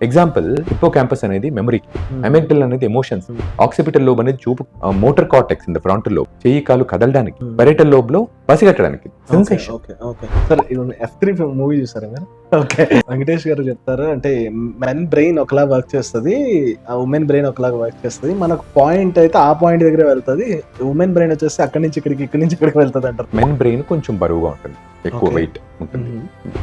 Example hippo campus అనేది memory, అమెగ్డల్ అనేది emotions, occipital lobe అనేది చూపు, motor cortex in the frontal lobe చెయ్యి కాలు కదలడానికి, పెరిటల్ లోబ్ లో పసిగట్టడానికి, సెన్సేషన్. సార్ F3 మూవీ చూసారా మీరు? ఓకే, వెంకటేష్ గారు చెప్తారు అంటే మెన్ బ్రెయిన్ ఒకలా వర్క్ చేస్తుంది, ఉమెన్ బ్రెయిన్ ఒకలాగా వర్క్ చేస్తుంది. మనకు పాయింట్ అయితే ఆ పాయింట్ దగ్గర వెళ్తుంది, ఉమెన్ బ్రెయిన్ వచ్చేసి అక్కడి నుంచి ఇక్కడికి, ఇక్కడి నుంచి ఇక్కడికి వెళ్తుంది అంటారు. మెన్ బ్రెయిన్ కొంచెం బరువుగా ఉంటుంది, ఎక్కువ వెయిట్ ఉంటుంది.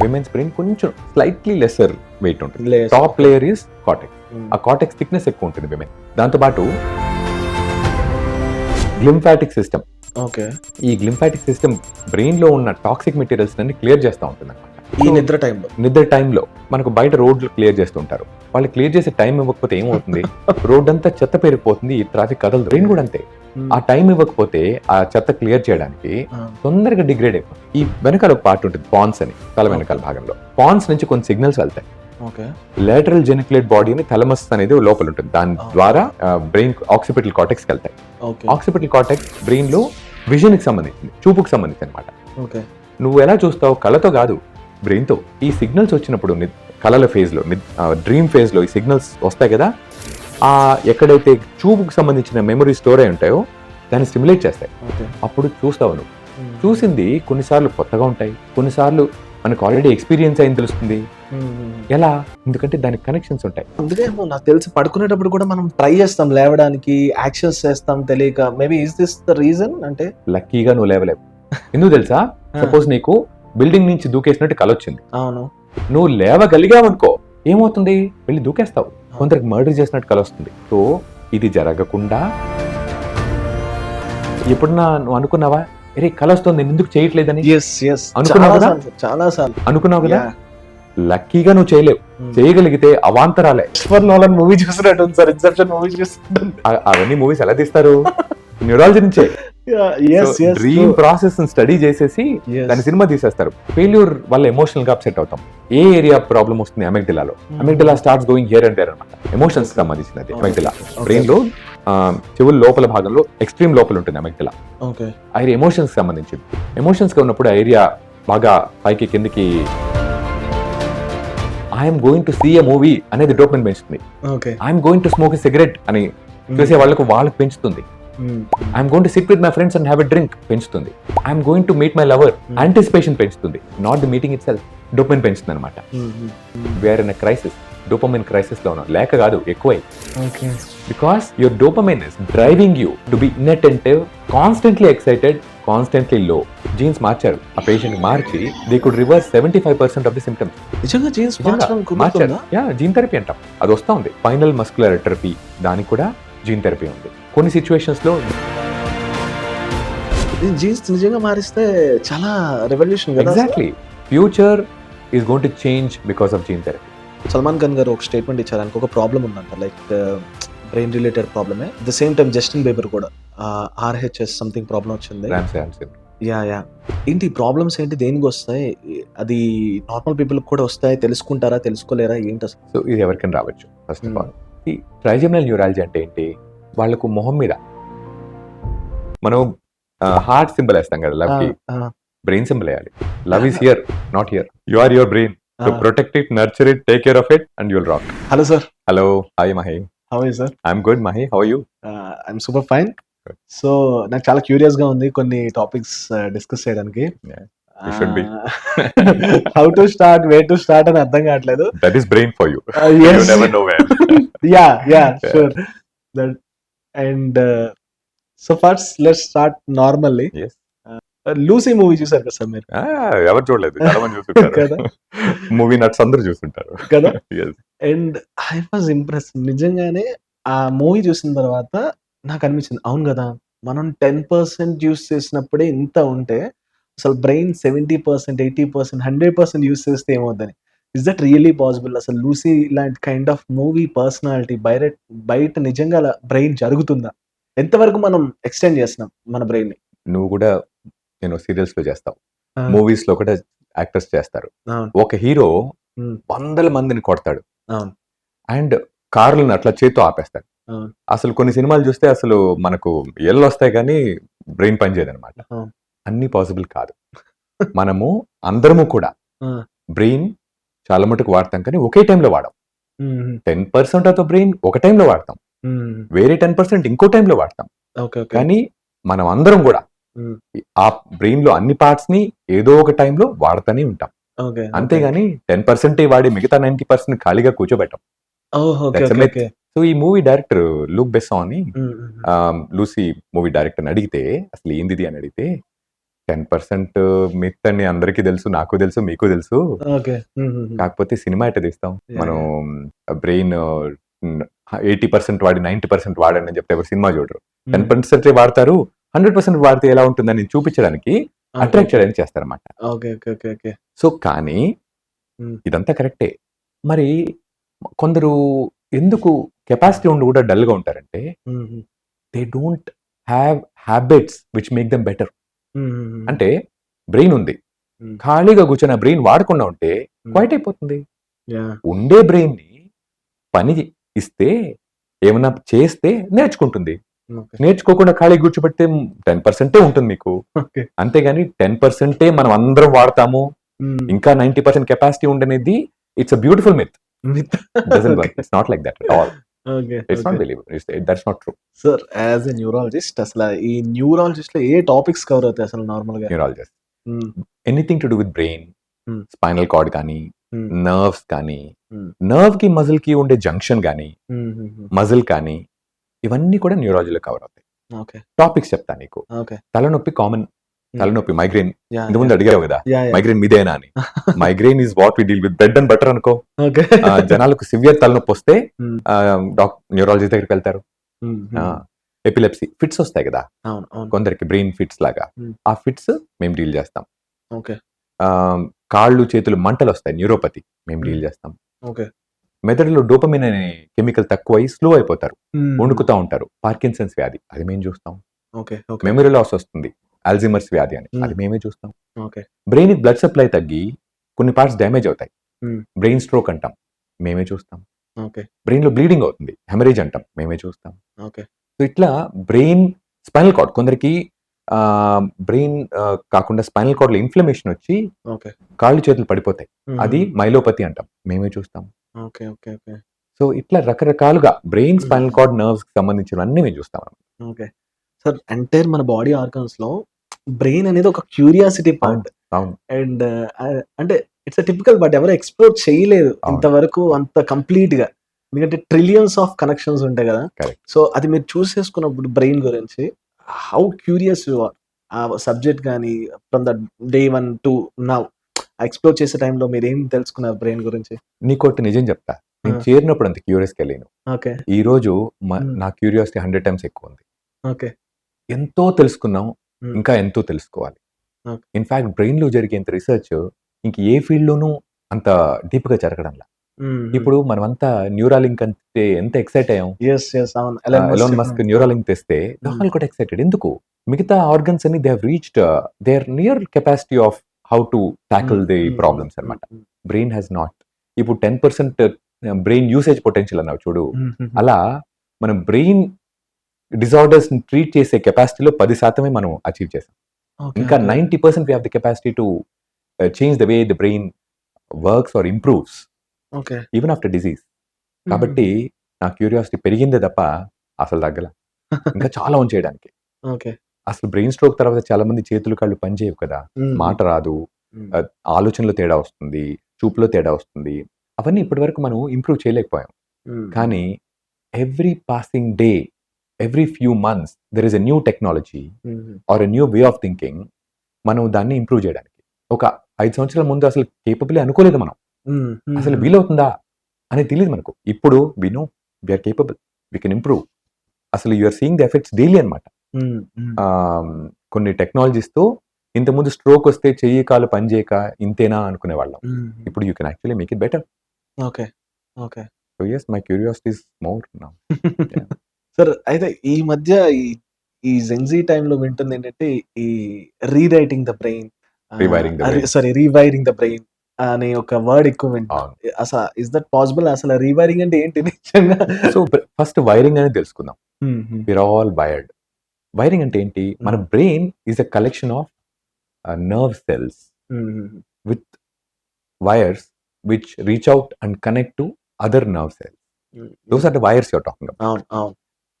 విమెన్స్ బ్రెయిన్ కొంచెం స్లైట్లీ లెసర్ వెయిట్ ఉంటుంది. Top layer is cortex. ఆ కార్టెక్స్ థిక్నెస్ ఎక్కువ ఉంటుంది విమెన్. దాంతో పాటు గ్లింఫాటిక్ సిస్టమ్. ఓకే, ఈ గ్లింఫాటిక్ సిస్టమ్ బ్రెయిన్ లో ఉన్న టాక్సిక్ మెటీరియల్స్ అన్ని క్లియర్ చేస్తూ ఉంటుంది అనమాట. ఈ నిద్ర టైంలో మనకు బయట రోడ్లు క్లియర్ చేస్తుంటారు. వాళ్ళు క్లియర్ చేసే టైం ఇవ్వకపోతే ఏమవుతుంది, రోడ్ అంతా చెత్త పేరుకుపోతుంది, ట్రాఫిక్ కదలదు. బ్రెయిన్ కూడా అంతే, ఆ టైం ఇవ్వకపోతే ఆ చెత్త క్లియర్ చేయడానికి తొందరగా డిగ్రేడ్ అయిపోతుంది. ఈ వెనకాల ఒక పార్ట్ ఉంటుంది, పాన్స్ అని, తల వెనకాల భాగంలో. పాన్స్ నుంచి కొన్ని సిగ్నల్స్ వెళ్తాయి. లేటరల్ జెనిక్యులేట్ బాడీ అని థలమస్ అనేది లోపల ఉంటుంది, దాని ద్వారా బ్రెయిన్ ఆక్సిపిటల్ కార్టెక్స్ కి వెళ్తాయి. ఆక్సిపిటల్ కార్టెక్స్ బ్రెయిన్ లో విజన్ కి సంబంధించింది, చూపుకి సంబంధించి అనమాట. నువ్వు ఎలా చూస్తావు, కళ్ళతో కాదు, బ్రెయిన్ తో. ఈ సిగ్నల్స్ వచ్చినప్పుడు కళల ఫేజ్ లో, డ్రీమ్ ఫేజ్ లో ఈ సిగ్నల్స్ వస్తాయి కదా, ఆ ఎక్కడైతే చూపుకు సంబంధించిన మెమరీ స్టోర్ అయి ఉంటాయో దాన్ని స్టిమ్యులేట్ చేస్తాయి. అప్పుడు చూస్తావు. నువ్వు చూసింది కొన్నిసార్లు కొత్తగా ఉంటాయి, కొన్నిసార్లు మనకు ఆల్రెడీ ఎక్స్పీరియన్స్ అయింది తెలుస్తుంది. ఎలా? ఎందుకంటే దానికి కనెక్షన్స్ ఉంటాయి. అందుకే నాకు తెలిసి పడుకునేటప్పుడు కూడా మనం ట్రై చేస్తాం లేవడానికి, యాక్షన్స్ చేస్తాం తెలియక. Maybe is this the reason? అంటే లక్కీగా నువ్వు లేవలేవు. ఎందుకు తెలుసా? సపోజ్ నీకు బిల్డింగ్ నుంచి దూకేసినట్టు కల వచ్చింది. అవును, నువ్వు లేవగలిగావనుకో ఏమవుతుంది, వెళ్ళి దూకేస్తావు. కొందరికి మర్డర్ చేసినట్టు కల వస్తుంది. సో ఇది జరగకుండా ఎప్పుడన్నా నువ్వు అనుకున్నావా, అరే కల వస్తుంది నేను ఎందుకు చేయట్లేదని? అనుకున్నావు కదా. లక్కీగా నువ్వు చేయలేవు. చేయగలిగితే అవాంతరాలే. నోలన్ మూవీ చూసినట్టు సార్, ఇన్సెప్షన్ మూవీ చూసినట్టు. అవన్నీ మూవీస్ ఎలా తీస్తారు? న్యూరాలజీ నుంచే. డ్రీమ్ ప్రాసెస్ స్టడీ చేసేసి దాని సినిమా తీసేస్తారు. ఫెయిల్యూర్ వల్ల ఎమోషనల్ గా అప్సెట్ అవుతాం. ఏ ఏరియా ప్రాబ్లం వస్తుంది? అమెగ్డలాలో. Amygdala starts going here and there అనమాట. ఎమోషన్స్ సంబంధించినది అమెగ్డలా. బ్రెయిన్ లో చెవుల లోపల భాగంలో ఎక్స్ట్రీమ్ లోపల ఉంటుంది అమెగ్డలా. ఆ ఏరియా ఎమోషన్స్ సంబంధించింది. ఎమోషన్స్ గా ఉన్నప్పుడు ఆ ఏరియా బాగా పైకి కిందికి I'm going to see a movie అనేది డోపమైన్ పెంచుతుంది. I'm going to smoke a cigarette అని చూసే వాళ్ళకు పెంచుతుంది. I'm going to sit with my friends and have a drink పెంచుతుంది. I'm going to meet my lover anticipation పెంచుతుంది. Not the meeting itself. Dopamine పెంచుతుంది అనమాట. We're in a crisis. Dopamine crisis లో ఉన్నాం. లేక కాదు, ఎక్కువై. Because your dopamine is driving you to be inattentive, constantly excited, constantly లో. Jeans మార్చారు. ఆ patient March they could reverse 75% of the symptoms. మార్చారు. జీన్ థెరపీ అంటాం. అది వస్తా ఉంది. స్పైనల్ మస్కులర్ అట్రఫీ, దానికి కూడా జీన్ థెరపీ ఉంది. కొన్ని సిచ్యువేషన్స్ లో జీన్స్ నిజంగా మారిస్తే చాలా రెవల్యూషన్ కదా. Exactly. Future is going to change because of gene therapy. Salman Khan గారు ఒక స్టేట్మెంట్ ఇచ్చారు, ఆయనకు ఒక ప్రాబ్లం ఉందంట, లైక్ బ్రెయిన్ రిలేటెడ్ ప్రాబ్లమే. The same time Justin Bieber కూడా RHS సంథింగ్ ప్రాబ్లం వచ్చింది. ఏంటి ప్రాబ్లమ్స్ ఏంటి, దేనికి వస్తాయి, అది నార్మల్ పీపుల్ కూడా వస్తాయి, తెలుసుకుంటారా, తెలుసుకోలేరా, ఏంటి అసలు? సో ఇది ఎవరికైనా రావచ్చు. ఫస్ట్ ఆఫ్ ఆల్ ఈ ట్రైజెమినల్ న్యూరాలజీ అంటే ఏంటి? వాళ్ళకు మొహం మీద మనం హార్ట్ సింబల్ వేస్తాం కదా, లవ్ కి బ్రెయిన్ సింబల్ వేయాలి. Love is here, not here. You are your brain. So protect it, nurture it, take care of it, and you'll rock. Hello, sir. Hello. Hi, Mahi. How are you, sir? I'm good, Mahi. How are you? I'm super fine. Good. So, నాకు చాలా curious గా ఉంది కొన్ని topics discuss చేయడానికి. You should be. How to start, where to start అని అర్థం కావట్లేదు. That is brain for you. Yes. You never know where. Yeah, sure. That and so first let's start normally. Yes. Lucy movie చూసారు కదా sir మీరు? ఎవరు చూడలేదు, చాలా మంది చూస్తుంటారు. మూవీ నట్స్ అందరూ చూస్తుంటారు కదా. And I was impress. నిజంగానే ఆ మూవీ చూసిన తర్వాత నాకు అనిపించింది, అవును కదా, మనం 10% యూస్ చేసినప్పుడే ఇంత ఉంటే అసలు బ్రెయిన్ 70%, 80%, 100% యూస్ చేస్తే ఏమవుద్దని. Is that really possible? అసలు లూసీ లాంటి కైండ్ ఆఫ్ మూవీ పర్సనాలిటీ బయట నిజంగా బ్రెయిన్ జరుగుతుందా? ఎంతవరకు మనం ఎక్స్టెండ్ చేస్తున్నాం మన బ్రెయిన్ ని? నువ్వు కూడా సీరియల్స్ లో చేస్తావు, మూవీస్ లో కూడా యాక్టర్స్ చేస్తారు. ఒక హీరో 100 మందిని కొడతాడు అండ్ కార్లను అట్లా చేత్తో ఆపేస్తాడు. అసలు కొన్ని సినిమాలు చూస్తే అసలు మనకు ఎల్లు వస్తాయి కానీ బ్రెయిన్ పనిచేయదు అనమాట. అన్ని పాసిబుల్ కాదు. మనము అందరము కూడా బ్రెయిన్ చాలా మటుకు వాడతాం కానీ ఒకే టైంలో వాడం. హుహు. 10% ఆఫ్ ద బ్రెయిన్ ఒక టైంలో వాడతాం. హ్మ్. వేరే 10% ఇంకో టైంలో వాడతాం. ఓకే. ఓకే. కానీ మనం అందరం గూడా హ్మ్. ఆ బ్రెయిన్‌లో అన్ని పార్ట్స్‌ని ఏదో ఒక టైంలో వాడతానే ఉంటాం. ఓకే. ఓకే. అంతేగాని 10% వాడి మిగతా 90% ఖాళీగా కూర్చోబెట్టం. Oh! Okay. That's a okay. Myth. Okay. So, ఈ మూవీ డైరెక్టర్ లూక్ బెస్సాన్ అని హ్మ్. హ్మ్. లూసీ మూవీ డైరెక్టర్‌ని అడిగితే అసలు ఏందిది అని అడిగితే 10% మిత్ అని అందరికీ తెలుసు. నాకు తెలుసు. మీకు తెలుసు. ఓకే. హుహుహు. కాకపోతే సినిమా ఎట్ట తీస్తాం? యాహ్! మనం యాహ్! బ్రెయిన్ 80% వాడి 90% వాడండి అని చెప్తే ఎవరు సినిమా చూడరు. హ్మ్. 10% వాడతారు. 100% వాడితే ఎలా ఉంటుందని చూపించడానికి ఓకే. Attract okay. చేయడానికి చేస్తారన్నమాట. Okay. Okay. Okay. Okay. So, కానీ హ్మ్. ఇదంతా కరెక్టే. మరి కొందరు ఎందుకు కెపాసిటీ ఉండి కూడా డల్‌గా ఉంటారంటే హుహు. They don't have habits which make them better. హుహుహు. అంటే బ్రెయిన్ ఉంది. హ్మ్. ఖాళీగా కూర్చొని ఆ బ్రెయిన్ వాడకుండా ఉంటే హ్మ్. క్వైట్ అయిపోతుంది. యాహ్! ఉండే బ్రెయిన్‌ని పని ఇస్తే ఏమన్నా చేస్తే నేర్చుకుంటుంది. ఓకే. నేర్చుకోకుండా ఖాళీగా కూర్చోబెడితే 10% ఉంటుంది మీకు. ఓకే. అంతేగాని 10% మనం అందరం వాడతాము. హ్మ్. ఇంకా 90% కెపాసిటీ ఉండనేది it's a beautiful myth. Myth. Doesn't okay. Work. It's not like that at all. Okay. It's okay. Not believable. That's not true. Sir as a neurologist అసల ఈ న్యూరాలజిస్ట్‌లో ఏ టాపిక్స్ కవర్ అవుతాయి అసలు నార్మల్‌గా? న్యూరాలజిస్ట్. హ్మ్. Anything to do with brain, హ్మ్. Spinal cord కానీ, హ్మ్. Nerves కానీ, హ్మ్. నర్వ్‌కి మజిల్‌కి ఉండే జంక్షన్ గానీ, హుహుహు. మజిల్ కానీ, ఇవన్నీ కూడా న్యూరాలజీలో కవర్ అవుతాయి. ఓకే. టాపిక్స్ చెప్తా నీకు. ఓకే. తలనొప్పి కామన్. హ్మ్. తలనొప్పి మైగ్రేన్. యాహ్! ఇంతకుముందు యాహ్! అడిగావు గదా! యాహ్! యాహ్! మైగ్రేన్ మీదేనా అని. Migraine is what we deal with bread and butter అనుకో. ఓకే. జనాలకు సివియర్ తలనొప్పొస్తే హ్మ్. న్యూరాలజిస్ట్ దగ్గరికెళ్తారు. హ్మ్. ఆ! హ్మ్. ఎపిలెప్సీ ఫిట్స్ ఒస్తాయి గదా! అవును. అవును. కొందరికి బ్రెయిన్ ఫిట్స్ లాగా. హ్మ్. ఆ ఫిట్స్ మేము డీల్ జేస్తాం. ఓకే. కాళ్ళు, చేతులు మంటలొస్తాయి న్యూరోపతి మేము హ్మ్. డీల్ జేస్తాం. ఓకే. మెదడులో డోపమిన్ అనే కెమికల్ తక్కువై స్లో అయిపోతారు. హ్మ్. వణుకుతా ఉంటారు. పార్కిన్సన్స్ వ్యాధి అది మేము చూస్తాం. ఓకే. ఓకే. మెమరీ లాస్ వస్తుంది. అల్జీమర్స్ వ్యాధి అని హ్మ్. అది మేమే చూస్తాం. ఓకే. బ్రెయిన్‌కి బ్లడ్ సప్లై తగ్గి కొన్ని పార్ట్స్ డ్యామేజ్ అవుతాయి. హ్మ్. బ్రెయిన్ స్ట్రోక్ అంటాం. మేమే చూస్తాం. ఓకే. బ్రెయిన్‌లో బ్లీడింగ్ అవుతుంది. హెమరేజ్ అంటాం. మేమే చూస్తాం. ఓకే. సో, ఇట్లా బ్రెయిన్ స్పైనల్ కార్డ్ కొందరికి బ్రెయిన్ కాకుండా స్పైనల్ కార్డ్‌లో ఇన్‌ఫ్లమేషన్ వచ్చి ఓకే. కాళ్ళు, చేతులు పడిపోతాయి. అది హుహుహు. మైలోపతి అంటాం. మేమే చూస్తాం. ఓకే. ఓకే. ఓకే. సో, ఇట్లా రకరకాలుగా బ్రెయిన్, స్పైనల్ హుహుహు. కార్డ్, నర్వ్స్‌కి సంబంధించినవన్నీ మేము చూస్తాం. ఓకే. సార్ ఎంటైర్ మన బాడీ ఆర్గాన్స్‌లో బ్రెయిన్ అనేది ఒక క్యూరియాసిటీ అవును. పార్ట్. అవును. అండ్ అంటే ఇట్స్ ఎ టిపికల్ బట్ ఎవరు ఎక్స్‌ప్లోర్ చేయలేదు అవును. ఇంతవరకు అంత కంప్లీట్‌గా. ఎందుకంటే ట్రిలియన్స్ ఆఫ్ కనెక్షన్స్ ఉంటాయి గదా! కరెక్ట్. సో, అది మీరు చూస్ చేసుకున్నప్పుడు బ్రెయిన్ గురించి హౌ క్యూరియస్ యూ ఆర్? ఆ సబ్జెక్ట్ గాని from the day 1 to now explore చేసే టైంలో మీరేం తెలుసుకున్నారు బ్రెయిన్ గురించి? నీకోటి నిజం చెప్తా. ఆ! నేను చేరినప్పుడు అంత క్యూరియస్‌గా లేను. ఓకే. ఈరోజు హ్మ్. నా క్యూరియాసిటీ 100 టైమ్స్ ఎక్కువుంది. ఓకే. ఎంతో తెలుసుకున్నాం. హ్మ్. ఇంకా ఎంతో తెలుసుకోవాలి. ఓకే. ఇన్‌ఫాక్ట్ బ్రెయిన్‌లో జరిగేంత రిసర్చ్ ఇంక ఏ ఫీల్డ్‌లోనూ అంత డీప్‌గా జరగడంలా. హ్మ్. హ్మ్. ఇప్పుడు మనమంతా న్యూరాలింక్ అంటే ఎంత ఎక్సైట్ అయ్యాం. యెస్. యెస్. అవును. ఎలాన్ మస్క్ ఎలాన్ మస్క్ చెప్పినట్టు. ఆ! న్యూరాలింక్ తెస్తే హ్మ్. వాళ్ళు కూడా ఎక్సైటెడ్. ఎందుకు? మిగతా ఆర్గన్స్ అన్ని they have reached their near capacity of how to hmm. Tackle the hmm. Hmm. Problems hmm. అన్నమాట. హ్మ్. Brain has not. ఇప్పుడు 10% బ్రెయిన్ యూసేజ్ పొటెన్షియల్ అన్నావు చూడు. హుహుహు. అలా మనం బ్రెయిన్ డిజార్డర్స్‌ని ట్రీట్ చేసే కెపాసిటీలో 10% మనం అచీవ్ చేసాం. ఓకే. ఇంకా okay. 90% we have the capacity to change the way the brain works or improves okay. Even after disease. కాబట్టి హుహుహు. నా క్యూరియాసిటీ పెరిగిందే తప్ప అసలు తగ్గల. ఇంకా చాలా ఉంది చేయడానికి. ఓకే. అసలు బ్రెయిన్ స్ట్రోక్ తర్వాత చాలా మంది చేతులు, కాళ్ళు పనిచేయవు కదా! హ్మ్. మాట రాదు. హ్మ్. ఆహ్, ఆలోచనలో తేడా వస్తుంది. చూపులో తేడా వస్తుంది. అవన్నీ ఇప్పటివరకు మనం ఇంప్రూవ్ చేయలేకపోయాం. హ్మ్. హ్మ్. కానీ every passing day, every few months there is a new technology హుహు. Or a new way of thinking మనం దాన్ని ఇంప్రూవ్ చేయడానికి. ఒక 5 సంవత్సరాల ముందు అసలు కేపబులే అనుకోలేదు మనం. హ్మ్. అసలు హుహు. వీలవుతుందా? అనేది తెలీదు మనకు. ఇప్పుడు we know we are capable. We can improve. అసలు you are seeing the effects daily అన్నమాట. హ్మ్. హ్మ్. ఆహ్, కొన్ని టెక్నాలజీస్‌తో ఇంతకుముందు స్ట్రోక్ వస్తే చెయ్యి, కాలు పనిచేయక ఇంతేనా అనుకునేవాళ్ళం. హుహు. ఇప్పుడు you can actually make it better. Okay. Okay. So, yes my curiosity is more now. Yeah! Sir అయితే ఈ మధ్య ఈ ఈ జెన్‌జీ టైమ్‌లో వింటుందేంటంటే ఈ rewriting the brain rewiring the brain. Sorry rewiring the brain అనే ఒక వర్డ్ ఎక్కువ వింటున్నా. అవును. Is that possible? అసలు రీవైరింగ్ అంటే ఏంటి నిజంగా? సో, ఫస్ట్ వైరింగ్ అనేది తెలుసుకుందాం. Hmm. Hmm. We are all wired. Wiring అంటే ఏంటి? మన hmm. Brain is a collection of nerve cells హుహుహు. With wires which reach out and connect to other nerve cells. Those are the wires you're talking about. అవును. అవును.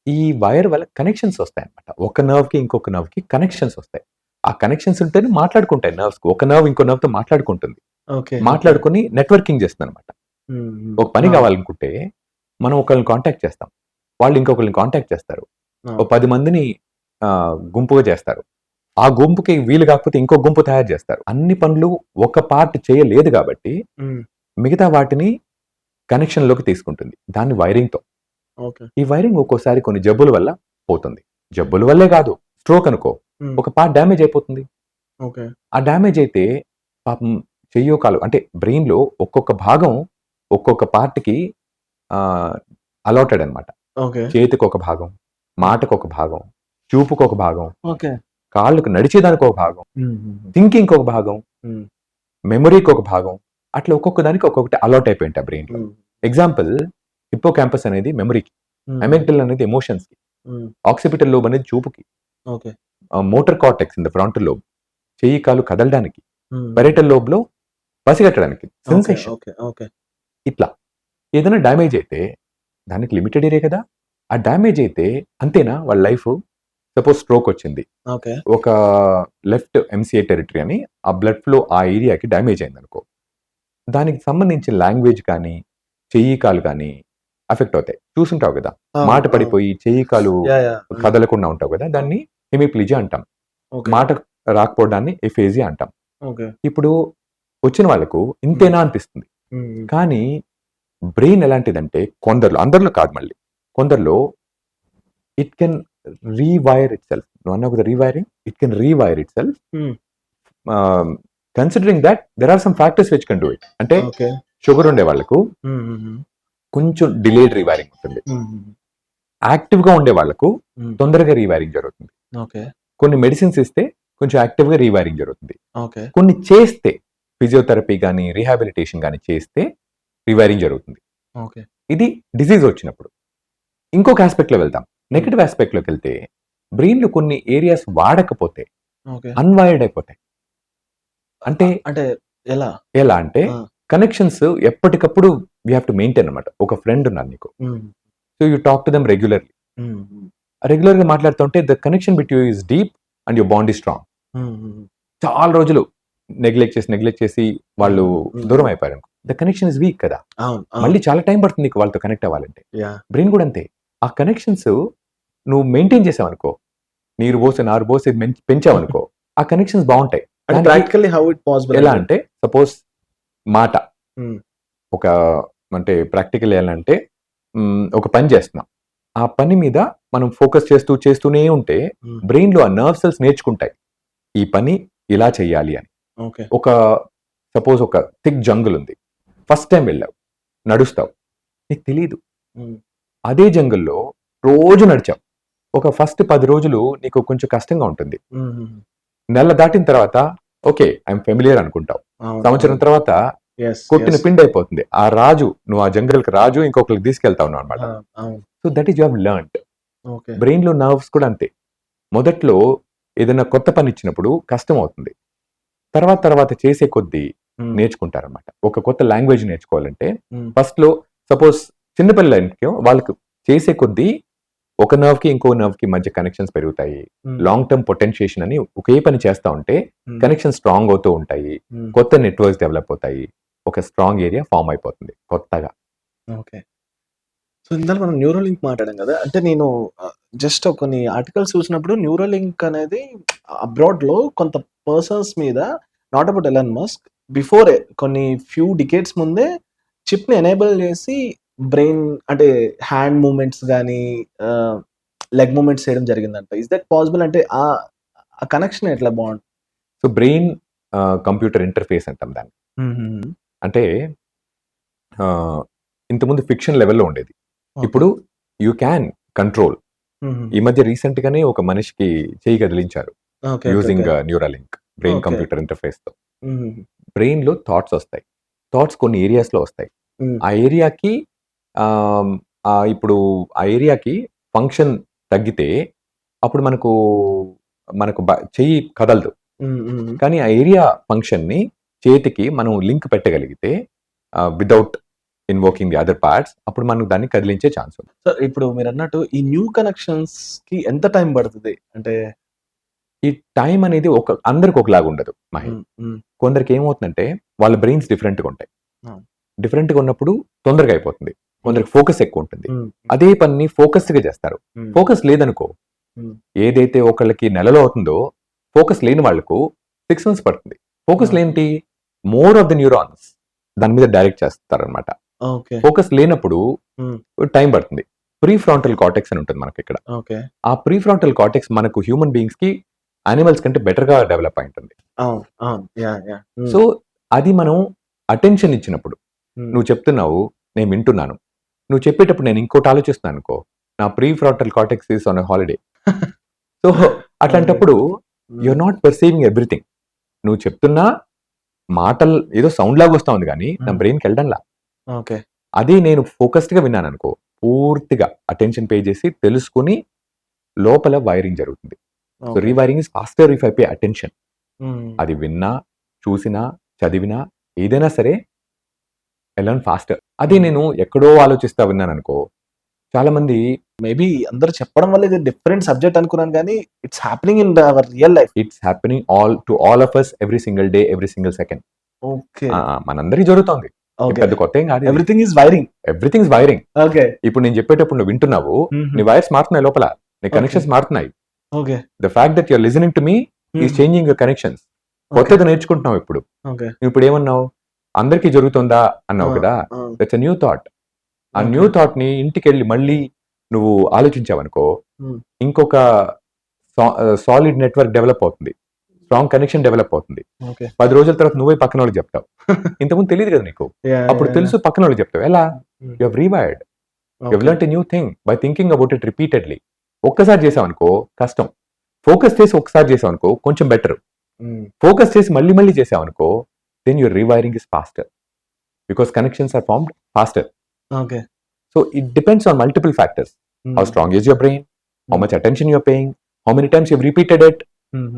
ఈ wire వల్ల connections వస్తాయన్నమాట. ఒక నర్వ్‌కి ఇంకొక నర్వ్‌కి కనెక్షన్స్ వస్తాయి. ఆ కనెక్షన్స్ ఉంటేనే మాట్లాడుకుంటాయి నర్వ్స్‌కి. ఒక నర్వ్ ఇంకో నర్వ్‌తో మాట్లాడుకుంటుంది. ఓకే. మాట్లాడుకొని నెట్వర్కింగ్ చేస్తుందన్నమాట. ఒక పని కావాలనుకుంటే మనం ఒకళ్ళని కాంటాక్ట్ చేస్తాం. వాళ్ళు ఇంకొకళ్ళని కాంటాక్ట్ చేస్తారు. ఓ 10 మందిని గుంపుగా చేస్తారు. ఆ గుంపుకి వీలు కాకపోతే ఇంకో గుంపు తయారు చేస్తారు. అన్ని పనులు ఒక పార్ట్ చేయలేదు కాబట్టి మిగతా వాటిని కనెక్షన్‌లోకి తీసుకుంటుంది. దాన్ని వైరింగ్‌తో. ఓకే. ఈ వైరింగ్ ఒక్కోసారి కొన్ని జబ్బుల వల్ల పోతుంది. జబ్బుల వల్లే కాదు, స్ట్రోక్ అనుకో, ఒక పార్ట్ డ్యామేజ్ అయిపోతుంది. ఓకే. ఆ డ్యామేజ్ అయితే పాపం చెయ్యో కాలు అంటే బ్రెయిన్‌లో ఒక్కొక్క భాగం ఒక్కొక్క పార్ట్‌కి అలాటెడ్ అనమాట. ఓకే. చేతికొక భాగం, మాటకొక భాగం, చూపుకొక భాగం, ఓకే. కాళ్ళకు నడిచేదానికి ఒక భాగం, థింకింగ్‌కి ఒక భాగం, మెమరీకి ఒక భాగం, అట్లా ఒక్కొక్క దానికి ఒక్కొక్కటి అలాట్ అయిపోయి ఉంటాయి బ్రెయిన్‌లో. ఎగ్జాంపుల్ హిప్పోకాంపస్ అనేది మెమరీకి, అమిగ్డల్ అనేది ఎమోషన్స్‌కి, ఆక్సిపిటల్ లోబ్ అనేది చూపుకి, okay. Motor cortex in the frontal lobe చెయ్యి కాలు కదలడానికి, పెరిటల్ లోబ్‌లో పసిగట్టడానికి సెన్సేషన్. ఓకే. ఓకే. ఇట్లా ఏదైనా డ్యామేజ్ అయితే దానికి లిమిటెడ్ ఏరియా కదా, ఆ డ్యామేజ్ అయితే అంతేనా వాళ్ళ లైఫ్. సపోజ్ స్ట్రోక్ వచ్చింది, ఓకే. ఒక లెఫ్ట్ ఎంసీఏ టెరిటరీ అని ఆ బ్లడ్ ఫ్లో ఆ ఏరియాకి డ్యామేజ్ అయింది అనుకో, దానికి సంబంధించిన లాంగ్వేజ్ కానీ చెయ్యి కాలు కానీ అఫెక్ట్ అవుతాయి. చూసుంటావు కదా, మాట పడిపోయి చెయ్యి కాలు కదలకుండా ఉంటావు కదా, దాన్ని హెమిప్లీజియా అంటాం. మాట రాకపోవడాన్ని ఎఫేజియా అంటాం. ఇప్పుడు వచ్చిన వాళ్ళకు ఇంతేనా అనిపిస్తుంది. కానీ బ్రెయిన్ ఎలాంటిదంటే కొందరిలో, అందరిలో కాదు, మళ్ళీ కొందరిలో it can rewire itself. నువ్వు అన్నావు కదా rewiring, it can rewire itself considering that there are some factors which can do it. అంటే షుగర్ ఉండే వాళ్ళకు కొంచెం డిలేడ్ రీవైరింగ్ ఉంటుంది. యాక్టివ్ గా ఉండే వాళ్ళకు తొందరగా రీవైరింగ్ జరుగుతుంది. కొన్ని మెడిసిన్స్ ఇస్తే కొంచెం యాక్టివ్ గా రీవైరింగ్ జరుగుతుంది. కొన్ని చేస్తే ఫిజియోథెరపీ కానీ రీహాబిలిటేషన్ కానీ చేస్తే రీవైరింగ్ జరుగుతుంది. ఇది డిసీజ్ వచ్చినప్పుడు. ఇంకొక ఆస్పెక్ట్ లో వెళ్తాం. నెగటివ్ ఆస్పెక్ట్ లోకి వెళ్తే బ్రెయిన్ లో కొన్ని ఏరియాస్ వాడకపోతే అన్వైర్డ్ అయిపోతాయి. అంటే ఎలా అంటే కనెక్షన్స్ ఎప్పటికప్పుడు వీ హ్యావ్ టు మెయింటైన్ అనమాట. ఒక ఫ్రెండ్ ఉన్నారు నీకు, so you talk to them regularly. Regular గా మాట్లాడుతుంటే the connection bit you is deep and your bond is strong. చాలా రోజులు నెగ్లెక్ట్ చేసి వాళ్ళు దూరం అయిపోయారు, ద కనెక్షన్ ఇస్ వీక్ కదా. మళ్ళీ చాలా టైం పడుతుంది నీకు వాళ్ళతో కనెక్ట్ అవ్వాలంటే. బ్రెయిన్ కూడా అంతే. ఆ కనెక్షన్స్ నువ్వు మెయింటైన్ చేసావనుకో, నీరు పోసి నారు పోసి పెంచావనుకో, ఆ కనెక్షన్స్ బాగుంటాయి. ఎలా అంటే సపోజ్ మాట, ఒక అంటే ప్రాక్టికల్ ఎలా అంటే ఒక పని చేస్తున్నాం, ఆ పని మీద మనం ఫోకస్ చేస్తూనే ఉంటే బ్రెయిన్ లో ఆ నర్వ్ సెల్స్ నేర్చుకుంటాయి ఈ పని ఇలా చెయ్యాలి అని. ఒక సపోజ్ ఒక థిక్ జంగుల్ ఉంది, ఫస్ట్ టైం వెళ్ళావు, నడుస్తావు, నీకు తెలీదు. అదే జంగుల్లో రోజు నడిచావు, ఒక ఫస్ట్ 10 రోజులు నీకు కొంచెం కష్టంగా ఉంటుంది. నెల దాటిన తర్వాత ఓకే ఐఎమ్ ఫెమిలియర్ అనుకుంటావు. సంవత్సరం తర్వాత కొట్టిన పిండి అయిపోతుంది. ఆ రాజు, నువ్వు ఆ జంగల్కి రాజు, ఇంకొకరికి తీసుకెళ్తావు అనమాట. So that is you have learned. Brain లో నర్వ్స్ కూడా అంతే. మొదట్లో ఏదైనా కొత్త పని ఇచ్చినప్పుడు కష్టం అవుతుంది, తర్వాత చేసే కొద్దీ నేర్చుకుంటారనమాట. ఒక కొత్త లాంగ్వేజ్ నేర్చుకోవాలంటే ఫస్ట్ లో సపోజ్ చిన్నపిల్లలకి వాళ్ళకి చేసే కొద్దీ ఒక నర్వ్ కి ఇంకో నర్వ్ కి మధ్య కనెక్షన్స్ పెరుగుతాయి. లాంగ్ టర్మ్ పొటెన్షియేషన్ అని ఒకే పని చేస్తా ఉంటే కనెక్షన్ స్ట్రాంగ్ అవుతూ ఉంటాయి, కొత్త నెట్వర్క్స్ డెవలప్ అవుతాయి, ఒక స్ట్రాంగ్ ఏరియా ఫామ్ అయిపోతుంది కొత్తగా. సో ఇందాక మనం న్యూరోలింక్ మాట్లాడాం కదా, అంటే నేను జస్ట్ కొన్ని ఆర్టికల్స్ చూసినప్పుడు న్యూరోలింక్ అనేది అబ్రాడ్ లో కొంత పర్సన్స్ మీద, not about Elon Musk, before కొన్ని ఫ్యూ డికేట్స్ ముందే చిప్ ని ఎనేబుల్ చేసి బ్రెయిన్ అంటే హ్యాండ్ మూమెంట్స్ కానీ లెగ్ మూమెంట్స్ చేయడం జరిగిందంట. Is that possible? అంటే ఆ కనెక్షన్ ఎట్లా బాగుంటుంది? సో బ్రెయిన్ కంప్యూటర్ ఇంటర్ఫేస్ అంటాం దాన్ని. అంటే ఇంతకుముందు ఫిక్షన్ లెవెల్లో ఉండేది, ఇప్పుడు యూ క్యాన్ కంట్రోల్. ఈ మధ్య రీసెంట్ గానే ఒక మనిషికి చేయి కదిలించారు using Neuralink, brain computer interface తో. బ్రెయిన్ లో థాట్స్ వస్తాయి, థాట్స్ కొన్ని ఏరియాస్ లో వస్తాయి. ఆ ఏరియాకి ఇప్పుడు ఆ ఏరియాకి ఫంక్షన్ తగ్గితే అప్పుడు మనకు చెయ్యి కదలదు. కానీ ఆ ఏరియా ఫంక్షన్ ని చేతికి మనం లింక్ పెట్టగలిగితే without invoking the other parts, అప్పుడు మనకు దాన్ని కదిలించే ఛాన్స్ ఉంది. సో ఇప్పుడు మీరన్నట్టు ఈ న్యూ కనెక్షన్స్‌కి ఎంత టైం పడతది? అంటే ఈ టైం అనేది అందరికి ఒకలాగా ఉండదు మహి. కొందరికి ఏమవుతుందంటే వాళ్ళ బ్రెయిన్స్ డిఫరెంట్‌గా ఉంటాయి. అవును. డిఫరెంట్‌గా ఉన్నప్పుడు తొందరగా అయిపోతుంది. కొందరికి ఫోకస్ ఎక్కువ ఉంటుంది. హ్మ్. అదే పనిని ఫోకస్డ్‌గా చేస్తారు. హ్మ్. ఫోకస్ లేదనుకో, హ్మ్. ఏదైతే ఒకళ్ళకి నెలలో అవుతుందో, ఫోకస్ లేని వాళ్ళకు 6 మంత్స్ పడుతుంది. ఫోకస్ లేంటి మోర్ ఆఫ్ ది న్యూరాన్స్ దాని మీద డైరెక్ట్ చేస్తారనమాట. ఓకే. ఫోకస్ లేనప్పుడు హ్మ్. టైం పడుతుంది. ప్రీ ఫ్రాంటల్ కార్టెక్స్ అని ఉంటుంది మనకి ఇక్కడ. ఓకే. ఆ ప్రీ ఫ్రాంటల్ కార్టెక్స్ మనకు హ్యూమన్ బీయింగ్స్ కి యానిమల్స్ కంటే బెటర్ గా డెవలప్ అయి ఉంటుంది. అవును. అవును. యాహ్! యాహ్! హ్మ్. సో అది మనం అటెన్షన్ ఇచ్చినప్పుడు, హ్మ్. నువ్వు చెప్తున్నావు, నేను వింటున్నాను. నువ్వు చెప్పేటప్పుడు నేను ఇంకోటి ఆలోచిస్తున్నాను అనుకో, నా prefrontal cortex is on a holiday. So అట్లాంటప్పుడు hmm. You are not perceiving everything. నువ్వు చెప్తున్నా మాటలు ఏదో సౌండ్ లాగా వస్తా ఉంది కానీ నా బ్రెయిన్కి వెళ్ళడంలా. ఓకే. అదే నేను ఫోకస్డ్ గా విన్నాను అనుకో, పూర్తిగా అటెన్షన్ పే చేసి తెలుసుకుని లోపల వైరింగ్ జరుగుతుంది. So okay. Rewiring is faster if I pay attention. Hmm. అది విన్నా, చూసినా, చదివినా ఏదైనా సరే ఐ లెర్న్ ఫాస్టర్. అదే నేను ఎక్కడో ఆలోచిస్తా విన్నాను అనుకో, చాలా మంది మేబీ అందరూ చెప్పడం వల్ల ఇది డిఫరెంట్ సబ్జెక్ట్ అనుకున్నాను గానీ, it's happening in our real life. It's happening all of us every single day, every single second. Okay. మనందరికీ జరుగుతోంది. ఇది ఓకే. పెద్ద కొత్త ఏం కాదు. Everything is wiring. Everything is wiring. Okay. ఇప్పుడు నేను చెప్పేటప్పుడు నువ్వు వింటున్నావు, హుహు. నీ వైర్స్ మారుతున్నాయి లోపల, నీ కనెక్షన్స్ మారుతున్నాయి. Okay. The fact that you're listening to me is changing your connections. కొత్తగా నేర్చుకుంటున్నావు ఇప్పుడు. ఓకే. నువ్వు ఇప్పుడు ఏమన్నావు, అందరికీ జరుగుతుందా అన్నావు కదా, దట్స్ ఎ న్యూ థాట్. ఆ న్యూ థాట్ ని ఇంటికి వెళ్ళి మళ్ళీ నువ్వు ఆలోచించావనుకో, ఇంకొక సాలిడ్ నెట్వర్క్ డెవలప్ అవుతుంది, స్ట్రాంగ్ కనెక్షన్ డెవలప్ అవుతుంది. ఓకే. 10 రోజుల తర్వాత నువ్వే పక్కన వాళ్ళకి చెప్తావు. ఇంతకుముందు తెలియదు కదా నీకు, అప్పుడు తెలుసు పక్కన వాళ్ళకి చెప్తావు. ఎలా? You have rewired, you have learned a new thing by thinking about it repeatedly. ఒక్కసారి చేసావనుకో కష్టం, ఫోకస్ చేసి ఒకసారి చేసావనుకో కొంచెం బెటర్. ఫోకస్ చేసి మళ్ళీ మళ్ళీ చేసావనుకో, then your rewiring is faster because connections are formed faster. Okay. So it depends on multiple factors. How strong is your brain? How much attention you are paying? How many times you've repeated it?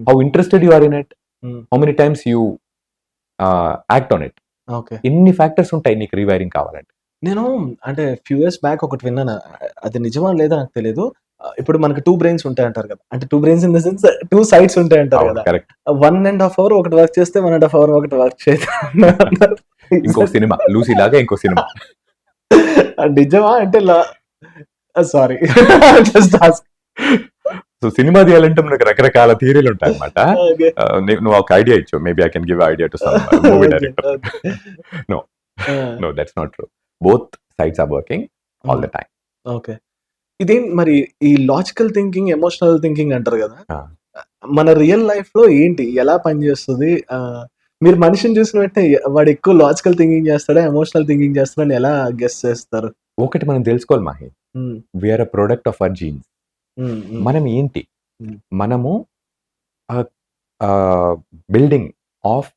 How interested you are in it? How many times you act on it? Okay. ఇన్ని factors ఉంటాయి నీకు rewiring కావాలంటే. నేను అంటే few years back ఒకటి విన్నాను. అది నిజమా లేదా నాకు తెలీదు. ఇప్పుడు మనకి 2 బ్రెయిన్స్ ఉంటాయంటారు కదా! అంటే 2 brains in the sense 2 sides ఉంటాయంటారు కదా! కరెక్ట్. 1½ అవర్ ఒకటి వర్క్ చేస్తే 1½ అవర్ ఒకటి వర్క్ చేయదు అన్నారు. ఇంకో సినిమా లూసీ లాగా ఇంకో సినిమా. నిజమా? అంటే sorry just ask. So cinema తీయాలంటే మనకు రకరకాల థియరీలు ఉంటాయి అన్నమాట. ఓకే. నువ్వు ఒక ఐడియా ఇచ్చు, maybe I can give idea to some movie director. No that's not true. Both sides are working all the time. Okay. ఇదేం మరి ఈ లాజికల్ థింకింగ్, ఎమోషనల్ థింకింగ్ అంటారు కదా! మన రియల్ లైఫ్‌లో ఏంటి? ఎలా పనిచేస్తది? మీరు మనిషిని చూసిన వెంటనే వాడు ఎక్కువ లాజికల్ థింకింగ్ చేస్తాడా? ఎమోషనల్ థింకింగ్ చేస్తాడా అని ఎలా గెస్ చేస్తారు? ఒకటి మనం తెలుసుకోవాలి Mahi, we are a product of our genes. మనం ఏంటి? మనము building of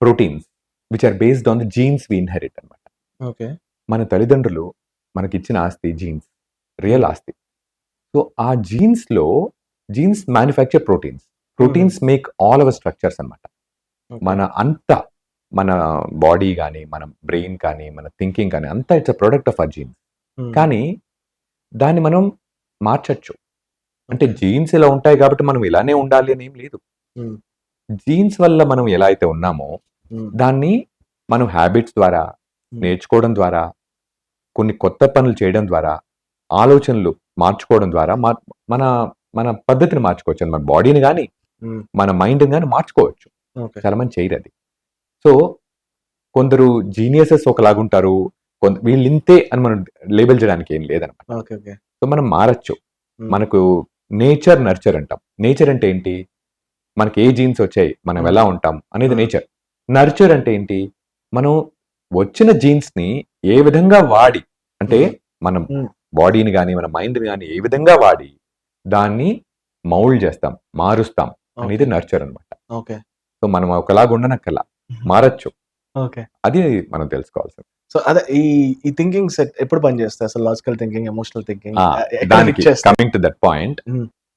proteins which are based on the genes we inherit అన్నమాట. ఓకే. మన తల్లిదండ్రులు మనకిచ్చిన ఆస్తి జీన్స్, రియల్ ఆస్తి. సో ఆ genes manufacture proteins make all our structures అన్నమాట. మన బాడీ కానీ, మన బ్రెయిన్ కానీ, మన థింకింగ్ కానీ అంతా it's a product of our jeans. కానీ దాన్ని మనం మార్చచ్చు. అంటే జీన్స్ ఇలా ఉంటాయి కాబట్టి మనం ఇలానే ఉండాలి అని ఏం లేదు. జీన్స్ వల్ల మనం ఎలా అయితే ఉన్నామో దాన్ని మనం హ్యాబిట్స్ ద్వారా, నేర్చుకోవడం ద్వారా, కొన్ని కొత్త పనులు చేయడం ద్వారా, ఆలోచనలు మార్చుకోవడం ద్వారా మన మన పద్ధతిని మార్చుకోవచ్చు. మన బాడీని కానీ, మన మైండ్ని కానీ మార్చుకోవచ్చు. చాలా మంది చేయరు అది. సో కొందరు జీనియసెస్ ఒకలాగుంటారు, వీళ్ళు ఇంతే అని మనం లేబుల్ చేయడానికి ఏం లేదన్నమాట. సో మనం మారచ్చు. మనకు నేచర్ నర్చర్ అంటాం. నేచర్ అంటే ఏంటి? మనకి ఏ జీన్స్ వచ్చాయి, మనం ఎలా ఉంటాం అనేది నేచర్. నర్చర్ అంటే ఏంటి? మనం వచ్చిన జీన్స్ ని ఏ విధంగా వాడి, అంటే మనం బాడీని కానీ, మన మైండ్ని కానీ ఏ విధంగా వాడి దాన్ని మౌల్డ్ చేస్తాం, మారుస్తాం అనేది నర్చర్ అనమాట. సో మనం ఒకలాగా ఉండనక్కర్లా, మారచ్చు. అది మనం తెలుసుకోవాల్సింది. సో అదే ఈ థింకింగ్ సెట్ ఎప్పుడు పనిచేస్తాయి అసలు? లాజికల్ థింకింగ్, ఎమోషనల్ థింకింగ్ దానికి coming to that point,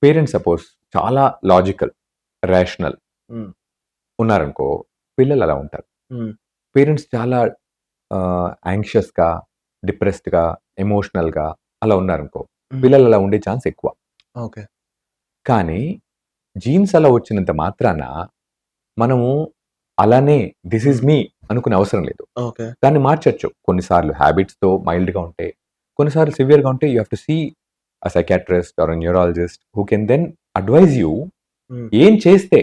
parents suppose చాలా లాజికల్, రేషనల్ ఉన్నారనుకో, పిల్లలు అలా ఉంటారు. పేరెంట్స్ చాలా యాంగ్షియస్గా, డిప్రెస్డ్గా, ఎమోషనల్గా అలా ఉన్నారనుకో, పిల్లలు అలా ఉండే ఛాన్స్ ఎక్కువ. ఓకే. కానీ జీన్స్ అలా వచ్చినంత మాత్రాన మనము అలానే దిస్ ఈజ్ మీ అనుకునే అవసరం లేదు. ఓకే. దాన్ని మార్చొచ్చు. కొన్నిసార్లు హ్యాబిట్స్‌తో మైల్డ్‌గా ఉంటే, కొన్నిసార్లు సివియర్‌గా ఉంటే you have to see a psychiatrist or a neurologist who can then advise you hmm. ఏం చేస్తే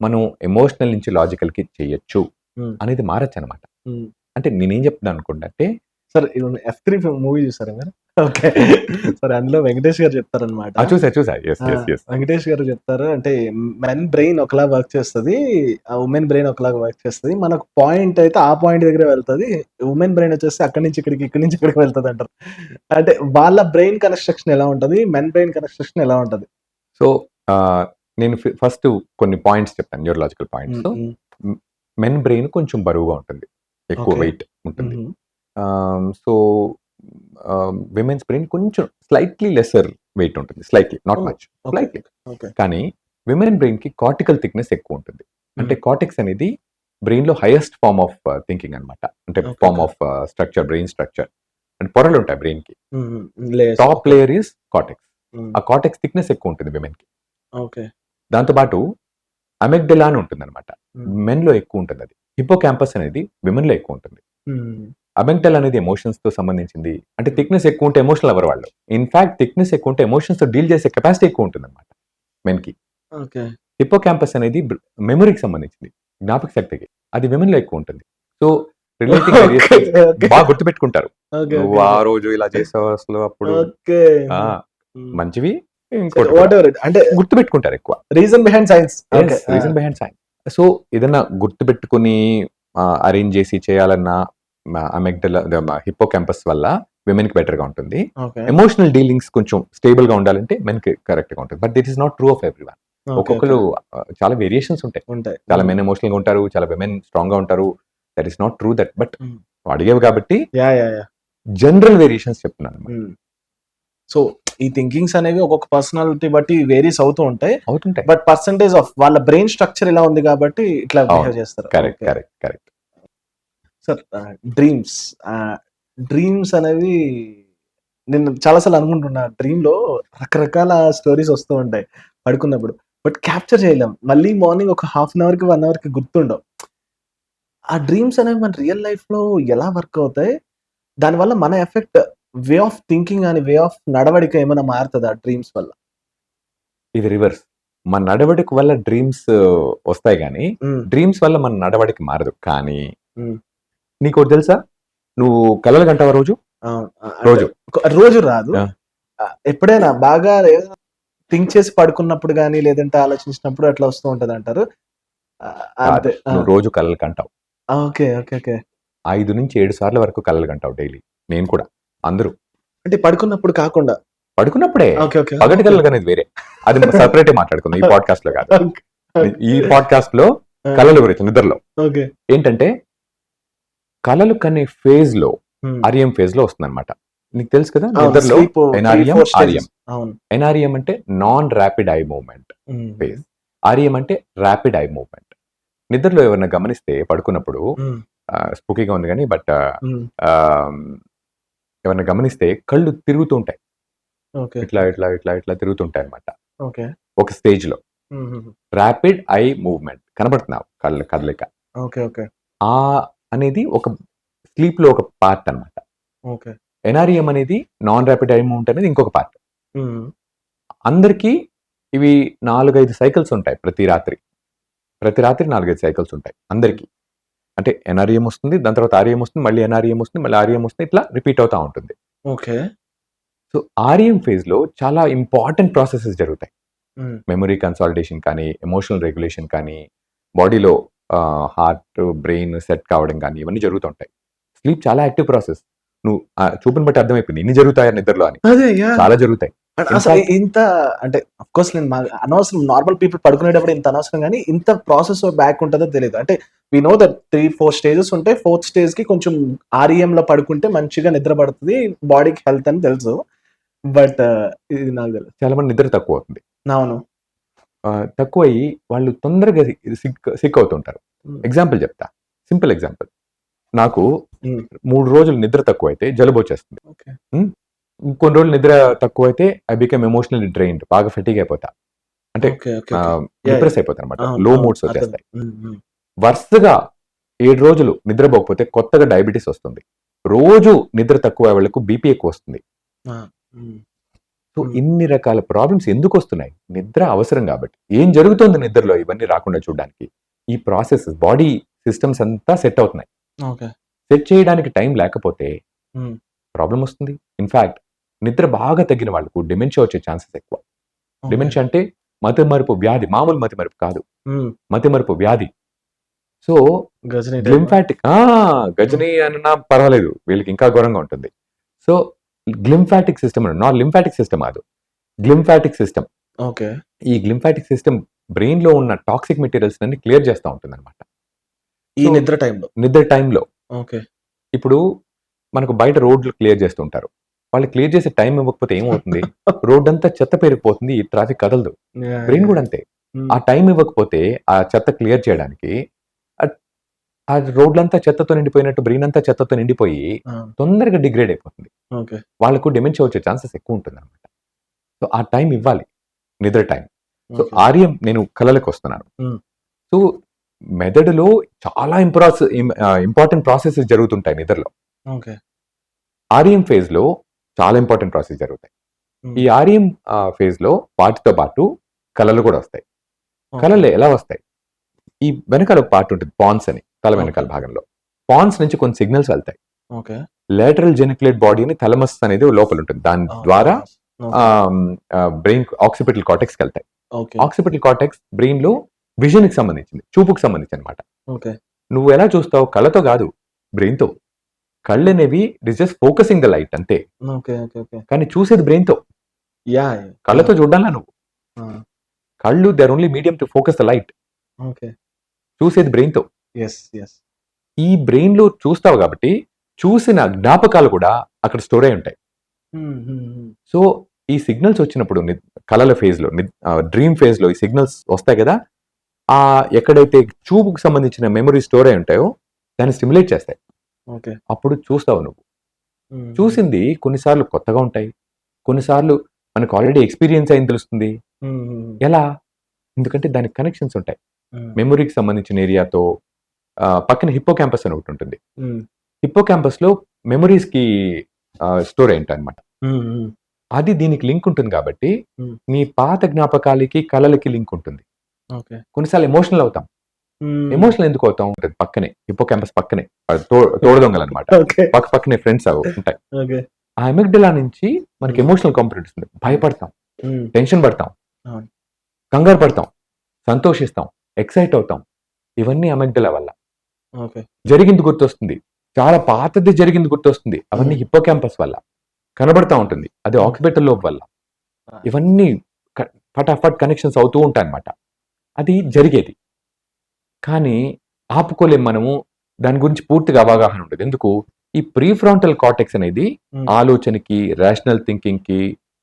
మనం ఎమోషనల్ నుంచి లాజికల్‌కి చేయొచ్చు హ్మ్. అనేది మారొచ్చనమాట. హ్మ్. అంటే నేనేం చెప్తున్నాను అనుకుంటే సార్ F3 మూవీ చూసారా మీరు? ఓకే. సరే అందులో వెంకటేష్ గారు చెప్తారనమాట. చూసా. యెస్. వెంకటేష్ గారు చెప్తారు అంటే మెన్ బ్రెయిన్ ఒకలా వర్క్ చేస్తది. వుమెన్ బ్రెయిన్ ఒకలాగా వర్క్ చేస్తది. మనకు పాయింట్ అయితే ఆ పాయింట్ దగ్గరే వెళ్తది. వుమెన్ బ్రెయిన్ వచ్చేసి అక్కడి నుంచి ఇక్కడికి, ఇక్కడి నుంచి ఇక్కడికి వెళ్తదంటారు. అంటే వాళ్ళ బ్రెయిన్ కన్‌స్ట్రక్షన్ ఎలా ఉంటది? మెన్ బ్రెయిన్ కన్‌స్ట్రక్షన్ ఎలా ఉంటది? సో, నేను ఫస్ట్ కొన్ని పాయింట్స్ చెప్తాను. Neurological points. హ్మ్. హ్మ్. మెన్ బ్రెయిన్ కొంచెం బరువుగా ఉంటుంది. ఎక్కువ ఓకే. వెయిట్ ఉంటుంది. హుహు. సో, విమెన్స్ బ్రెయిన్ కొంచెం స్లైట్‌లీ లెస్సర్ వెయిట్ ఉంటుంది. Slightly, not oh! Much. Okay. Slightly. Okay. కానీ విమెన్ బ్రెయిన్‌కి కార్టికల్ థిక్‌నెస్ ఎక్కువ ఉంటుంది. అంటే హ్మ్. కార్టెక్స్ అనేది బ్రెయిన్‌లో హైయెస్ట్ ఫార్మ్ ఆఫ్ థింకింగ్ అన్నమాట. అంటే okay. Form okay. Of structure, brain structure. అంటే పొరలుంటాయి బ్రెయిన్‌కి. హుహు. Layers. Top okay. Layer is cortex. Hmm. ఆ కార్టెక్స్ థిక్‌నెస్ ఎక్కువ ఉంటుంది విమెన్‌కి. ఓకే. దాంతో పాటు అమిగ్డలా అని ఉంటుందన్నమాట. హ్మ్. మెన్‌లో ఎక్కువ ఉంటుంది అది. హిప్పోకాంపస్ అనేది విమెన్‌లో ఎక్కువ ఉంటుంది. హ్మ్. అమిగ్డల్ అనేది ఎమోషన్స్‌తో సంబంధించింది. అంటే హ్మ్. థిక్‌నెస్ ఎక్కువ ఉంటే ఎమోషనల్ అవ్వరు వాళ్ళు. ఇన్‌ఫాక్ట్ థిక్‌నెస్ ఎక్కువ ఉంటే ఎమోషన్స్‌తో డీల్ చేసే కెపాసిటీ ఎక్కువ ఉంటుందన్నమాట మెన్‌కి. ఓకే. హిప్పోకాంపస్ అనేది మెమరీకి సంబంధించింది. జ్ఞాపక శక్తికి. అది విమెన్‌లో ఎక్కువ ఉంటుంది. So, relating various okay. Things okay. బాగా గుర్తుపెట్టుకుంటారు. ఓకే. నువ్వు ఓకే. ఆ ఓకే. రోజు ఇలా చేసావు అసలు అప్పుడు. ఓకే. ఆ! హ్మ్. మంచివి, సరే ఇంకోటి కూడా. Whatever it. అంటే గుర్తుపెట్టుకుంటారు ఎక్కువ. Reason behind science. Okay. Yes. Reason behind science. So, ఏదన్నా గుర్తుపెట్టుకొని అరేంజ్ చేసి చేయాలన్నా అమిగ్డలా హిప్పోకాంపస్ వల్ల విమెన్‌కి బెటర్‌గా ఉంటుంది. ఓకే. ఎమోషనల్ డీలింగ్స్ కొంచెం స్టేబుల్‌గా ఉండాలంటే మెన్‌కి కరెక్ట్‌గా ఉంటుంది. But this is not true of everyone. Okay. Okay. ఒక్కొక్కళ్ళు చాలా వేరియేషన్స్ ఉంటాయి. ఉంటాయి. చాలా హ్మ్. మెన్ ఎమోషనల్‌గా ఉంటారు. చాలా విమెన్ స్ట్రాంగ్‌గా ఉంటారు. That is not true that. But హ్మ్. నువ్వు అడిగావు కాబట్టి యాహ్! General variations చెప్తున్నానన్నమాట. హ్మ్. సో, ఈ థింకింగ్స్ అనేవి ఒక్కొక్క పర్సనాలిటీ బట్టి వేరీస్ అవుతూ ఉంటాయి. అవుతుంటాయి. బట్ పర్సెంటేజ్ ఆఫ్ వాళ్ళ బ్రెయిన్ స్ట్రక్చర్ ఇలా ఉంది కాబట్టి ఇట్లా అవును. బిహేవ్ చేస్తారు. Okay. Correct. Sir dreams dreams అనేవి నేను చాలా సార్లు అనుకుంటున్నా. డ్రీమ్‌లో రకరకాల స్టోరీస్ వస్తూ ఉంటాయి పడుకున్నప్పుడు. బట్ క్యాప్చర్ చేయలేం. మళ్ళీ మార్నింగ్ ఒక హాఫ్ అన్ అవర్‌కి, 1 అవర్‌కి గుర్తుండవు. ఆ డ్రీమ్స్ అనేవి మన రియల్ లైఫ్‌లో ఎలా వర్క్ అవుతాయి? దానివల్ల మన ఎఫెక్ట్ వే ఆఫ్ థింకింగ్ గాని, వే ఆఫ్ నడవడిక ఏమైనా మారుతదా డ్రీమ్స్ వల్ల? ఇది రివర్స్. మన నడవడిక వల్ల డ్రీమ్స్ వస్తాయి గానీ, హ్మ్. డ్రీమ్స్ వల్ల మన నడవడిక మారదు. కానీ హ్మ్. నీకోటి తెలుసా? నువ్వు కలలు కంటావా రోజు? అవును. అంటే రోజు. రోజు రాదు. ఆ! ఎప్పుడైనా బాగా ఏదైనా థింక్ చేసి పడుకున్నప్పుడు గాని, లేదంటే ఆలోచించినప్పుడు అట్లా వస్తూ ఉంటదంటారు. కాదు. అంతే. ఆ! నువ్వు రోజు కలలు కంటావు. ఓకే. 5-7 సార్లు వరకు కలలు కంటావు డైలీ. నేను కూడా. అందరూ. అంటే పడుకున్నప్పుడు కాకుండా. పడుకున్నప్పుడే. ఓకే. పగటి ఓకే. కలలు కనేది వేరే. అది సెపరేట్‌గా మాట్లాడుకుందాం. ఈ పాడ్‌కాస్ట్‌లో కాదు. ఈ ఓకే. పాడ్‌కాస్ట్‌లో ఆ! కలల గురించి నిద్రలో. ఓకే. ఏంటంటే కలలు కనే ఫేజ్‌లో హ్మ్. ఆర్‌ఈఎం ఫేజ్‌లో వస్తుందన్నమాట. నీకు తెలుసు కదా! అవును. నిద్రలో స్లీప్ 3, ఎన్ఆర్‌ఈఎం, 4 ఆర్‌ఈఎం. స్టేజెస్. అవును. ఎన్ఆర్‌ఈఎం అంటే నాన్ రాపిడ్ ఐ మూవ్‌మెంట్ హుహు. ఫేజ్. ఆర్‌ఈఎం అంటే రాపిడ్ ఐ మూవ్‌మెంట్. నిద్రలో ఎవరైనా గమనిస్తే పడుకున్నప్పుడు హ్మ్. స్పూకీగా ఉంది గానీ హ్మ్. ఆహ్, ఎవరైనా గమనిస్తే కళ్ళు తిరుగుతూ ఉంటాయి. ఓకే. ఇట్లా తిరుగుతుంటాయన్నమాట. ఓకే. ఒక స్టేజ్‌లో. హుహుహు. రాపిడ్ ఐ మూవ్‌మెంట్ కనపడుతుందా కళ్ళు కదలిక. ఓకే. అనేది ఒక స్లీప్‌లో ఒక పార్ట్ అన్నమాట. ఓకే. ఎన్ఆర్‌ఈఎం అనేది నాన్ రాపిడ్ ఐ మూవ్‌మెంట్ అనేది ఇంకొక పార్ట్. హ్మ్. అందరికీ ఇవి 4, 5 సైకిల్స్ ఉంటాయి ప్రతి రాత్రి. ప్రతి రాత్రి 4, 5 సైకిల్స్ ఉంటాయి అందరికీ. అంటే ఎన్ఆర్‌ఈఎం వస్తుంది. దాని తర్వాత ఆర్‌ఈఎం వస్తుంది. మళ్ళీ ఎన్ఆర్‌ఈఎం వస్తుంది. మళ్ళీ ఆర్‌ఈఎం వస్తుంది. ఇట్లా రిపీట్ అవుతా ఉంటుంది. ఓకే. సో, ఆర్‌ఈఎం ఫేజ్‌లో చాలా ఇంపార్టెంట్ ప్రాసెసెస్ జరుగుతాయి. హ్మ్. మెమరీ కన్సాలిడేషన్ కానీ, ఎమోషనల్ రెగ్యులేషన్ కానీ, బాడీలో హార్ట్, బ్రెయిన్ సెట్ కావడం గానీ, ఇవన్నీ జరుగుతుంటాయి. స్లీప్ చాలా యాక్టివ్ ప్రాసెస్. నువ్వు చూపుని బట్టి అర్థమైపోయింది. ఇన్ని జరుగుతాయా నిద్రలో అని. అదే యాహ్! చాలా జరుగుతాయి. అసలు ఇన్‌ఫాక్ట్ ఇంత అంటే ఆఫ్‌కోర్స్ నేను అనవసరం నార్మల్ పీపుల్ పడుకునేటప్పుడు ఇంత అనవసరం గానీ, ఇంత ప్రాసెస్ బ్యాక్ ఉంటదో తెలీదు. అంటే వి నో దట్ 3, 4 స్టేజెస్ ఉంటాయి. ఫోర్త్ స్టేజ్‌కి కొంచెం ఆర్‌ఈఎంలో పడుకుంటే మంచిగా నిద్ర పడతది. బాడీకి హెల్త్ అని తెలుసు. బట్ ఇది నాకు తెలీదు. చాలా మంది నిద్ర తక్కువవుతుంది. అవును. తక్కువయ్యి వాళ్ళు తొందరగా సిక్ సిక్ అవుతుంటారు. హ్మ్. ఎగ్జాంపుల్ చెప్తా. Simple example. నాకు హ్మ్. 3 రోజులు నిద్ర తక్కువైతే జలుబు వచ్చేస్తుంది. ఓకే. కొన్ని రోజులు నిద్ర తక్కువైతే ఐ బికమ్ ఎమోషనల్లీ డ్రైన్డ్. బాగా ఫెటీగ్ అయిపోతా. అంటే okay. Okay. Okay. Yeah! Depress yeah! అయిపోతానన్నమాట. అవును. లో అవును. మూడ్స్ అర్థం. వచ్చేస్తాయి. హ్మ్. వరుసగా 7 రోజులు నిద్రపోకపోతే కొత్తగా డయాబెటిస్ వస్తుంది. రోజు నిద్ర తక్కువ వాళ్ళకు బీపీ ఎక్కువ వస్తుంది. ఆ! హ్మ్. సో, హ్మ్. ఇన్ని రకాల ప్రాబ్లమ్స్ ఎందుకొస్తున్నాయి? నిద్ర అవసరం కాబట్టి. ఏం జరుగుతోంది నిద్రలో ఇవన్నీ రాకుండా చూడ్డానికి? ఈ ప్రాసెస్ బాడీ సిస్టమ్స్ అంతా సెట్ అవుతున్నాయి. ఓకే. సెట్ చేయడానికి టైం లేకపోతే హ్మ్. ప్రాబ్లమ్ వస్తుంది. ఇన్‌ఫాక్ట్ నిద్ర బాగా తగ్గిన వాళ్ళకు డిమెన్షియా వచ్చే ఛాన్సెస్ ఎక్కువ. ఓకే. డిమెన్షియా అంటే మతిమరుపు వ్యాధి. మామూలు మతిమరుపు కాదు. హ్మ్. మతిమరుపు వ్యాధి. సో, గజనీ టైపా? గ్లింఫాటిక్ గజని అన్నా పర్వాలేదు. వీళ్ళకి ఇంకా ఘోరంగా ఉంటుంది. So, glymphatic system lymphatic system కాదు. Glymphatic system. ఓకే. ఈ గ్లింఫాటిక్ సిస్టమ్ బ్రెయిన్‌లో ఉన్న టాక్సిక్ మెటీరియల్స్ అన్ని క్లియర్ చేస్తా ఉంటుందన్నమాట. ఈ సో, నిద్ర టైంలో. నిద్ర టైంలో ఓకే. ఇప్పుడు మనకు బయట రోడ్లు క్లియర్ చేస్తుంటారు. వాళ్ళు క్లియర్ చేసే టైం ఇవ్వకపోతే ఏమవుతుంది? రోడ్డంతా చెత్త పేరుకుపోతుంది. ట్రాఫిక్ కదలదు. యాహ్! Brain yeah! కూడా అంతే. హ్మ్. ఆ టైం ఇవ్వకపోతే ఆ చెత్త క్లియర్ చేయడానికి అట్ ఆ రోడ్లంతా చెత్తతో నిండిపోయినట్టు బ్రెయిన్ అంతా చెత్తతో నిండిపోయి ఆ! తొందరగా డిగ్రేడ్ అయిపోతుంది. ఓకే. వాళ్ళకు డిమెన్షియా వచ్చే ఛాన్సెస్ ఎక్కువ ఉంటుందన్నమాట. సో, ఆ టైం ఇవ్వాలి. నిద్ర టైం. So, okay. ఆర్యం నేను కలలకొస్తున్నాను. హ్మ్. సో, మెదడులో చాలా ఇంపార్టెంట్ ప్రాసెసెస్ జరుగుతుంటాయి నిద్రలో. ఓకే. ఆర్యం ఫేజ్‌లో చాలా ఇంపార్టెంట్ ప్రాసెస్ జరుగుతాయి. హ్మ్. ఈ ఆర్యం ఫేజ్‌లో వాటితో పాటు కలలు కూడా వస్తాయి. ఓకే. కలలు ఎలా వస్తాయి? ఈ వెనకాల ఒక పార్ట్ ఉంటుంది పాన్స్ అని తల వెనకాల ఓకే. భాగంలో. పాన్స్ నుంచి కొన్ని సిగ్నల్స్ వెళ్తాయి. ఓకే. లేటరల్ జెనిక్యులేట్ బాడీ అని థాలమస్ అనేది లోపల ఉంటుంది. దాని అవును. ద్వారా ఓకే. బ్రెయిన్ ఆక్సిపిటల్ కార్టెక్స్‌కి వెళ్తాయి. ఓకే. ఆక్సిపిటల్ కార్టెక్స్ బ్రెయిన్‌లో విజన్‌కి సంబంధించింది. చూపుకి సంబంధించి అన్నమాట. ఓకే. నువ్వు ఎలా చూస్తావు? కళ్ళతో కాదు బ్రెయిన్‌తో. కళ్ళనేవి it is just focusing the light అంతే. ఓకే. ఓకే. ఓకే. కానీ చూసేది బ్రెయిన్‌తో. యాహ్! యాహ్! కళ్ళతో చూడ్డంలా నువ్వు. ఆ! కళ్ళు they are only medium to focus the light. Okay. చూసేది బ్రెయిన్‌తో. యెస్. ఈ బ్రెయిన్‌లో చూస్తావు కాబట్టి చూసిన జ్ఞాపకాలు కూడా అక్కడ స్టోర్ అయి ఉంటాయి. హ్మ్. సో, ఈ సిగ్నల్స్ వచ్చినప్పుడు కలల ఫేజ్‌లో డ్రీమ్ ఫేజ్‌లో ఈ సిగ్నల్స్ వస్తాయి కదా! ఎక్కడైతే చూపుకు సంబంధించిన మెమరీ స్టోర్ అయి ఉంటాయో దాన్ని స్టిమ్యులేట్ చేస్తాయి. ఓకే. అప్పుడు చూస్తావు నువ్వు. హ్మ్. చూసింది కొన్నిసార్లు కొత్తగా ఉంటాయి. కొన్నిసార్లు మనకు ఆల్రెడీ ఎక్స్‌పీరియన్స్ అయింది తెలుస్తుంది. హ్మ్. ఎలా? ఎందుకంటే దానికి కనెక్షన్స్ ఉంటాయి. హ్మ్. మెమరీకి సంబంధించిన ఏరియాతో పక్కన హిప్పోకాంపస్ అని ఒకటి ఉంటుంది. హ్మ్. హిప్పోకాంపస్‌లో మెమరీస్‌కి స్టోర్ అయి ఉంటాయన్నమాట. హ్మ్. అది దీనికి లింక్ ఉంటుంది కాబట్టి హ్మ్. నీ పాత జ్ఞాపకాలకి, కలలకి లింక్ ఉంటుంది. ఓకే. కొన్నిసార్లు ఎమోషనల్ అవుతాం. హ్మ్. ఎమోషనల్ ఎందుకు అవుతాం? ఉంటది పక్కనే. హిప్పోకాంపస్ పక్కనే. తోడుదొంగలన్నమాట. ఓకే. పక్కనే ఫ్రెండ్స్ ఉంటాయి. ఓకే. ఆ అమిగ్డలా నుంచి మనకి హ్మ్. ఎమోషనల్ కాంపోనెంట్ వస్తుంది. భయపడతాం, హ్మ్. టెన్షన్ పడతాం, అవును. కంగారు పడతాం, సంతోషిస్తాం, ఎక్సైట్ అవుతాం. ఇవన్నీ అమిగ్డలా వల్ల. ఓకే. జరిగింది గుర్తొస్తుంది. చాలా పాతది జరిగింది గుర్తొస్తుంది. అవన్నీ హ్మ్. హిప్పోకాంపస్ వల్ల. కనబడతా ఉంటుంది. అది హ్మ్. ఆక్సిపిటల్ లోబ్ వల్ల. ఆ! ఇవన్నీ క ఫటాఫట్ కనెక్షన్స్ అవుతూ ఉంటాయన్నమాట. అది జరిగేది. కానీ ఆపుకోలేం మనము. దాని గురించి పూర్తిగా అవగాహన ఉండదు. ఎందుకు? ఈ ప్రీఫ్రాంటల్ కార్టెక్స్ అనేది హ్మ్. ఆలోచనకి, రేషనల్ థింకింగ్‌కి,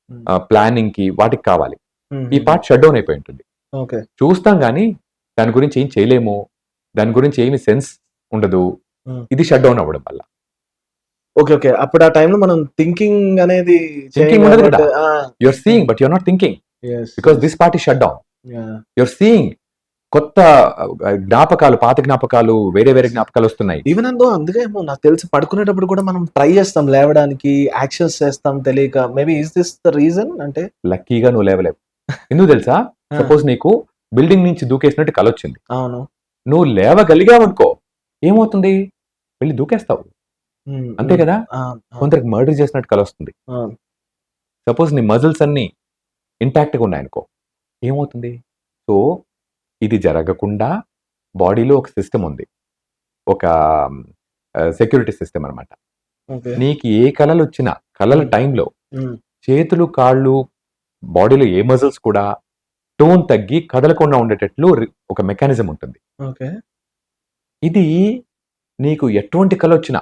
హ్మ్. ప్లానింగ్‌కి వాటికి కావాలి. ఈ హుహు. పార్ట్ షట్ డౌన్ అయిపోయి ఉంటుంది. ఓకే. చూస్తాం గానీ, దాని గురించి ఏం చేయలేము. దాని గురించి ఏమి సెన్స్ ఉండదు. హ్మ్. ఇది షట్ డౌన్ అవ్వడం వల్ల. ఓకే. అప్పుడు ఆ టైంలో మనం థింకింగ్ అనేది చేయం థింకింగ్ ఉండదు కదా! కాబట్టి you are seeing but you are not thinking. Because yes. This part is shut down. Yeah! You are seeing కొత్త జ్ఞాపకాలు, పాత జ్ఞాపకాలు, వేరే జ్ఞాపకాలొస్తున్నాయి. ఈవెన్ అందో అందుకే ఏమో నాకు తెలిసి పడుకునేటప్పుడు కూడా మనం ట్రై చేస్తాం లేవడానికి, యాక్షన్స్ చేస్తాం తెలియక. Maybe is this the reason అంటే? లక్కీగా నువ్వు లేవలేవు. ఎందుకు తెలుసా? ఆ! సపోజ్ నీకు బిల్డింగ్ నుంచి దూకేసినట్టు కలొచ్చింది. అవును. నువ్వు లేవగలిగావనుకో ఏమవుతుంది? వెళ్లి దూకేస్తావు. అంతే హ్మ్. కదా! ఆ! అవును. కొందరికి మర్డర్ చేసినట్టు కలొస్తుంది. అవును. సపోజ్ నీ మజిల్స్ అన్నీ ఇంటాక్ట్‌గా ఉన్నాయనుకో ఏమవుతుంది? సో, ఇది జరగకుండా బాడీలో ఒక సిస్టమ్ ఉంది. ఒక సెక్యూరిటీ సిస్టమ్ అన్నమాట. ఓకే. నీకు ఏ కలలొచ్చినా కలల హ్మ్. టైంలో హ్మ్. చేతులు, కాళ్ళు, బాడీలో ఏ మజిల్స్ కూడా టోన్ తగ్గి కదలకుండా ఉండేటట్లు ఒక మెకానిజం ఉంటుంది. ఓకే. ఇది నీకు ఎటువంటి కలొచ్చినా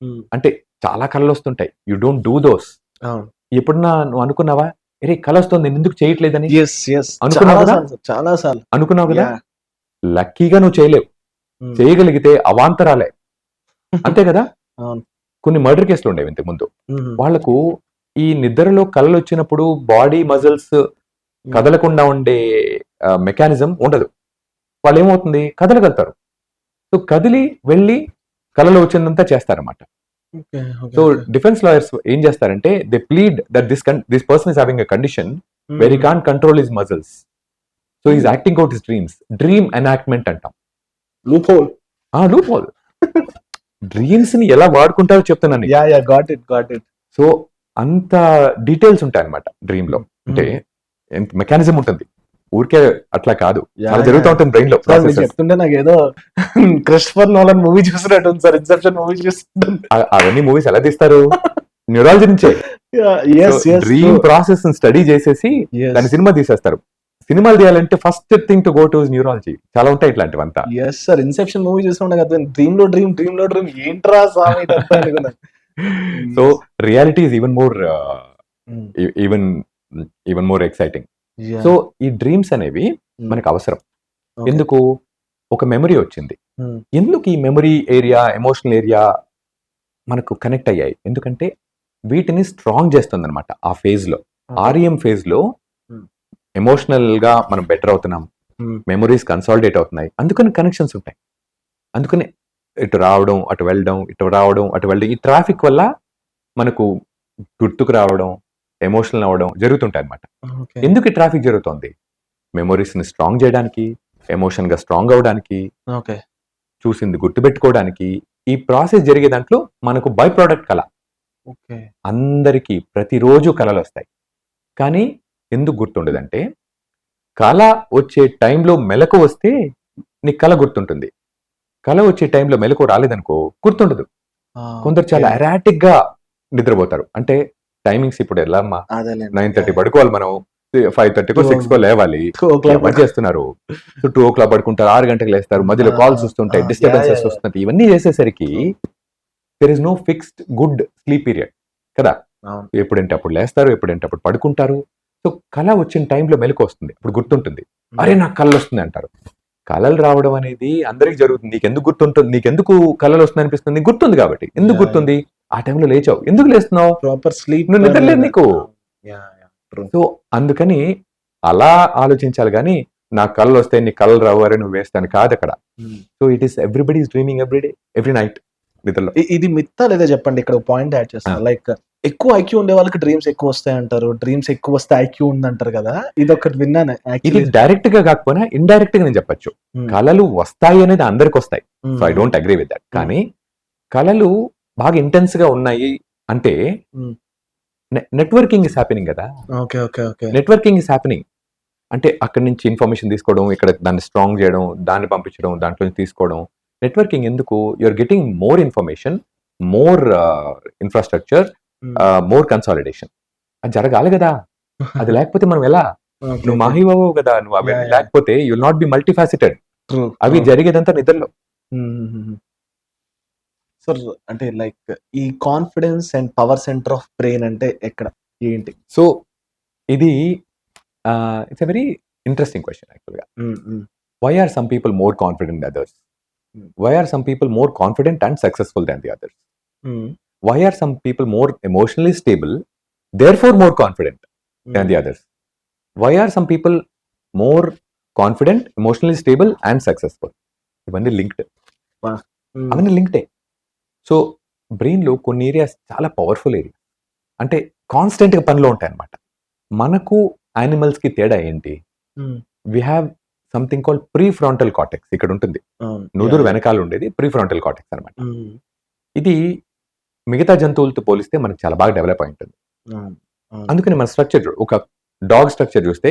హ్మ్. అంటే చాలా కలలొస్తుంటాయి. You don't do those. అవును. ఎప్పుడన్నా నువ్వు అనుకున్నావా? అరేయ్! కలొస్తుంది నేనెందుకు చేయట్లేదని? యెస్. అనుకున్నావు చాలా కదా! సార్లు, చాలా సార్లు. అనుకున్నావు కదా! యాహ్! లక్కీగా నువ్వు చేయలేవు. హ్మ్. చేయగలిగితే అవాంతరాలే. అంతే కదా. అవును. కొన్ని మర్డర్ కేసులు ఉండేవి ఇంతకు ముందు. హుహు. వాళ్ళకు ఈ నిద్రలో కలలు వచ్చినప్పుడు బాడీ మజిల్స్ కదలకుండా ఉండే మెకానిజం ఉండదు. వాళ్ళు ఏమవుతుంది, కదలగలుగుతారు. సో కదిలి వెళ్ళి కలలో వచ్చిందంతా చేస్తారన్నమాట. Okay. Okay. So okay. Defence lawyers ఏం చేస్తారంటే they plead that this person is having a condition where he can't control his muscles, so is acting out his dreams. Dream enactment అంటాం. Loop hole. Loop hole. Dreams ని ఎలా వాడుకుంటారో చెప్తున్నాను. Ya got it. So అంత details ఉంటాయి అన్నమాట dream లో. అంటే మెకానిజం ఉంటుంది, ఊరికే అట్లా కాదు, చాలా జరుగుతూ ఉంటుంది బ్రెయిన్ లో. చెప్తుంటే నాకు ఏదో క్రిస్టోఫర్ నోలన్ మూవీ చూసినట్టు ఉంది సార్, ఇన్సెప్షన్ మూవీ చూస్తుంటే. అవన్నీ మూవీస్ ఎలా తీస్తారు, న్యూరాలజీ నుంచే. డ్రీమ్ ప్రాసెస్ స్టడీ చేసేసి దాని సినిమా తీసేస్తారు. సినిమాలు తీయాలంటే first thing to go to neurology. చాలా ఉంటాయి ఇట్లాంటివంతా. ఎస్ సార్, ఇన్సెప్షన్ మూవీ చూస్తుండే కదా, డ్రీమ్ లో డ్రీమ్ ఏంట్రా స్వామి అనుకున్నా. So reality is even more exciting. So ఈ డ్రీమ్స్ అనేవి మనకు అవసరం. ఎందుకు, ఒక మెమరీ వచ్చింది, ఎందుకు ఈ మెమరీ ఏరియా, ఎమోషనల్ ఏరియా మనకు కనెక్ట్ అయ్యాయి, ఎందుకంటే వీటిని స్ట్రాంగ్ చేస్తుంది అనమాట. ఆ ఫేజ్ లో, ఆర్ఎం ఫేజ్ లో ఎమోషనల్ గా మనం బెటర్ అవుతున్నాం, మెమరీస్ కన్సాలిడేట్ అవుతున్నాయి, అందుకని కనెక్షన్స్ ఉంటాయి. అందుకని ఇటు రావడం అటు వెళ్ళడం, ఇటు రావడం అటు వెళ్ళడం, ఈ ట్రాఫిక్ వల్ల మనకు గుర్తుకు రావడం, ఎమోషనల్ అవ్వడం జరుగుతుంటాయి అనమాట. ఎందుకు ఈ ట్రాఫిక్ జరుగుతుంది, మెమరీస్ ని స్ట్రాంగ్ చేయడానికి, ఎమోషన్ గా స్ట్రాంగ్ అవడానికి, చూసింది గుర్తుపెట్టుకోవడానికి. ఈ ప్రాసెస్ జరిగే దాంట్లో మనకు బై ప్రోడక్ట్ కళ. అందరికీ ప్రతిరోజు కళలు వస్తాయి, కానీ ఎందుకు గుర్తుండదంటే, కళ వచ్చే టైంలో మెలకు వస్తే నీకు కళ గుర్తుంటుంది, కళ వచ్చే టైంలో మెలకు రాలేదనుకో గుర్తుండదు. కొందరు చాలా ఎరాటిక్ గా నిద్రపోతారు. అంటే టైమింగ్స్ ఇప్పుడు ఎలా అమ్మా, 9:30 పడుకోవాలి మనం, 5:30కో 6కో లేవాలి, ఎవరు చేస్తున్నారు? సో 2 o'clock పడుకుంటారు, 6 గంటలకు లేస్తారు, మధ్యలో కాల్స్ వస్తుంటాయి, డిస్టర్బెన్సెస్ వస్తుంటాయి. ఇవన్నీ చేసేసరికి there is no fixed good sleep period కదా. ఎప్పుడంటే అప్పుడు లేస్తారు, ఎప్పుడంటే అప్పుడు పడుకుంటారు. సో కళ వచ్చిన టైంలో మెలకు వస్తుంది, అప్పుడు గుర్తుంటుంది. అరే నాకు కళ వస్తుంది అంటారు. కళలు రావడం అనేది అందరికి జరుగుతుంది. నీకెందుకు గుర్తుంటుంది, నీకెందుకు కళలు వస్తుంది అనిపిస్తుంది, గుర్తుంది కాబట్టి. ఎందుకు గుర్తుంది, ఆ టైంలో లేచావు, ఎందుకు లేస్తున్నావు, ప్రాపర్ స్లీప్, నువ్వు నిద్రలేదు నీకు. సో అందుకని అలా ఆలోచించాలి, కానీ నా కళలు వస్తాయి నీ కళలు రావాలని నువ్వు వేస్తాను కాదు అక్కడ. So it is everybody is dreaming everyday, every night నిద్రలో. ఇది మిత్తా లేదా చెప్పండి, ఇక్కడ పాయింట్ యాడ్ చేస్తాను. లైక్ ఎక్కువ ఐక్యూ ఉండే వాళ్ళకి డ్రీమ్స్ ఎక్కువ వస్తాయి అంటారు, డ్రీమ్స్ ఎక్కువ వస్తే ఐక్యూ ఉంది అంటారు కదా. ఇది ఒకటి విన్నాను. ఇది డైరెక్ట్ గా కాకపోయినా ఇండైరెక్ట్ గా నేను చెప్పొచ్చు. కళలు వస్తాయి అనేది అందరికి వస్తాయి, so I don't agree with that. కానీ కళలు బాగా ఇంటెన్స్ గా ఉన్నాయి అంటే నెట్వర్కింగ్ ఇస్ హ్యాపెనింగ్ కదా. నెట్వర్కింగ్ ఇస్ హ్యాపెనింగ్ అంటే అక్కడి నుంచి ఇన్ఫర్మేషన్ తీసుకోవడం, ఇక్కడ దాన్ని స్ట్రాంగ్ చేయడం, దాన్ని పంపించడం, దాంట్లో తీసుకోవడం. నెట్వర్కింగ్ ఎందుకు, you're getting more information, more infrastructure, more consolidation. అది జరగాలి కదా, అది లేకపోతే మనం ఎలా, నువ్వు మాహిబాబు కదా, నువ్వు అవి లేకపోతే you will not be multifaceted. అవి జరిగేదంతా నిద్రలో. సార్ అంటే లైక్ ఈ confidence and power centre of brain అంటే ఎక్కడ, ఏంటి? సో ఇది it's a very interesting question యాక్చువల్గా. Why are some people more confident than others? Why are some people more confident and successful than the others? Why are some people more emotionally stable, therefore more confident than the others? Why are some people more confident, emotionally stable and successful? ఇవన్నీ linked, అవన్నీ లింక్డే. So బ్రెయిన్లో కొన్ని areas చాలా powerful area, అంటే కాన్స్టెంట్గా పనిలో ఉంటాయి అన్నమాట. మనకు యానిమల్స్కి తేడా ఏంటి, we have something called pre frontal cortex. ఇక్కడ ఉంటుంది, నుదురు వెనకాల ఉండేది ప్రీ ఫ్రాంటల్ కార్టెక్స్ అనమాట. ఇది మిగతా జంతువులతో పోలిస్తే మనకు చాలా బాగా డెవలప్ అయి ఉంటుంది. అందుకని మన స్ట్రక్చర్, ఒక డాగ్ స్ట్రక్చర్ చూస్తే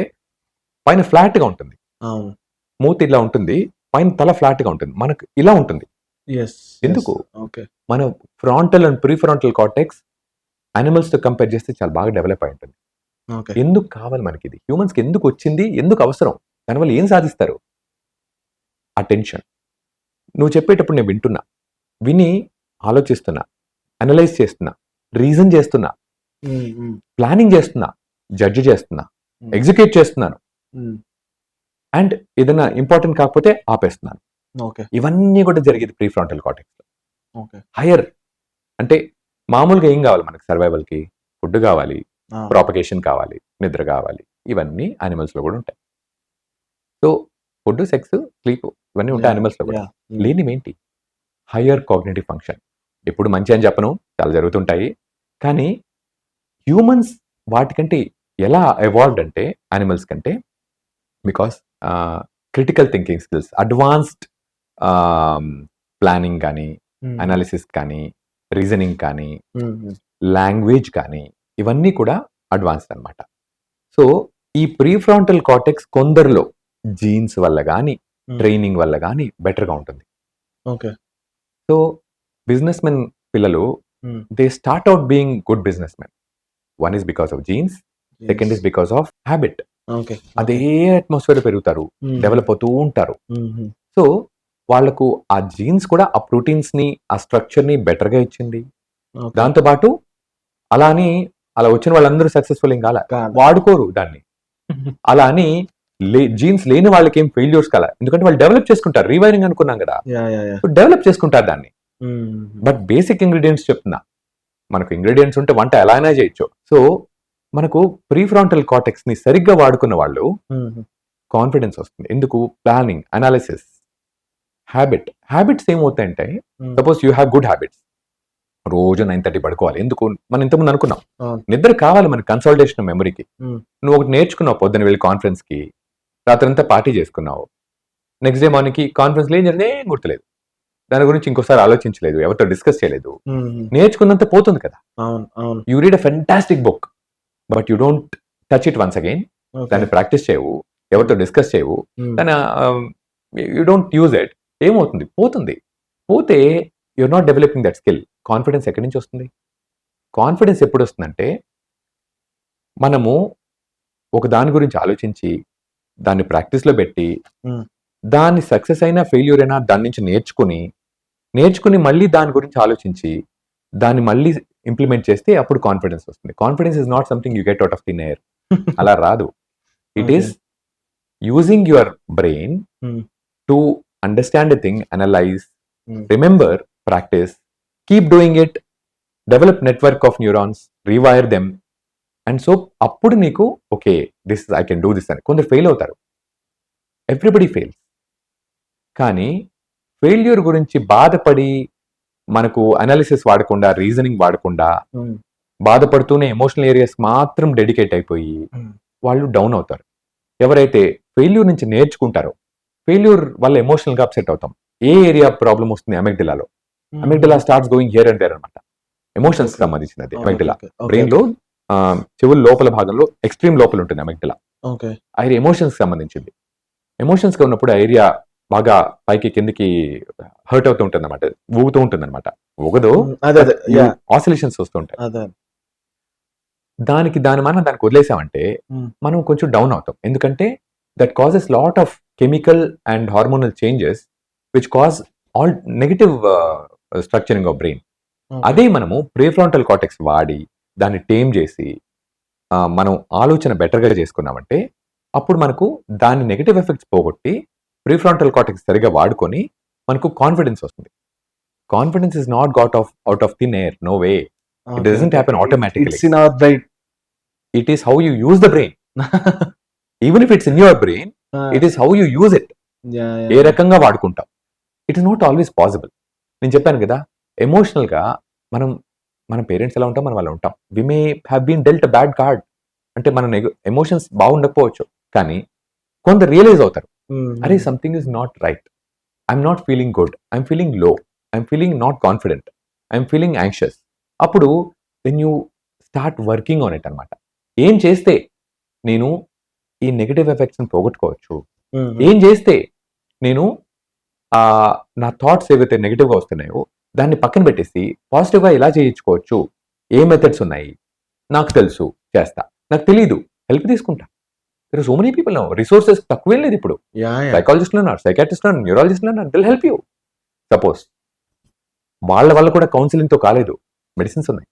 పైన ఫ్లాట్ గా ఉంటుంది, మూతి ఇలా ఉంటుంది, పైన తల ఫ్లాట్ గా ఉంటుంది, మనకు ఇలా ఉంటుంది. ఎందుకు, మన frontal and pre frontal cortex animals తో కంపేర్ చేస్తే చాలా బాగా డెవలప్ అయి ఉంటుంది. ఎందుకు కావాలి మనకి ఇది, హ్యూమన్స్ కి ఎందుకు వచ్చింది, ఎందుకు అవసరం, దానివల్ల ఏం సాధిస్తారు? అటెన్షన్. నువ్వు చెప్పేటప్పుడు నేను వింటున్నా, విని ఆలోచిస్తున్నా, అనలైజ్ చేస్తున్నా, రీజన్ చేస్తున్నా, ప్లానింగ్ చేస్తున్నా, జడ్జ్ చేస్తున్నా, ఎగ్జిక్యూట్ చేస్తున్నాను, అండ్ ఏదైనా ఇంపార్టెంట్ కాకపోతే ఆపేస్తున్నాను. ఇవన్నీ కూడా జరిగేది ప్రీ ఫ్రాంటల్ కార్టెక్స్ లో. ఓకే. హయ్యర్ అంటే మామూలుగా ఏం కావాలి మనకి సర్వైవల్కి? ఫుడ్ కావాలి, ప్రాపగేషన్ కావాలి, నిద్ర కావాలి. ఇవన్నీ యానిమల్స్లో కూడా ఉంటాయి. సో ఫుడ్, సెక్స్, స్లీప్ ఇవన్నీ ఉంటాయి యానిమల్స్లో కూడా. లేనివేంటి? Higher cognitive function. ఎప్పుడు మంచి అని చెప్పను, చాలా జరుగుతుంటాయి. కానీ హ్యూమన్స్ వాటికంటే ఎలా ఎవాల్వ్డ్ అంటే యానిమల్స్ కంటే, because critical thinking skills, advanced planning కానీ, అనాలిసిస్ కానీ, రీజనింగ్ కానీ, లాంగ్వేజ్ కానీ, ఇవన్నీ కూడా అడ్వాన్స్డ్ అనమాట. సో ఈ ప్రీఫ్రాంటల్ కార్టెక్స్ కొందరిలో జీన్స్ వల్ల కానీ, ట్రైనింగ్ వల్ల కానీ బెటర్గా ఉంటుంది. ఓకే. సో బిజినెస్ మెన్ పిల్లలు they start out being good business men. One is because of jeans, second is because of habit. Okay. అదే అట్మాస్ఫియర్ పెరుగుతారు, డెవలప్ అవుతూ ఉంటారు. సో వాళ్ళకు ఆ జీన్స్ కూడా ఆ ప్రోటీన్స్ ని, ఆ స్ట్రక్చర్ ని బెటర్ గా ఇచ్చింది. దాంతోపాటు అలా వచ్చిన వాళ్ళందరూ సక్సెస్ఫుల్ ఏం కాల, వాడుకోరు దాన్ని. అలా అని జీన్స్ లేని వాళ్ళకి ఏం ఫెయిల్యూర్స్ కాల, ఎందుకంటే వాళ్ళు డెవలప్ చేసుకుంటారు. రీవైరింగ్ అనుకున్నాం కదా, డెవలప్ చేసుకుంటారు దాన్ని. బట్ బేసిక్ ఇంగ్రీడియంట్స్ చెప్తున్నా, మనకు ఇంగ్రీడియంట్స్ ఉంటే వంట ఎలా అయినా చేయొచ్చు. సో మనకు ప్రీఫ్రాంటల్ కార్టెక్స్ ని సరిగ్గా వాడుకున్న వాళ్ళు కాన్ఫిడెన్స్ వస్తుంది. ఎందుకు? ప్లానింగ్, అనాలిసిస్, హ్యాబిట్స్ ఏమవుతాయంటే, suppose you have good habits. రోజు 9:30 పడుకోవాలి. ఎందుకు? మనం ఇంతకుముందు అనుకున్నాం, నిద్ర కావాలి మనకి, కన్సల్టేషన్ మెమరీకి. నువ్వు ఒకటి నేర్చుకున్నావు, పొద్దున్న వెళ్ళి కాన్ఫరెన్స్ కి, రాత్రంతా పార్టీ చేసుకున్నావు, నెక్స్ట్ డే మార్నింగ్ కి కాన్ఫరెన్స్ లో ఏం జరిగింది ఏం గుర్తులేదు, దాని గురించి ఇంకోసారి ఆలోచించలేదు, ఎవరితో డిస్కస్ చేయలేదు, నేర్చుకున్నంత పోతుంది కదా. You read a fantastic book but you don't touch it once again. దాన్ని ప్రాక్టీస్ చేయవు, ఎవరితో డిస్కస్ చేయవు, దాన్ని యూ డోంట్ యూజ్ ఇట్. ఏమవుతుంది? పోతే you're not developing that skill. Confidence ఎక్కడి నుంచి వస్తుంది? కాన్ఫిడెన్స్ ఎప్పుడు వస్తుందంటే, మనము ఒక దాని గురించి ఆలోచించి దాన్ని ప్రాక్టీస్లో పెట్టి, దాన్ని సక్సెస్ అయినా ఫెయిల్యూర్ అయినా దాని నుంచి నేర్చుకుని మళ్ళీ దాని గురించి ఆలోచించి దాన్ని మళ్ళీ ఇంప్లిమెంట్ చేస్తే అప్పుడు కాన్ఫిడెన్స్ వస్తుంది. Confidence is not something you get out of thin air. అలా రాదు. It is using your brain to understand a thing, analyse, remember, practice, keep doing it, develop network of neurons, rewire them. And so అప్పుడు నీకు okay, this I can do this అని. కొందరు fail అవుతారు, everybody fails. కానీ failure గురించి బాధపడి, మనకు analysis వాడకుండా, రీజనింగ్ వాడకుండా, బాధపడుతూనే ఎమోషనల్ ఏరియాస్ మాత్రం డెడికేట్ అయిపోయి వాళ్ళు డౌన్ అవుతారు. ఎవరైతే ఫెయిల్యూర్ నుంచి నేర్చుకుంటారో, ఫెయిల్యూర్ వల్ల ఎమోషనల్ గా అప్సెట్ అవుతాం. ఏ ఏరియా ప్రాబ్లం వస్తుంది? అమెగ్డిలాలో. Amygdala starts going here and there అనమాట. ఎమోషన్స్ సంబంధించినది అమెగ్డిలా. బ్రెయిన్ లో చెవుల లోపల భాగంలో ఎక్స్ట్రీమ్ లోపల ఉంటుంది అమెగ్డిలా. ఆ ఏరియా ఎమోషన్స్ సంబంధించింది. ఎమోషన్స్ గా ఉన్నప్పుడు ఆ ఏరియా బాగా పైకి కిందికి హర్ట్ అవుతూ ఉంటుంది అనమాట, ఊగుతూ ఉంటుంది అనమాట. ఊగదు, ఆసిలేషన్స్ వస్తూ ఉంటాయి. దానికి వదిలేసామంటే మనం కొంచెం డౌన్ అవుతాం. ఎందుకంటే that causes lot of chemical and hormonal changes which cause all negative structuring of brain. అదే మనము ప్రీఫ్రాంటల్ కార్టెక్స్ వాడి దాన్ని టేమ్ చేసి మనం ఆలోచన బెటర్గా చేసుకున్నామంటే అప్పుడు మనకు దాని నెగటివ్ ఎఫెక్ట్స్ పోగొట్టి ప్రీఫ్రాంటల్ కార్టెక్స్ సరిగా వాడుకొని మనకు కాన్ఫిడెన్స్ వస్తుంది. Confidence is not got out of thin air, no way. It doesn't happen automatically. It's in our brain. It is how you use the brain. Even if it's in your brain, it is how you use it. ఏ రకంగా వాడుకుంటాం. It is not always possible. నేను చెప్పాను కదా, emotional గా మన parents ఎలా ఉంటాం, మనం అలా ఉంటాం. We may have been dealt bad card. అంటే మన ఎమోషన్స్ బాగుండకపోవచ్చు, కానీ కొందరు రియలైజ్ అవుతారు, అరే something is not right, I'm not feeling good, I'm feeling low, I'm feeling not confident, I'm feeling anxious. అప్పుడు then you start working on it అనమాట. ఏం చేస్తే నేను ఈ నెగటివ్ ఎఫెక్ట్స్ని పోగొట్టుకోవచ్చు, ఏం చేస్తే నేను నా థాట్స్ ఏవైతే నెగటివ్గా వస్తున్నాయో దాన్ని పక్కన పెట్టేసి పాజిటివ్గా ఎలా చేయించుకోవచ్చు, ఏ మెథడ్స్ ఉన్నాయి, నాకు తెలుసు చేస్తా, నాకు తెలీదు హెల్ప్ తీసుకుంటా. There are so many people now, resources తక్కువేం లేదు ఇప్పుడు. సైకాలజిస్టులు ఉన్నారు, సైకాట్రిస్టులు ఉన్నారు, న్యూరాలజిస్టులు ఉన్నారు, దిల్ హెల్ప్ యూ. సపోజ్ వాళ్ళ వల్ల కూడా కౌన్సిలింగ్తో కాలేదు, మెడిసిన్స్ ఉన్నాయి,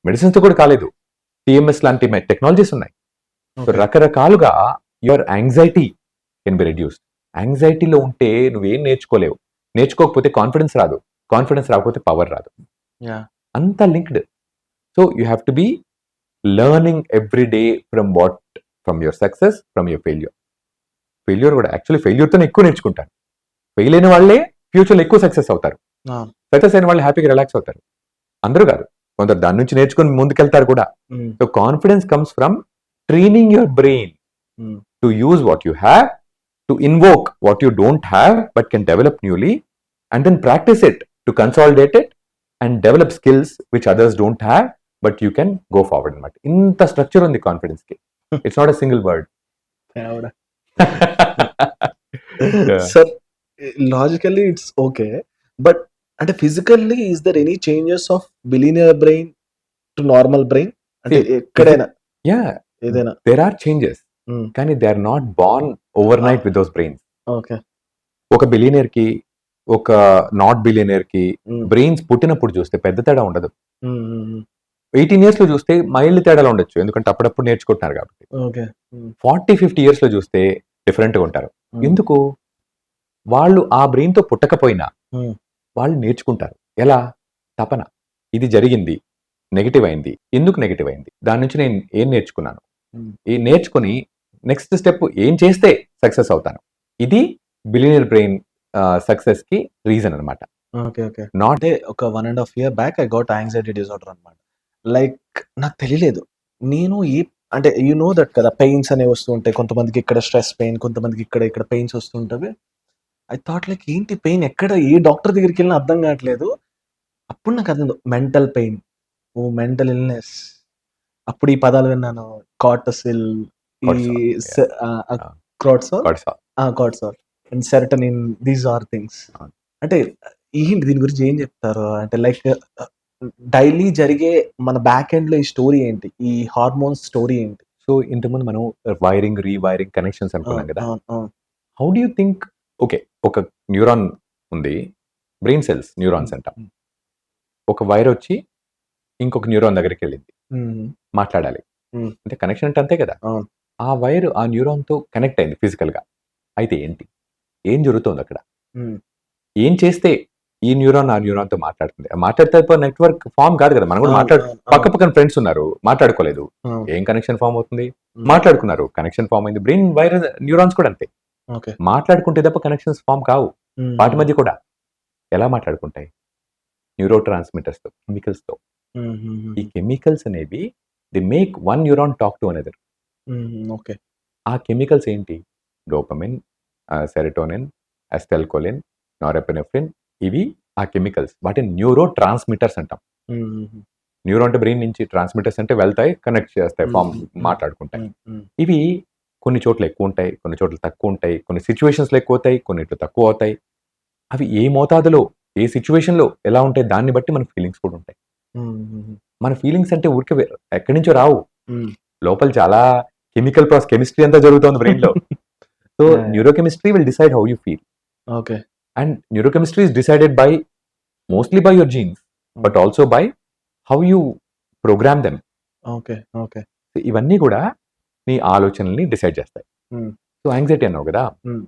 మెడిసిన్స్తో కూడా కాలేదు, టిఎంఎస్ లాంటి టెక్నాలజీస్ ఉన్నాయి. సో రకరకాలుగా your anxiety can be reduced. యాంగ్జైటీలో ఉంటే నువ్వేం నేర్చుకోలేవు, నేర్చుకోకపోతే కాన్ఫిడెన్స్ రాదు, కాన్ఫిడెన్స్ రాకపోతే పవర్ రాదు. యాహ్! అంత linked. So you have to be learning every day from your success, from your failure కూడా యాక్చువల్లీ ఫెయిల్యూర్తోనే ఎక్కువ నేర్చుకుంటారు. ఫెయిల్ అయిన వాళ్ళే ఫ్యూచర్లో ఎక్కువ సక్సెస్ అవుతారు. అవును. సక్సెస్ అయిన వాళ్ళు హ్యాపీగా రిలాక్స్ అవుతారు. అందరూ కాదు, కొందరు దాని నుంచి నేర్చుకుని ముందుకెళ్తారు కూడా. Hmm. So confidence comes from training your brain hmm. To use what you have, to invoke what you don't have but can develop newly, and then practise it to consolidate it and develop skills which others don't have but you can go forward అనమాట. ఇంత structure ఉంది confidence కి. It's not a single word. దేవుడా! Sir logically it's okay. But అంటే physically is there any changes of billionaire brain to normal brain? అంటే ఎక్కడైనా యా, ఏదైనా? There are changes, hmm. కానీ they are not born overnight with those brains. Okay. ఒక billionaire కి, ఒక not billionaire కి హ్మ్. బ్రెయిన్స్ పుట్టినప్పుడు చూస్తే పెద్ద తేడా ఉండదు. హ్మ్. హ్మ్. హ్మ్. 18 years లో చూస్తే మైల్డ్ తేడాలు ఉండొచ్చు, ఎందుకంటే అప్పుడప్పుడు నేర్చుకుంటున్నారు కాబట్టి. ఓకే. హ్మ్. 40-50 years లో చూస్తే డిఫరెంట్ గా ఉంటారు. హ్మ్. ఎందుకు? వాళ్ళు ఆ బ్రెయిన్ తో పుట్టకపోయినా హ్మ్. వాళ్ళు నేర్చుకుంటారు. ఎలా? తపన. ఇది జరిగింది, నెగటివ్ అయింది, ఎందుకు నెగటివ్ అయింది, దాని నుంచి నేను ఏం నేర్చుకున్నాను, హ్మ్. ఈ నేర్చుకుని నెక్స్ట్ స్టెప్ ఏం చేస్తే సక్సెస్ అవుతాను. ఇది బిలియనర్ బ్రెయిన్ సక్సెస్ కి రీజన్ అనమాట. ఓకే. ఓకే. నాట్ అంటే ఒక 1 ½ year back I got anxiety disorder అన్నమాట. లైక్ నాకు తెలియలేదు. నేను అంటే యూ నో దట్ కదా! పెయిన్స్ అనేవి వస్తూ ఉంటాయి. కొంతమందికి ఇక్కడ స్ట్రెస్ పెయిన్, కొంతమందికి ఇక్కడ పెయిన్స్ వస్తుంటవి. ఐ థాట్ లైక్ ఏంటి పెయిన్ ఎక్కడ ఏ డాక్టర్ దగ్గరికెళ్ళినా అర్థం కావట్లేదు. అప్పుడు నాకు అర్థమైంది mental pain. Oh! Mental illness. అప్పుడు ఈ పదాలు విన్నాను. కార్టిసోల్, ఈ కార్టిసాల్, సె క్రోట్సాల్, cortisol. Cortisol and serotonin these are things. అవును. అంటే ఏంటి దీని గురించి ఏం చెప్తారు? అంటే లైక్ డైలీ జరిగే మన బ్యాక్ ఎండ్‌లో ఈ స్టోరీ ఏంటి? ఈ హార్మోన్స్ స్టోరీ ఏంటి? సో ఇంతకుముందు మనం వైరింగ్, రీవైరింగ్, కనెక్షన్స్ అనుకున్నాం అవును. కదా. అవును. అవును. How do you think? Okay, ఒక న్యూరాన్ ఉంది, బ్రెయిన్ సెల్స్ న్యూరాన్స్ హ్మ్. అంటాం. హ్మ్. ఒక వైర్ వచ్చి ఇంకొక న్యూరాన్ దగ్గరికి వెళ్ళింది, హ్మ్. మాట్లాడాలి. హ్మ్. అంటే కనెక్షన్ అంటే అంతే కదా. అవును. ఆ వైర్ ఆ న్యూరాన్ తో కనెక్ట్ అయింది ఫిజికల్ గా. అయితే ఏంటి, ఏం జరుగుతోంది అక్కడ? హ్మ్. ఏం చేస్తే ఈ న్యూరాన్ ఆ న్యూరాన్ తో మాట్లాడుతుంది? మాట్లాడితే నెట్వర్క్ ఫామ్ కాదు కదా. మనం కూడా అవును. అవును. పక్క అవును. పక్కన ఫ్రెండ్స్ ఉన్నారు, మాట్లాడుకోలేదు, అవును. ఏం కనెక్షన్ ఫామ్ అవుతుంది? హ్మ్. మాట్లాడుకున్నారు, కనెక్షన్ ఫామ్ అయింది. బ్రెయిన్ వైర్ న్యూరాన్స్ కూడా అంతే, ఓకే. మాట్లాడుకుంటే తప్ప కనెక్షన్స్ ఫామ్ కావు. హ్మ్. వాటి మధ్య కూడా ఎలా మాట్లాడుకుంటాయి? న్యూరో ట్రాన్స్మిటర్స్ తో, కెమికల్స్ తో. హ్మ్. హ్మ్. ఈ కెమికల్స్ అనేవి the make one neuron talk to another. Okay. ఆ కెమికల్స్ ఏంటి? Dopamine, serotonin, acetylcholine, norepinephrine. ఇవి ఆ కెమికల్స్. వాటిని న్యూరో ట్రాన్స్మిటర్స్ అంటాం. హ్మ్. న్యూరో అంటే బ్రెయిన్ నుంచి, ట్రాన్స్మిటర్స్ అంటే వెళ్తాయి, కనెక్ట్ చేస్తాయి, హ్మ్. ఫామ్ హ్మ్. మాట్లాడుకుంటాయి. హ్మ్. హ్మ్. ఇవి కొన్ని చోట్ల ఎక్కువ ఉంటాయి, కొన్ని చోట్ల తక్కువ ఉంటాయి, కొన్ని సిచ్యువేషన్స్‌లో ఎక్కువ అవుతాయి, కొన్నిట్లో తక్కువ అవుతాయి. అవి ఏ మోతాదులో, ఏ సిచ్యువేషన్‌లో ఎలా ఉంటాయి దాన్ని బట్టి మన ఫీలింగ్స్ కూడా ఉంటాయి. హ్మ్. మన ఫీలింగ్స్ అంటే ఊరికే ఎక్కడి నుంచో రావు. హ్మ్. లోపల చాలా కెమిస్ట్రీ అంతా జరుగుతోంది బ్రెయిన్‌లో. So yeah! Yeah! Neurochemistry will decide how you feel. Okay. And neurochemistry is decided by mostly by your genes, but okay. Also by how you program them. Okay. Okay. ఇవన్నీ కూడా నీ ఆలోచనల్ని డిసైడ్ చేస్తాయి. హ్మ్. So anxiety అన్నావు కదా. హ్మ్.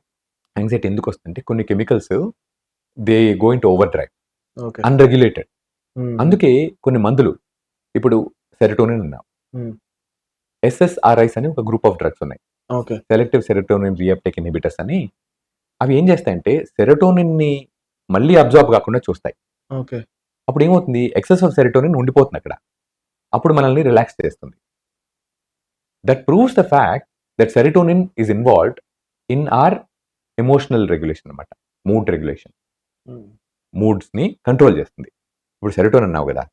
Anxiety ఎందుకు వస్తుందంటే కొన్ని chemicals they go into over drive, okay. Unregulated. హ్మ్. అందుకే కొన్ని మందులు, ఇప్పుడు సెరటోనిన్ అన్నావు. హ్మ్. ఎస్ఎస్ఆర్ఐస్ అని ఒక గ్రూప్ ఆఫ్ డ్రగ్స్ ఉన్నాయి. Okay. Selective serotonin reuptake inhibitors అని. అవి ఏం చేస్తాయంటే సెరటోనిన్‌ని మళ్ళీ అబ్జార్బ్ కాకుండా చూస్తాయి. ఓకే. అప్పుడు ఏమవుతుంది? ఎక్సెస్ ఆఫ్ సెరటోనిన్ ఉండిపోతుంది అక్కడ. అప్పుడు మనల్ని రిలాక్స్ చేస్తుంది. That proves the fact that serotonin is involved in our emotional regulation అన్నమాట. Mood regulation. హ్మ్. మూడ్స్‌ని కంట్రోల్ చేస్తుంది. ఇప్పుడు సెరటోనిన్ అన్నావు కదా.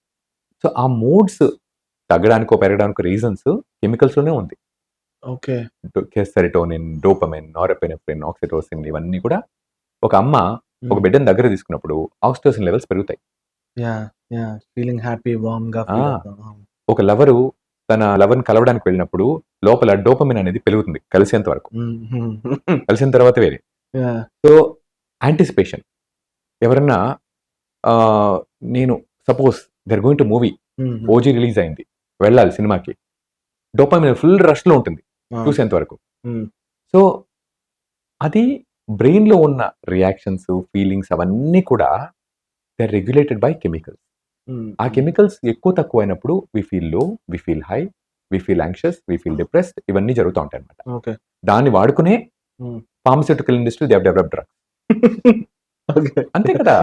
సో ఆ మూడ్స్ తగ్గడానికో, పెరగడానికో రీజన్స్ కెమికల్స్‌లోనే ఉంది. Okay. Serotonin, dopamine, norepinephrine, oxytocin ఇవన్నీ కూడా ఒక అమ్మ ఒక హ్మ్. బిడ్డని దగ్గర తీసుకున్నప్పుడు ఆక్సిటోసిన్ లెవెల్స్ పెరుగుతాయి. యాహ్! యాహ్! ఫీలింగ్ హ్యాపీ, వార్మ్‌గా ఆ! ఫీల్ అవుతాం. అవును. ఒక లవరు తన లవర్‌ని కలవడానికి వెళ్ళినప్పుడు లోపల డోపమైన్ అనేది పెరుగుతుంది కలిసేంత వరకు. హ్మ్. హ్మ్. కలిసిన తర్వాత వేరే. యాహ్! So anticipation. ఎవరన్నా ఆహ్, నేను suppose they are going to movie. Hmm. 'OG' release అయింది, వెళ్ళాలి సినిమాకి. డోపమైన్ ఫుల్ రష్‌లో ఉంటుంది అవును. చూసేంత వరకు. హ్మ్. సో అది బ్రెయిన్‌లో ఉన్న రియాక్షన్స్, ఫీలింగ్స్ అవన్నీ కూడా they are regulated by chemicals. ఆ కెమికల్స్ ఎక్కువ తక్కువ అయినప్పుడు we feel low, we feel high, we feel anxious, we feel depressed, ఇవన్నీ జరుగుతూ ఉంటాయి అనమాట. ఓకే. దాన్ని వాడుకునే pharmaceutical industry they have developed drugs. అంతే కదా,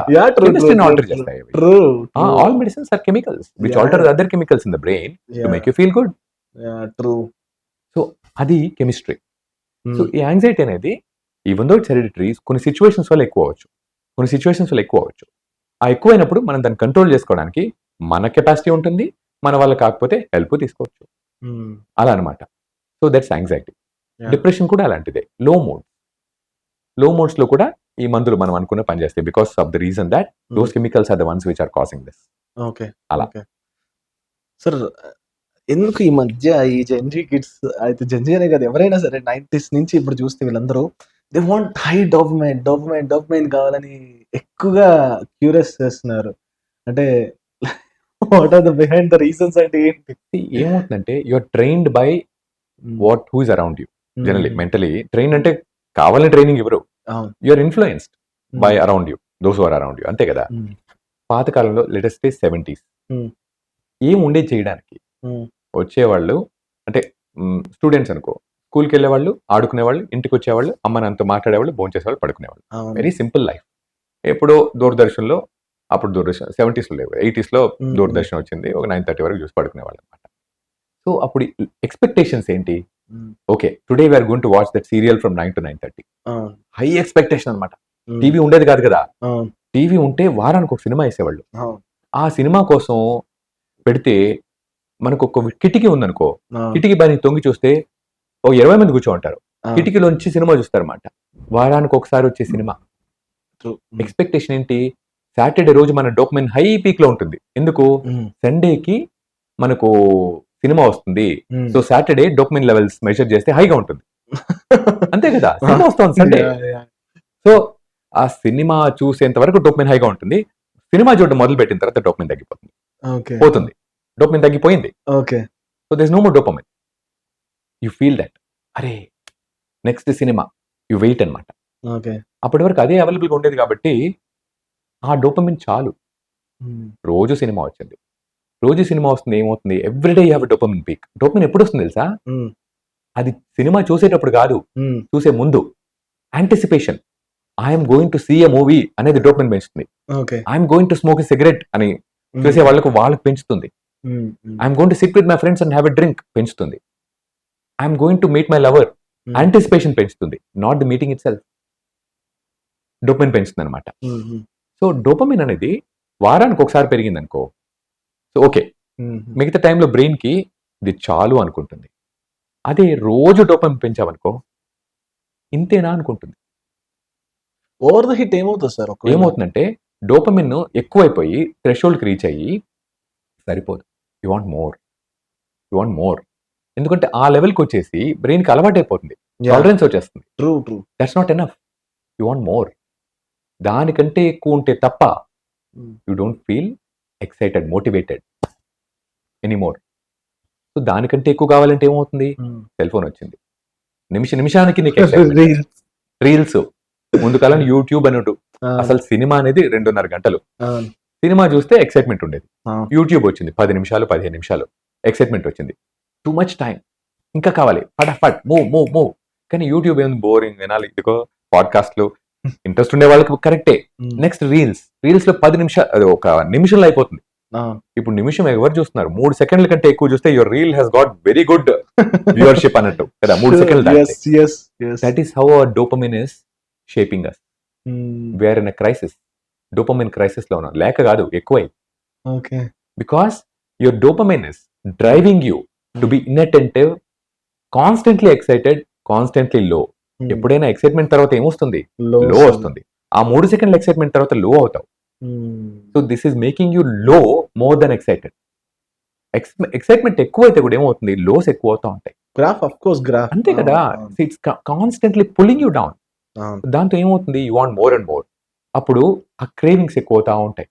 కెమిస్ట్రీని ఆల్టర్ చేస్తాయి అవి. All medicines are chemicals which alter other chemicals in the brain to make you feel good. True. So అది కెమిస్ట్రీ. సో ఈ యాంగ్జైటీ అనేది ఈవెన్ దో ఇట్స్ హెరిడిటరీ, కొన్ని సిచ్యువేషన్స్ వల్ల ఎక్కువ అవ్వచ్చు, కొన్ని సిచ్యువేషన్స్ వల్ల ఎక్కువ అవ్వచ్చు. ఆ ఎక్కువైనప్పుడు మనం దాన్ని కంట్రోల్ చేసుకోవడానికి మన కెపాసిటీ ఉంటుంది, మన వల్ల కాకపోతే హెల్ప్ తీసుకోవచ్చు, అలా అనమాట. So that's anxiety. డిప్రెషన్ కూడా అలాంటిదే. లో మోడ్స్ లో కూడా ఈ మందులు మనం అనుకున్న పని చేస్తాయి because of the reason that those chemicals are the ones which are causing this. Okay. అలా. సార్ ఎందుకు ఈ మధ్య ఈ జెన్జీ కిడ్స్ అయితే జెన్జీ అనే కదా, ఎవరైనా సరే 90s నుంచి ఇప్పుడు చూస్తే వీళ్ళందరూ దే వాంట్ హై డోపమైన్ కావాలని ఎక్కువగా క్యూరియస్ చేస్తున్నారు. అంటే what are the behind the reasons అంటే ఏంటి? ఏమవుతుందంటే you are trained by what who is around you. Generally mentally train అంటే కావాలని ట్రైనింగ్ ఇవ్వరు, you are influenced by around you, those who are around you, అంతే కదా. పాతకాలంలో లెటెస్ట్ 70s ఏం ఉండేది చేయడానికి? వచ్చేవాళ్ళు అంటే స్టూడెంట్స్ అనుకో, స్కూల్కి వెళ్ళేవాళ్ళు, ఆడుకునేవాళ్ళు, ఇంటికి వచ్చేవాళ్ళు, అమ్మ నాన్నతో మాట్లాడేవాళ్ళు, భోజనం చేసేవాళ్ళు, పడుకునేవాళ్ళు. Very simple life. ఎప్పుడో దూరదర్శన్లో, అప్పుడు దూరదర్శన్ 70s లేవు, 80s దూరదర్శన్ వచ్చింది, ఒక 9:30 వరకు చూసి పడుకునేవాళ్ళు అనమాట. సో అప్పుడు ఎక్స్పెక్టేషన్స్ ఏంటి? Okay, today we're going to watch that serial from 9 to 9:30. High expectation అనమాట. టీవీ ఉండేది కాదు కదా, టీవీ ఉంటే వారానికి ఒక సినిమా వేసేవాళ్ళు. ఆ సినిమా కోసం పెడితే మనకు ఒక కిటికీ ఉందనుకో, కిటికీ పైన తొంగి చూస్తే ఒక 20 మంది కూర్చో ఉంటారు, కిటికీలోంచి సినిమా చూస్తారన్నమాట. వారానికి ఒకసారి వచ్చే సినిమా. ఎక్స్పెక్టేషన్ ఏంటి? సాటర్డే రోజు మన డోపమైన్ హై పీక్ లో ఉంటుంది. ఎందుకు? సండేకి మనకు సినిమా వస్తుంది, so Saturday dopamine levels measure చేస్తే హైగా ఉంటుంది, అంతే కదా. సినిమా వస్తుంది సండే, సో ఆ సినిమా చూసేంత వరకు డోపమైన్ హైగా ఉంటుంది. సినిమా చూడడం మొదలు పెట్టిన తర్వాత డోపమైన్ తగ్గిపోతుంది, పోతుంది, డోపమైన్ తగ్గిపోయింది. Okay. So there is no more dopamine. You feel that అరే నెక్స్ట్ సినిమా, యు వెయిట్ అనమాట. ఓకే. అప్పటి వరకు అదే అవైలబుల్గా ఉండేది కాబట్టి ఆ డోపమైన్ చాలు. రోజు సినిమా వచ్చింది, రోజు సినిమా వస్తుంది, ఏమవుతుంది? Every day you have a dopamine peak. Dopamine ఎప్పుడు వస్తుంది తెలుసా? అది సినిమా చూసేటప్పుడు కాదు, చూసే ముందు anticipation. I'm going to see a movie అనేది డోపమైన్ పెంచుతుంది. I'm going to smoke a cigarette అని చూసే వాళ్ళకు పెంచుతుంది. I'm going to sit with my friends and have a drink పెంచుతుంది. I'm going to meet my lover, anticipation పెంచుతుంది, not the meeting itself. Dopamine పెంచుతుంది అనమాట. So dopamine అనేది వారానికి ఒకసారి పెరిగింది అనుకో, సో ఓకే, మిగతా టైంలో బ్రెయిన్ కి ఇది చాలు అనుకుంటుంది. అదే రోజు డోపమైన్ పెంచామనుకో, ఇంతేనా అనుకుంటుంది. ఓవర్ ద హిట్ ఏమవుతుంది సార్? ఏమవుతుందంటే డోపమైన్ ఎక్కువైపోయి థ్రెషోల్డ్కి రీచ్ అయ్యి సరిపోదు, యు వాంట్ మోర్. ఎందుకంటే ఆ లెవెల్కి వచ్చేసి బ్రెయిన్కి అలవాటు అయిపోతుంది, టాలరెన్స్ వచ్చేస్తుంది. That's not enough, you want more. దానికంటే ఎక్కువ ఉంటే తప్ప you don't feel excited, motivated anymore. So దానికంటే ఎక్కువ కావాలంటే ఏమవుతుంది? సెల్ ఫోన్ వచ్చింది, నిమిషానికి నీకు రీల్స్. ముందు కాలం యూట్యూబ్ అన్నట్టు, అసలు సినిమా అనేది 2.5 గంటలు. సినిమా చూస్తే ఎక్సైట్మెంట్ ఉండేది. యూట్యూబ్ వచ్చింది, 10 నిమిషాలు 15 నిమిషాలు ఎక్సైట్మెంట్ వచ్చింది. టూ మచ్ టైం, ఇంకా కావాలి, ఫటాఫట్ మూవ్. కానీ యూట్యూబ్ ఏం బోరింగ్, వినాలి, ఇదిగో పాడ్కాస్ట్లు, ఇంట్రెస్ట్ ఉండే వాళ్ళకి కరెక్టే. నెక్స్ట్ రీల్స్ లో 10 నిమిషాలు, అది ఒక నిమిషంలో అయిపోతుంది. ఇప్పుడు నిమిషం ఎవరు చూస్తున్నారు? 3 సెకండ్ల కంటే ఎక్కువ చూస్తే your reel he's got very good viewership అన్నట్టు కదా. 3 సెకండ్లు. That is how our dopamine is shaping us. We're in a crisis, dopamine crisis లో ఉన్నాం. లేక కాదు, ఎక్కువై. Because your dopamine is driving you to be inattentive, constantly excited, constantly low. ఎప్పుడైనా excitement తర్వాత ఏమొస్తుంది? లో వస్తుంది. ఆ 3 సెకండ్ల ఎక్సైట్మెంట్ తర్వాత లో అవుతావు. So this is making you లో మోర్ దెన్ ఎక్సైటెడ్. ఎక్సైట్మెంట్ ఎక్కువైతే కూడా ఏమవుతుంది? లోస్ ఎక్కువ అవుతా ఉంటాయి. గ్రాఫ్ ఆఫ్ కోర్స్ గ్రాఫ్, అంతే కదా. It's constantly pulling you down. దాంతో ఏమవుతుంది? You want more and more. అప్పుడు ఆ క్రేవింగ్స్ ఎక్కువ అవుతా ఉంటాయి.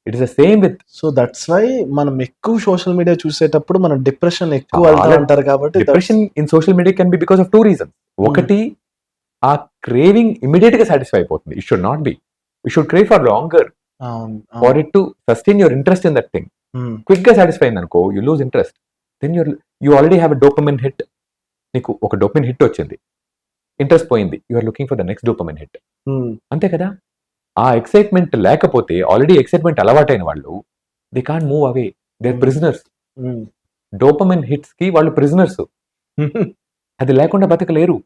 It is the same with. So that's why మనం ఎక్కువ సోషల్ మీడియా చూసేటప్పుడు మనం డిప్రెషన్ ఎక్కువ అంటారు కాబట్టి. Depression in social media can be because of 2 reasons. ఒకటి, ఆ క్రేవింగ్ ఇమీడియట్ గా సాటిస్ఫై అయిపోతుంది. It should not be. You should crave for longer. అవును. For it to sustain your interest in that thing. Quick గా satisfy అయింది అనుకో, you lose interest. Then you already have a dopamine hit. నీకు ఒక dopamine hit వచ్చింది, interest పోయింది, you are looking for the next dopamine hit. అంతే కదా. ఆ ఎక్సైట్మెంట్ లేకపోతే, ఆల్రెడీ ఎక్సైట్మెంట్ అలవాటైన వాళ్ళు they can't move away, they are prisoners. Dopamine hits కి వాళ్ళు ప్రిజనర్స్. అది లేకుండా బతకలేరు.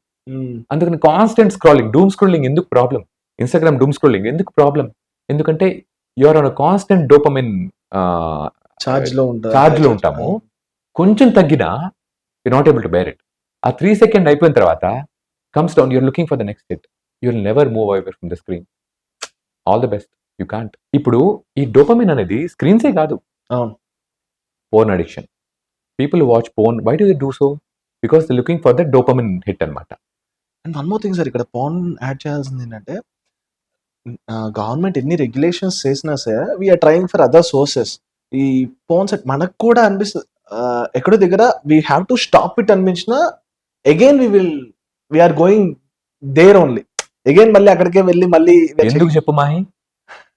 అందుకని కాన్స్టెంట్ స్క్రాలింగ్, డూమ్ స్క్రోలింగ్ ఎందుకు ప్రాబ్లం? ఇన్స్టాగ్రామ్ డూమ్ స్క్రోలింగ్ ఎందుకు ప్రాబ్లం? ఎందుకంటే you are on constant dopamine charge లో ఉంటాము. కొంచెం తగ్గినా you not able to bear it. ఆ 3 సెకండ్ అయిపోయిన తర్వాత comes down, you're looking for the next hit. You will never move away from the screen. All the best, you can't. ఇప్పుడు ఈ dopamine అనేది స్క్రీన్సే కాదు, porn addiction. People watch porn, why do they do so? Because they looking for the dopamine hit అనమాట. And one more thing sir, ఇక్కడ porn add చేయాల్సింది ఏంటంటే, government ఎన్ని రెగ్యులేషన్స్ చేసినా సరే we're trying for other sources. ఈ porn set మనకు కూడా అనిపిస్తుంది ఎక్కడో దగ్గర we have to stop it అనిపించిన again we're going there only. Again మళ్ళీ అక్కడికే వెళ్ళి మళ్ళీ ఎందుకు చెప్పు మాహి,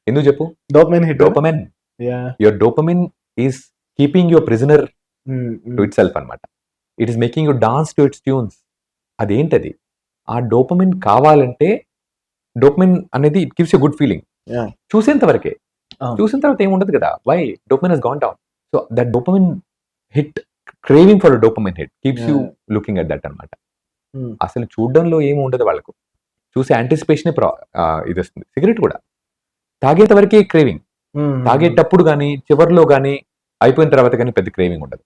ఎందుకు చెప్పు? Dopamine hit. Dopamine, your dopamine is keeping your prisoner to itself అనమాట. It is making you dance to its tunes. అదేంటది? ఆ డోపమైన్ కావాలంటే, డోపమైన్ అనేది it gives a good feeling చూసేంత వరకే. చూసిన తర్వాత ఏముండదు కదా. Why? Dopamine has gone down. So that dopamine hit, craving for dopamine hit keeps you looking at that అనమాట. అసలు చూడడంలో ఏమి ఉండదు వాళ్ళకు, చూసే యాంటిసిపేషన్ ఇది వస్తుంది. సిగరెట్ కూడా తాగేంత వరకే క్రేవింగ్, తాగేటప్పుడు కానీ చివరిలో కానీ అయిపోయిన తర్వాత కానీ పెద్ద క్రేవింగ్ ఉండదు.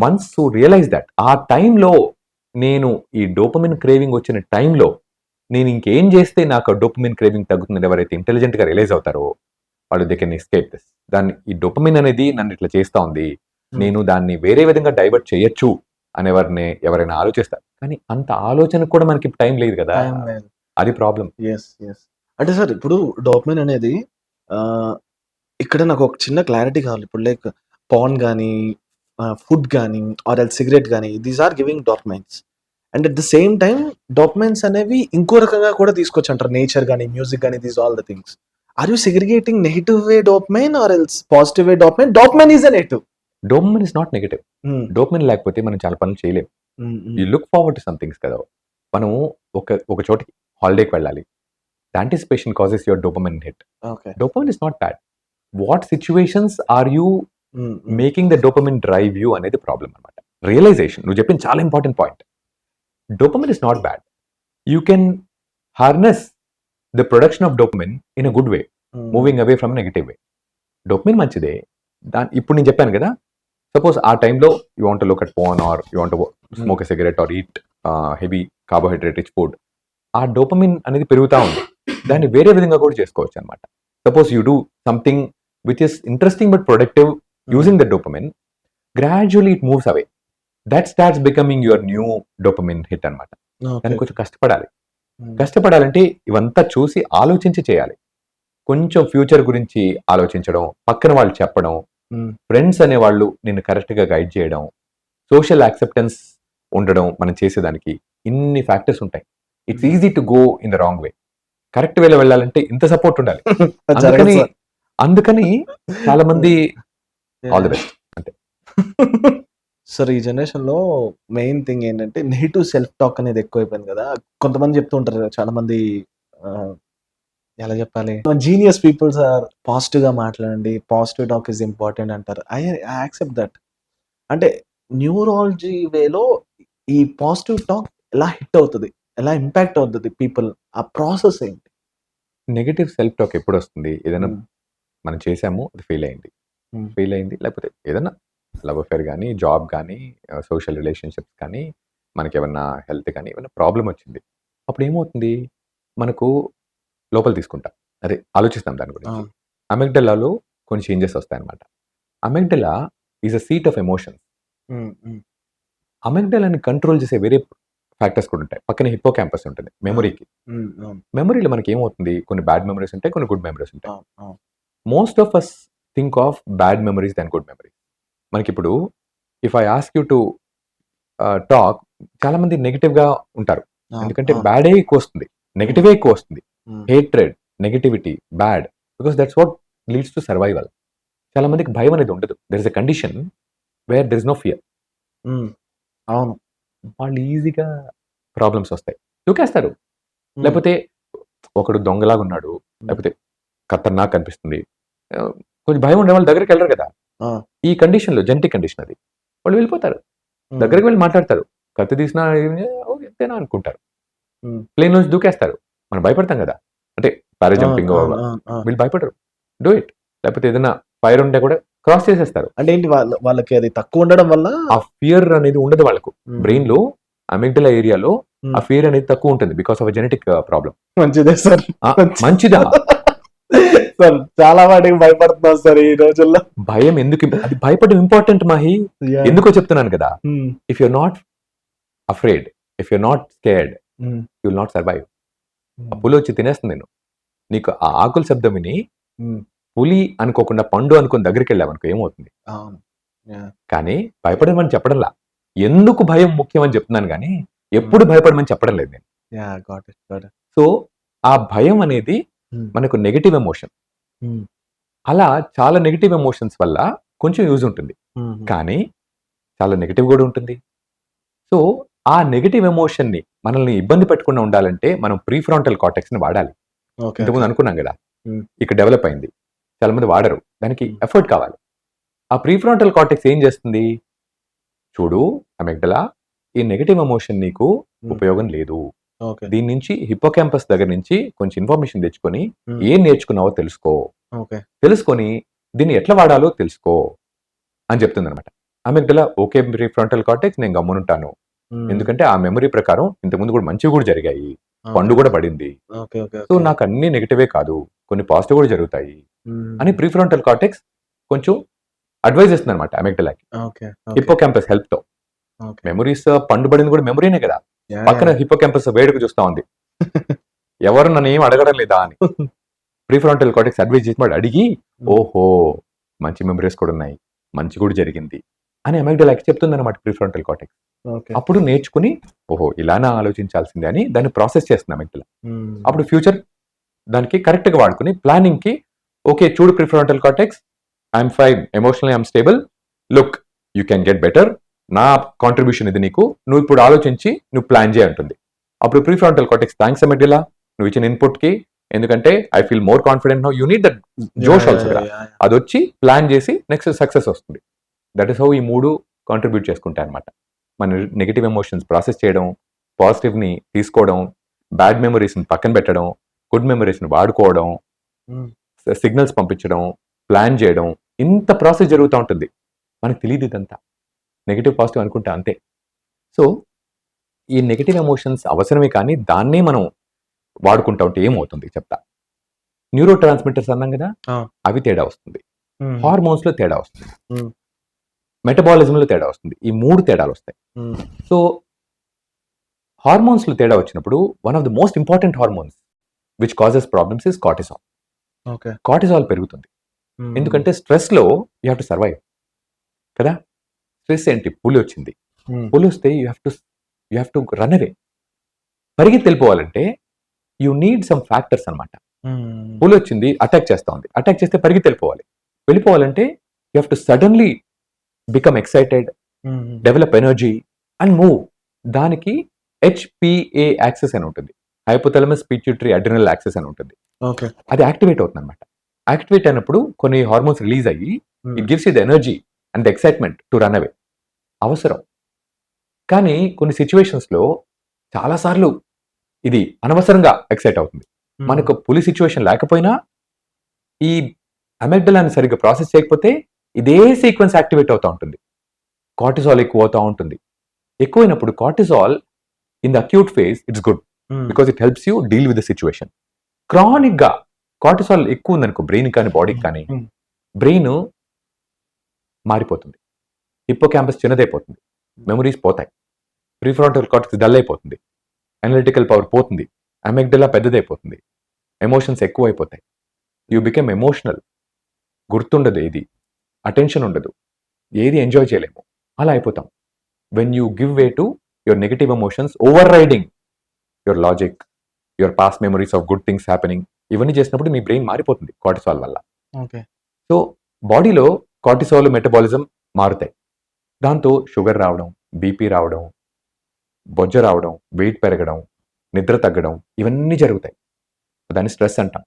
వన్స్ టు రియలైజ్ దట్, ఆ టైంలో నేను ఈ డోపమిన్ క్రేవింగ్ వచ్చిన టైంలో నేను ఇంకేం చేస్తే నాకు డోపమిన్ క్రేవింగ్ తగ్గుతుంది, ఎవరైతే ఇంటెలిజెంట్ గా రియలైజ్ అవుతారో వాళ్ళు దే కెన్ ఎస్కేప్ దిస్. దాన్ని, ఈ డోపమిన్ అనేది నన్ను ఇట్లా చేస్తా ఉంది, నేను దాన్ని వేరే విధంగా డైవర్ట్ చేయొచ్చు అని ఎవరైనా ఆలోచిస్తారు. కానీ అంత ఆలోచన కూడా మనకి టైం లేదు కదా, అది ప్రాబ్లం. అంటే సార్ ఇప్పుడు డోపమైన్ అనేది ఇక్కడ నాకు ఒక చిన్న క్లారిటీ కావాలి. ఇప్పుడు లైక్ పాన్ కానీ, ఫుడ్ కానీ, ఆర్ ఎల్ సిగరెట్ కానీ, these are giving dopamines. And at the same time dopamines అనేవి ఇంకో రకంగా కూడా తీసుకొచ్చి అంటారు, నేచర్ కానీ, మ్యూజిక్ కానీ, these all the things. Are you segregating negative way dopamine or else positive way dopamine? Dopamine is a negative. Dopamine is not negative. Dopamine లేకపోతే మనం చాలా పనులు చేయలేం. You look forward to some things కదా. మనం ఒక చోటికి హాలిడేకి వెళ్ళాలి, the anticipation causes your dopamine hit. Dopamine is not bad. What situations are you making the dopamine drive you అనేది ప్రాబ్లం అనమాట. రియలైజేషన్, నువ్వు చెప్పిన చాలా important point. Dopamine is not bad. You can harness the production of dopamine in a good way, moving away from negative way. Dopamine మంచిదే. ఇప్పుడు నేను చెప్పాను కదా, సపోజ్ ఆ టైంలో you want look at porn or you want smoke a cigarette or eat heavy carbohydrate rich food, ఆ dopamine అనేది పెరుగుతూ ఉంది. దాన్ని వేరే విధంగా కూడా చేసుకోవచ్చు అనమాట. Suppose you do something which is interesting but productive using the dopamine, gradually it moves away. That starts becoming your new dopamine hit అనమాట. దాన్ని కొంచెం కష్టపడాలి. కష్టపడాలంటే ఇవంతా చూసి ఆలోచించి చేయాలి. కొంచెం ఫ్యూచర్ గురించి ఆలోచించడం, పక్కన వాళ్ళు చెప్పడం, ఫ్రెండ్స్ అనే వాళ్ళు నిన్ను కరెక్ట్ గా గైడ్ చేయడం, సోషల్ యాక్సెప్టెన్స్ ఉండడం మనం చేసేదానికి, ఇన్ని ఫ్యాక్టర్స్ ఉంటాయి. It's easy to go in the wrong way. Correct వేలో వెళ్ళాలంటే ఇంత సపోర్ట్ ఉండాలి. అందుకని చాలా మంది ఆల్ ది బెస్ట్ అంతే. సార్, ఈ జనరేషన్ లో మెయిన్ థింగ్ ఏంటంటే నెగిటివ్ సెల్ఫ్ టాక్ అనేది ఎక్కువైపోయింది కదా. కొంతమంది చెప్తూ ఉంటారు, చాలా మంది ఎలా చెప్పాలి, జీనియస్ పీపుల్స్ ఆర్ పాజిటివ్ గా మాట్లాడండి, పాజిటివ్ టాక్ ఇస్ ఇంపార్టెంట్ అంటారు. I accept that. అంటే న్యూరాలజీ వేలో ఈ పాజిటివ్ టాక్ ఎలా హిట్ అవుతుంది, ఎలా ఇంపాక్ట్ అవుతుంది పీపుల్, ఆ ప్రాసెస్ ఏంటి? నెగటివ్ సెల్ఫ్ టాక్ ఎప్పుడు వస్తుంది? ఏదైనా మనం చేసాము, అది ఫెయిల్ అయింది, లేకపోతే ఏదైనా లవ్ అఫేర్ కానీ, జాబ్ కానీ, సోషల్ రిలేషన్షిప్స్ కానీ, మనకి ఏమన్నా హెల్త్ కానీ ఏమైనా ప్రాబ్లం వచ్చింది, అప్పుడు ఏమవుతుంది, మనకు లోపల తీసుకుంటాం, అదే ఆలోచిస్తాం దాని గురించి. అమెగ్డలాలో కొన్ని చేంజెస్ వస్తాయన్నమాట. Amygdala is a seat of emotions. అమెగ్డలాని కంట్రోల్ చేసే వేరే ఫ్యాక్టర్స్ కూడా ఉంటాయి. పక్కన హిప్పో క్యాంపస్ ఉంటుంది మెమరీకి. మెమరీలో మనకి ఏమవుతుంది, కొన్ని బ్యాడ్ మెమరీస్ ఉంటాయి, కొన్ని గుడ్ మెమరీస్ ఉంటాయి. Most of us think of bad memories than good memories. మనకి ఇప్పుడు if I ask you to talk, చాలా మంది నెగిటివ్ గా ఉంటారు. ఎందుకంటే బ్యాడే ఎక్కువ వస్తుంది, నెగిటివే ఎక్కువ వస్తుంది. Hatred, negativity, bad, because that's what leads to survival. చాలా మందికి భయం అనేది ఉండదు. There is a condition where there is no fear. అవును. వాళ్ళు ఈజీగా ప్రాబ్లమ్స్ వస్తాయి, దూకేస్తారు. హ్మ్. లేకపోతే ఒకడు దొంగలాగా ఉన్నాడు, లేకపోతే ఖతర్నాక్ అనిపిస్తుంది, కొంచెం భయం ఉండే వాళ్ళ దగ్గరికి వెళ్ళరు కదా. ఆ! ఈ కండిషన్లో జెనెటిక్ కండిషన్ అది, వాళ్ళు వెళ్ళిపోతారు. దగ్గరికి వెళ్ళి మాట్లాడతారు, కత్తి తీసినా ఎంతేనా అనుకుంటారు, హ్మ్. ప్లేన్ నుంచి దూకేస్తారు. మనం భయపడతాం కదా, అంటే పారా జంపింగ్, వీళ్ళు భయపడరు. Do it. లేకపోతే ఏదైనా ఫైర్ ఉంటే కూడా క్రాస్ చేసేస్తారు. అంటే ఏంటి వాళ్ళకి అది తక్కువ ఉండడం వల్ల ఆ ఫియర్ అనేది ఉండదు వాళ్ళకు. బ్రెయిన్ లో అమిగ్డలా ఏరియాలో ఆ ఫియర్ అనేది తక్కువ ఉంటుంది బికాస్ ఆఫ్ జెనెటిక్ ప్రాబ్లం. మంచిదే సార్. మంచిదా? సార్ చాలా వాటికి భయపడుతున్నాం సార్ ఈ రోజుల్లో. భయం ఎందుకు? అది భయపడడం ఇంపార్టెంట్ మాహి. ఎందుకో చెప్తున్నాను కదా, if you're not afraid, if you're not scared, you will not survive. ఆ పులి వచ్చి తినేస్తుంది నేను. నీకు ఆ ఆకుల శబ్దం విని పులి అనుకోకుండా పండు అనుకుని దగ్గరికి వెళ్ళామనుకో ఏమవుతుంది? కానీ భయపడమని చెప్పడంలా, ఎందుకు భయం ముఖ్యం అని చెప్తున్నాను కానీ ఎప్పుడు భయపడమని చెప్పడం లేదు నేను. సో ఆ భయం అనేది మనకు నెగటివ్ ఎమోషన్. అలా చాలా నెగటివ్ ఎమోషన్స్ వల్ల కొంచెం యూజ్ ఉంటుంది, కానీ చాలా నెగటివ్ కూడా ఉంటుంది. సో ఆ నెగటివ్ ఎమోషన్ ని మనల్ని ఇబ్బంది పెట్టకుండా ఉండాలంటే మనం ప్రీఫ్రాంటల్ కార్టెక్స్ ని వాడాలి. ఇంతకుముందు అనుకున్నాం కదా, ఇక్కడ డెవలప్ అయింది, చాలా మంది వాడరు, దానికి ఎఫర్ట్ కావాలి. ఆ ప్రీఫ్రాంటల్ కార్టెక్స్ ఏం చేస్తుంది? చూడు అమిగ్డలా, ఈ నెగటివ్ ఎమోషన్ నీకు ఉపయోగం లేదు. దీని నుంచి హిప్పోకాంపస్ దగ్గర నుంచి కొంచెం ఇన్ఫర్మేషన్ తెచ్చుకొని ఏం నేర్చుకున్నావో తెలుసుకో, తెలుసుకొని దీన్ని ఎట్లా వాడాలో తెలుసుకో అని చెప్తుంది అనమాట. అమిగ్డలా ఓకే ప్రీఫ్రాంటల్ కార్టెక్స్, నేను గమ్మునుంటాను, ఎందుకంటే ఆ మెమరీ ప్రకారం ఇంతకుముందు కూడా మంచివి కూడా జరిగాయి, పండు కూడా పడింది, సో నాకు అన్ని నెగటివే కాదు, కొన్ని పాజిటివ్ కూడా జరుగుతాయి అని ప్రీఫ్రాంటల్ కార్టెక్స్ కొంచెం అడ్వైజ్ ఇస్తుంది అనమాట అమిగ్డలాకి, హిప్పోకాంపస్ హెల్ప్ తో. మెమరీస్ పండు పడింది కూడా మెమరీనే కదా, పక్కన హిప్పోకాంపస్ వేడుక చూస్తా ఉంది, ఎవరు నన్ను ఏం అడగడం లేదా అని. ప్రీఫ్రాంటల్ కార్టెక్స్ అడ్వైజ్ చేసి వాడు అడిగి, ఓహో మంచి మెమరీస్ కూడా ఉన్నాయి, మంచి కూడా జరిగింది అని అమిగ్డలాకి చెప్తుంది అనమాట ప్రీఫ్రాంటల్ కార్టెక్స్. అప్పుడు నేర్చుకుని ఓహో ఇలానా ఆలోచించాల్సిందే అని దాన్ని ప్రాసెస్ చేస్తుంది అమిగ్డలా. అప్పుడు ఫ్యూచర్ దానికి కరెక్ట్ గా వాడుకుని ప్లానింగ్ కి, ఓకే చూడు prefrontal cortex, I'm fine, emotionally I'm stable, look you can get better, నా కాంట్రిబ్యూషన్ ఇది నీకు, నువ్వు ఇప్పుడు ఆలోచించి నువ్వు ప్లాన్ చేయ ఉంటుంది. అప్పుడు ప్రీఫ్రాంటల్ కార్టెక్స్, థ్యాంక్స్ అమిగ్డలా నువ్వు ఇచ్చిన ఇన్పుట్ కి, ఎందుకంటే I feel more confident now, you need that జోష్ ఆల్సో కదా, అది వచ్చి ప్లాన్ చేసి నెక్స్ట్ సక్సెస్ వస్తుంది. దట్ ఈస్ హౌ ఈ మూడు కాంట్రిబ్యూట్ చేసుకుంటాయి అనమాట. మన నెగిటివ్ ఎమోషన్స్ ప్రాసెస్ చేయడం, పాజిటివ్ ని తీసుకోవడం, బ్యాడ్ మెమరీస్ ని పక్కన పెట్టడం, గుడ్ మెమరీస్ ని వాడుకోవడం, సిగ్నల్స్ పంపించడం, ప్లాన్ చేయడం, ఇంత ప్రాసెస్ జరుగుతూ ఉంటుంది. మనకు తెలియదు ఇదంతా, నెగిటివ్ పాజిటివ్ అనుకుంటా అంతే. సో ఈ నెగిటివ్ ఎమోషన్స్ అవసరమే, కానీ దాన్నే మనం వాడుకుంటా ఉంటే ఏమవుతుంది చెప్తా. న్యూరో ట్రాన్స్మిటర్స్ అన్నాం కదా, అవి తేడా వస్తుంది, హార్మోన్స్ లో తేడా వస్తుంది, మెటబాలిజం లో తేడా వస్తుంది, ఈ మూడు తేడాలు వస్తాయి. సో హార్మోన్స్ లో తేడా వచ్చినప్పుడు one of the most important hormones which causes problems is cortisol. Cortisol పెరుగుతుంది, ఎందుకంటే స్ట్రెస్ లో యూ హ్యావ్ టు సర్వైవ్ కదా. స్ట్రెస్ ఏంటి? పులి వచ్చింది, పులి వస్తే you have to run away, పరిగెత్తి వెళ్ళిపోవాలంటే యూ నీడ్ సమ్ ఫ్యాక్టర్స్ అనమాట. పులి వచ్చింది, అటాక్ చేస్తా ఉంది, అటాక్ చేస్తే పరిగెత్తి వెళ్ళిపోవాలంటే you have to suddenly become excited, develop energy and move. దానికి HPA యాక్సెస్ అని ఉంటుంది, హైపోథాలమస్ పిట్యూటరీ అడ్రినల్ యాక్సెస్ అని ఉంటుంది. అది యాక్టివేట్ అవుతుంది అనమాట. యాక్టివేట్ అయినప్పుడు కొన్ని హార్మోన్స్ రిలీజ్ అయ్యి it gives you the energy and the excitement to run అవే. అవసరం, కానీ కొన్ని సిచ్యువేషన్స్ లో చాలాసార్లు ఇది అనవసరంగా ఎక్సైట్ అవుతుంది. మనకు పులి సిచ్యువేషన్ లేకపోయినా ఈ అమిగ్డలాని సరిగ్గా ప్రాసెస్ చేయకపోతే ఇదే సీక్వెన్స్ యాక్టివేట్ అవుతూ ఉంటుంది, కార్టిసాల్ ఎక్కువ అవుతూ ఉంటుంది. ఎక్కువైనప్పుడు cortisol in the acute phase it's good because it helps you deal with the situation. Chronic గా కార్టిసాల్ ఎక్కువ ఉందనుకో బ్రెయిన్ కానీ బాడీకి కానీ, బ్రెయిన్ మారిపోతుంది, హిప్పోకాంపస్ చిన్నదైపోతుంది, మెమరీస్ పోతాయి, ప్రీఫ్రాంటల్ కార్టెక్స్ డల్ అయిపోతుంది, అనలిటికల్ పవర్ పోతుంది, అమిగ్డలా పెద్దదైపోతుంది, ఎమోషన్స్ ఎక్కువైపోతాయి, యూ బికమ్ ఎమోషనల్, గుర్తుండదు ఏది, అటెన్షన్ ఉండదు, ఏది ఎంజాయ్ చేయలేము, అలా అయిపోతాం. When you give way to your negative emotions overriding your logic, your past memories of good things happening, ఇవన్నీ చేసినప్పుడు మీ బ్రెయిన్ మారిపోతుంది కార్టిసాల్ వల్ల. ఓకే. సో బాడీలో కార్టిసాల్ మెటబాలిజం మారుతాయి. దాంతో షుగర్ రావడం, బీపీ రావడం, బొజ్జ రావడం, వెయిట్ పెరగడం, నిద్ర తగ్గడం ఇవన్నీ జరుగుతాయి. దాన్ని స్ట్రెస్ అంటాం.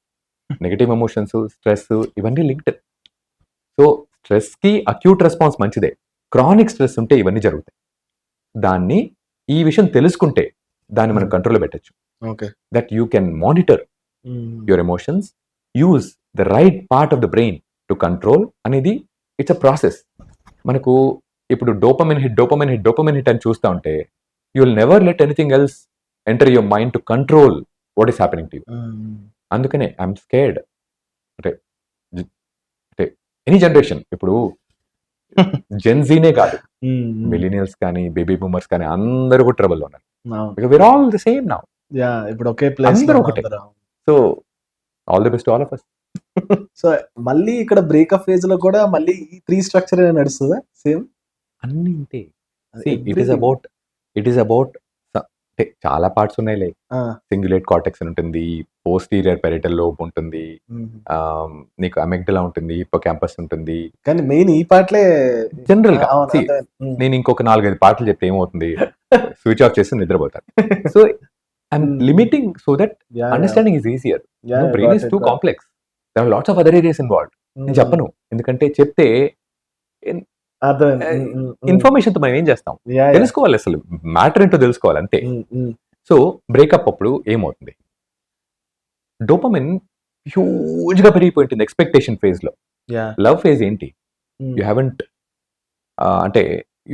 నెగటివ్ ఎమోషన్స్, స్ట్రెస్ ఇవన్నీ లింక్డ్. సో స్ట్రెస్కి అక్యూట్ రెస్పాన్స్ మంచిదే. క్రానిక్ స్ట్రెస్ ఉంటే ఇవన్నీ జరుగుతాయి. దాన్ని ఈ విషయం తెలుసుకుంటే దాన్ని మనం కంట్రోల్లో పెట్టచ్చు. Okay. That you can monitor your emotions, use the right part of the brain to control అనేది ఇట్స్ అ ప్రాసెస్. మనకు ఇప్పుడు డోపమిన్ హిట్ అని చూస్తూ ఉంటే you will never let anything else enter your mind to control what is happening to you. అందుకనే I'm scared. అంటే any generation, ఇప్పుడు జెన్జీనే కాదు, మిలీనియల్స్ కానీ బేబీ బూమర్స్ కానీ అందరూ కూడా ట్రబుల్లో ఉన్నారు. We're all the same now. ఇప్పుడు ఒకే ప్లేస్ అందరూ ఒకటే. So all the best to all of us. So మళ్ళీ ఇక్కడ బ్రేకప్ ఫేజ్ లో కూడా మళ్ళీ ఈ 3 స్ట్రక్చర్ నడుస్తుందా సేమ్? అన్ని ఇంతే. ఇట్ ఈస్ అబౌట్ అంటే చాలా పార్ట్స్ ఉన్నాయిలే. సింగులేట్ కార్టెక్స్ ఉంటుంది, పోస్టీరియర్ పెరిటల్ లోబ్ ఉంటుంది, నీకు అమెగ్డలా ఉంటుంది, హిప్పోకాంపస్ ఉంటుంది. కానీ మెయిన్ ఈ పార్ట్లే జనరల్ గా నేను ఇంకొక 4-5 పార్ట్లు చెప్తే ఏమవుతుంది, స్విచ్ ఆఫ్ చేసి నిద్రపోతారు. So I'm limiting so that understanding is easier. Brain is too complex, there are lots of other areas involved. నేను చెప్పను, ఎందుకంటే చెప్తే ఇన్ఫర్మేషన్ తో మనం ఏం చేస్తాం, తెలుసుకోవాలి, అసలు మ్యాటర్ ఏంటో తెలుసుకోవాలి అంతే. సో బ్రేకప్ అప్పుడు ఏమవుతుంది, డోపమిన్ హ్యూజ్ గా పెరిగిపోయింటుంది ఎక్స్పెక్టేషన్ ఫేజ్ లో. లవ్ ఫేజ్ ఏంటి, యూ హ్యావెంట్ అంటే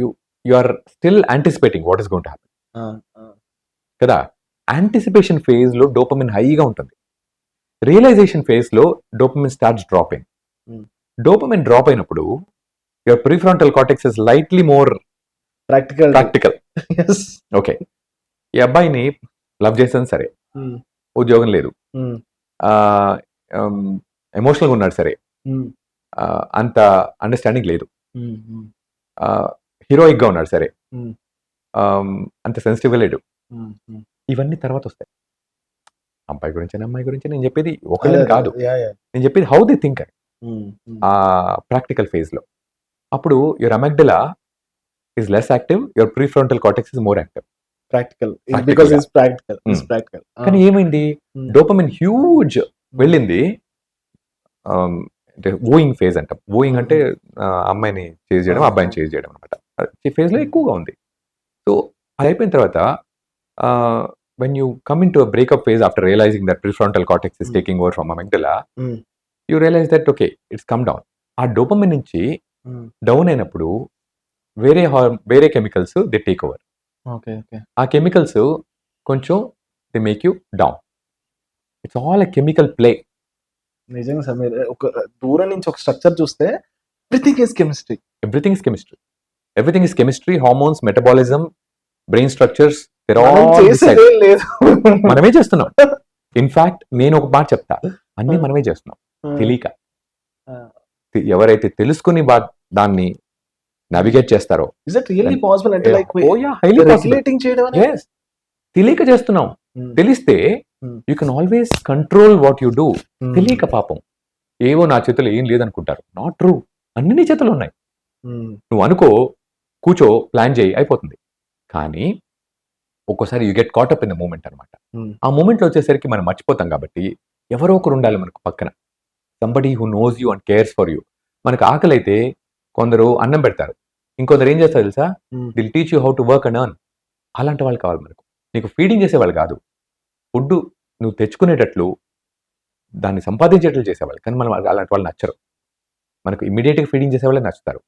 you are still anticipating what is going to happen కదా. యాంటిసిపేషన్ ఫేజ్ లో డోపమిన్ హైగా ఉంటుంది. రియలైజేషన్ ఫేజ్ లో dopamine starts dropping. Dopamine drop అయినప్పుడు your prefrontal cortex is slightly more practical. Okay, ఈ అబ్బాయిని లవ్ చేసాను సరే, ఉద్యోగం లేదు, ఎమోషనల్గా ఉన్నాడు సరే, అంత అండర్స్టాండింగ్ లేదు, హీరోయిక్ గా ఉన్నాడు సరే, అంత సెన్సిటివ్ గా లేడు. ఇవన్నీ తర్వాత వస్తాయి. అబ్బాయి గురించి అమ్మాయి గురించి నేను చెప్పేది ఒకళ్ళని కాదు, నేను చెప్పేది హౌ దే థింక్ ఆ ప్రాక్టికల్ ఫేజ్ లో. అప్పుడు your amygdala is less active, your prefrontal cortex is more active. కానీ ఏమైంది, డోపమిన్ హ్యూజ్ వెళ్ళింది. అంటే వూయింగ్ ఫేజ్ అంటాం. వూయింగ్ అంటే అమ్మాయిని చేజ్ చేయడం, అబ్బాయిని చేజ్ చేయడం అనమాట. ఈ ఫేజ్ లో ఎక్కువగా ఉంది. సో అది అయిపోయిన తర్వాత when you come into a breakup phase after realizing that prefrontal cortex is taking over from amygdala, you realize that okay, it's come down. ఆ డోపమిన్ నుంచి డౌన్ అయినప్పుడు వేరే కెమికల్స్ దే టేక్ ఓవర్. ఆ chemicals కొంచెం they make you down. It's all a chemical play. నిజంగా sir, మీరు ఒక దూరం నుంచి ఒక స్ట్రక్చర్ చూస్తే everything is chemistry, hormones, metabolism, brain structures, మనమే చేస్తున్నాం. ఇన్ఫాక్ట్ నేను ఒక మాట చెప్తా, అన్ని మనమే చేస్తున్నాం తెలియక. ఎవరైతే తెలుసుకుని దాన్ని నావిగేట్ చేస్తారో, తెలియక చేస్తున్నాం. తెలిస్తే you can always control what you do. తెలియక పాపం ఏవో నా చేతుల్లో ఏం లేదనుకుంటారు. నాట్ ట్రూ, అన్ని నీ చేతులు ఉన్నాయి. నువ్వు అనుకో, కూర్చో, ప్లాన్ చేయి, అయిపోతుంది. కానీ ఒక్కోసారి you get caught up in the moment అనమాట. ఆ మూమెంట్లో వచ్చేసరికి మనం మర్చిపోతాం. కాబట్టి ఎవరో ఒకరు ఉండాలి మనకు పక్కన, somebody who knows you and cares for you. మనకు ఆకలి అయితే కొందరు అన్నం పెడతారు, ఇంకొందరు ఏం చేస్తారు తెలుసా, they'll teach you how to work and earn. అలాంటి వాళ్ళు కావాలి మనకు. నీకు ఫీడింగ్ చేసేవాళ్ళు కాదు, ఫుడ్ నువ్వు తెచ్చుకునేటట్లు, దాన్ని సంపాదించేటట్లు చేసేవాళ్ళు. కానీ మనం అలాంటి వాళ్ళు నచ్చరు. మనకు ఇమ్మీడియట్గా ఫీడింగ్ చేసేవాళ్ళే నచ్చుతారు.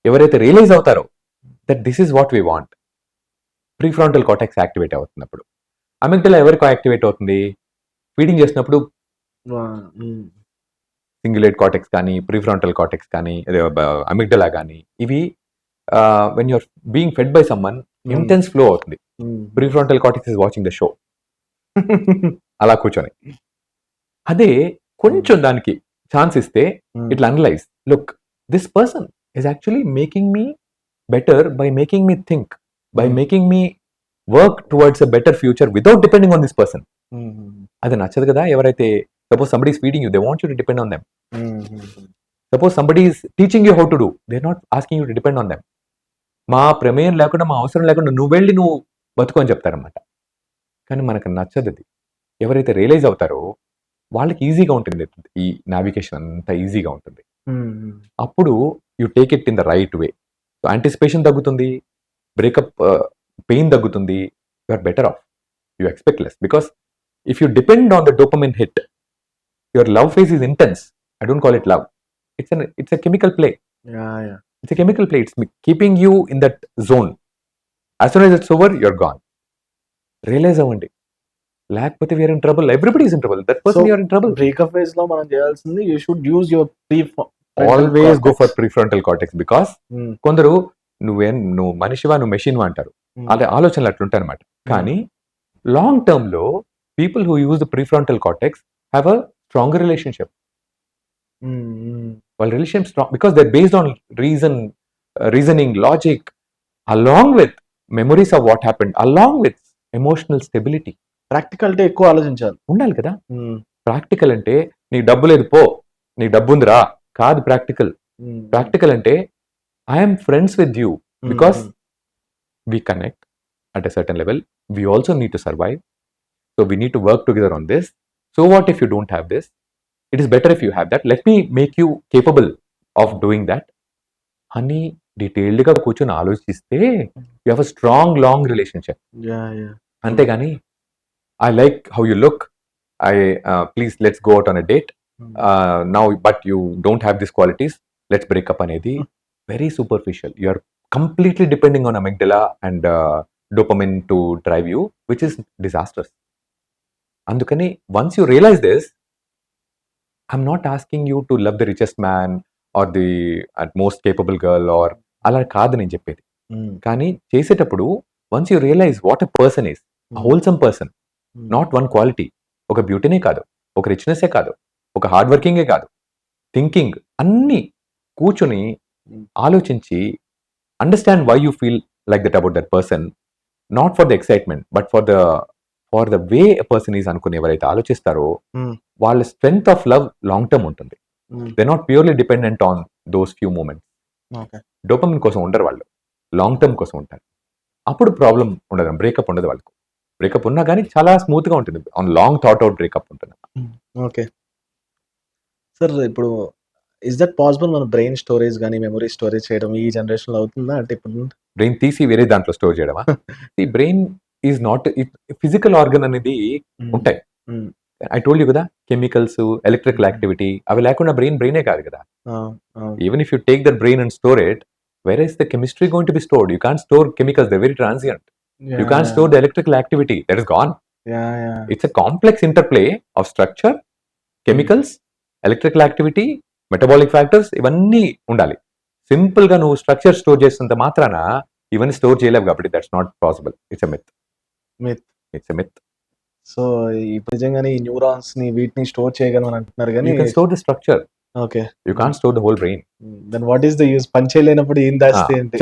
ఎవరైతే రియలైజ్ అవుతారో that this is what we want, prefrontal cortex activate అవుతున్నప్పుడు. అమిగ్డలా ఎవరికి యాక్టివేట్ అవుతుంది, ఫీడింగ్ చేసినప్పుడు సింగులేట్ కార్టెక్స్ కానీ, ప్రీఫ్రంటల్ కార్టెక్స్ కానీ, అమిగ్డలా కానీ, ఇవి when you're being fed by someone intense flow అవుతుంది. Prefrontal cortex is watching the show అలా కూర్చొని. అదే కొంచెం దానికి ఛాన్స్ ఇస్తే ఇట్లా analyse, look this person is actually making me better by making me think, by making me work towards a better future without depending on this person. అది నచ్చదు కదా ఎవరైతే Suppose somebody is feeding you, they want you to depend on them. Suppose somebody is teaching you how to do, they're not asking you to depend on them. మా ప్రమేయం లేకుండా, మా అవసరం లేకుండా నువ్వు వెళ్ళి నువ్వు బతుకు అని చెప్తారనమాట. కానీ మనకు నచ్చదు అది. ఎవరైతే రియలైజ్ అవుతారో వాళ్ళకి ఈజీగా ఉంటుంది, ఈ నావిగేషన్ అంతా ఈజీగా ఉంటుంది. అప్పుడు you take it in the right way. So anticipation తగ్గుతుంది, బ్రేకప్ పెయిన్ తగ్గుతుంది, you are better off, you expect less. Because if you depend on the dopamine hit, your love phase is intense. I don't call it love. It's a chemical play. Yeah. It's a chemical play. It's keeping you in that zone. As soon as it's over, you're gone. Realize అవ్వండి, లేకపోతే we are in trouble. Everybody is in trouble. That person, you are in trouble. Breakup phase లో మనం చేయాల్సింది, you should use your Always go for prefrontal cortex, because కొందరు నువ్వు మనిషివా, నువ్వు మెషిన్వా అంటారు. అదే ఆలోచనలు అట్లుంటాయి అనమాట. కానీ లాంగ్ టర్మ్ లో people who use the prefrontal cortex have a stronger relationship. వాళ్ళ relationship strong because they based on reasoning, logic, along with memories of what happened, along with emotional stability. Practicality ఎక్కువ ఆలోచించాలి, ఉండాలి కదా. Practical అంటే నీకు డబ్బు లేదు పో, నీకు డబ్బు ఉందిరా కాదు ప్రాక్టికల్. ప్రాక్టికల్ అంటే I'm friends with you because we connect at a certain level. We also need to survive, so we need to work together on this. So what if you don't have this? It is better if you have that. Let me make you capable of doing that. Honey, detailed గా కూర్చొని ఆలోచిస్తే you have a strong long relationship. అంతేగాని I like how you look, please let's go out on a date now, but you don't have these qualities, let's break up అనేది very superficial. You are completely depending on amygdala and dopamine to drive you, which is disastrous. Andukani, once you realize this, I'm not asking you to love the richest man or the most capable girl or ala kaadu nenu cheppedi. Kani chesetappudu once you realize what a person is, a wholesome person, not one quality, oka beauty ne kaadu, oka richness e kaadu, oka hard working e kaadu, thinking anni కూర్చొని ఆలోచించి understand why you feel like that about that person, not for the excitement but for the way a person is అనుకుని ఎవరైతే ఆలోచిస్తారో వాళ్ళ strength of love long term ఉంటుంది. They not purely dependent on those few moments. Dopamine కోసం ఉండరు వాళ్ళు, long term కోసం ఉంటారు. అప్పుడు ప్రాబ్లం ఉండదు, బ్రేకప్ ఉండదు వాళ్ళకు. బ్రేకప్ ఉన్నా కానీ చాలా స్మూత్ గా ఉంటుంది, on long thought out breakup ఉంటుంది. ఓకే సార్, ఇప్పుడు ఇస్ దట్ పాసిబుల్ మన బ్రెయిన్ స్టోరేజ్ కానీ మెమరీ స్టోరేజ్ చేయడం ఈ జనరేషన్ లో అవుతుందా? అంటే ఇప్పుడు బ్రెయిన్ తీసి వేరే దాంట్లో స్టోర్ చేయడమా? ఈ brain is not physical organ అనేది ఉంటాయి. ఐ టోల్డ్ యూ కదా, కెమికల్స్, ఎలక్ట్రికల్ యాక్టివిటీ, అవి లేకుండా బ్రెయినే కాదు కదా. Even if you take that brain and store it, where is the chemistry going to be stored? You can't store chemicals, they very transient. You can't store the electrical activity, that is gone. It's a complex interplay of structure, chemicals, electrical activity, metabolic factors, ఇవన్నీ ఉండాలి. Simple గా నువ్వు structure store చేసినంత మాత్రాన ఇవన్నీ store చేయలేవు కాబట్టి that's not possible. It's a myth. It's a myth. So ఇప్పుడు నిజంగానే ఈ న్యూరాన్స్ ని వీటిని స్టోర్ చేయగలం అని అంటున్నారు కానీ you can store the structure, okay, you can't store the whole brain. Then what is the use? పని చేయలేనప్పుడు ఏం దాస్తే ఏంటి?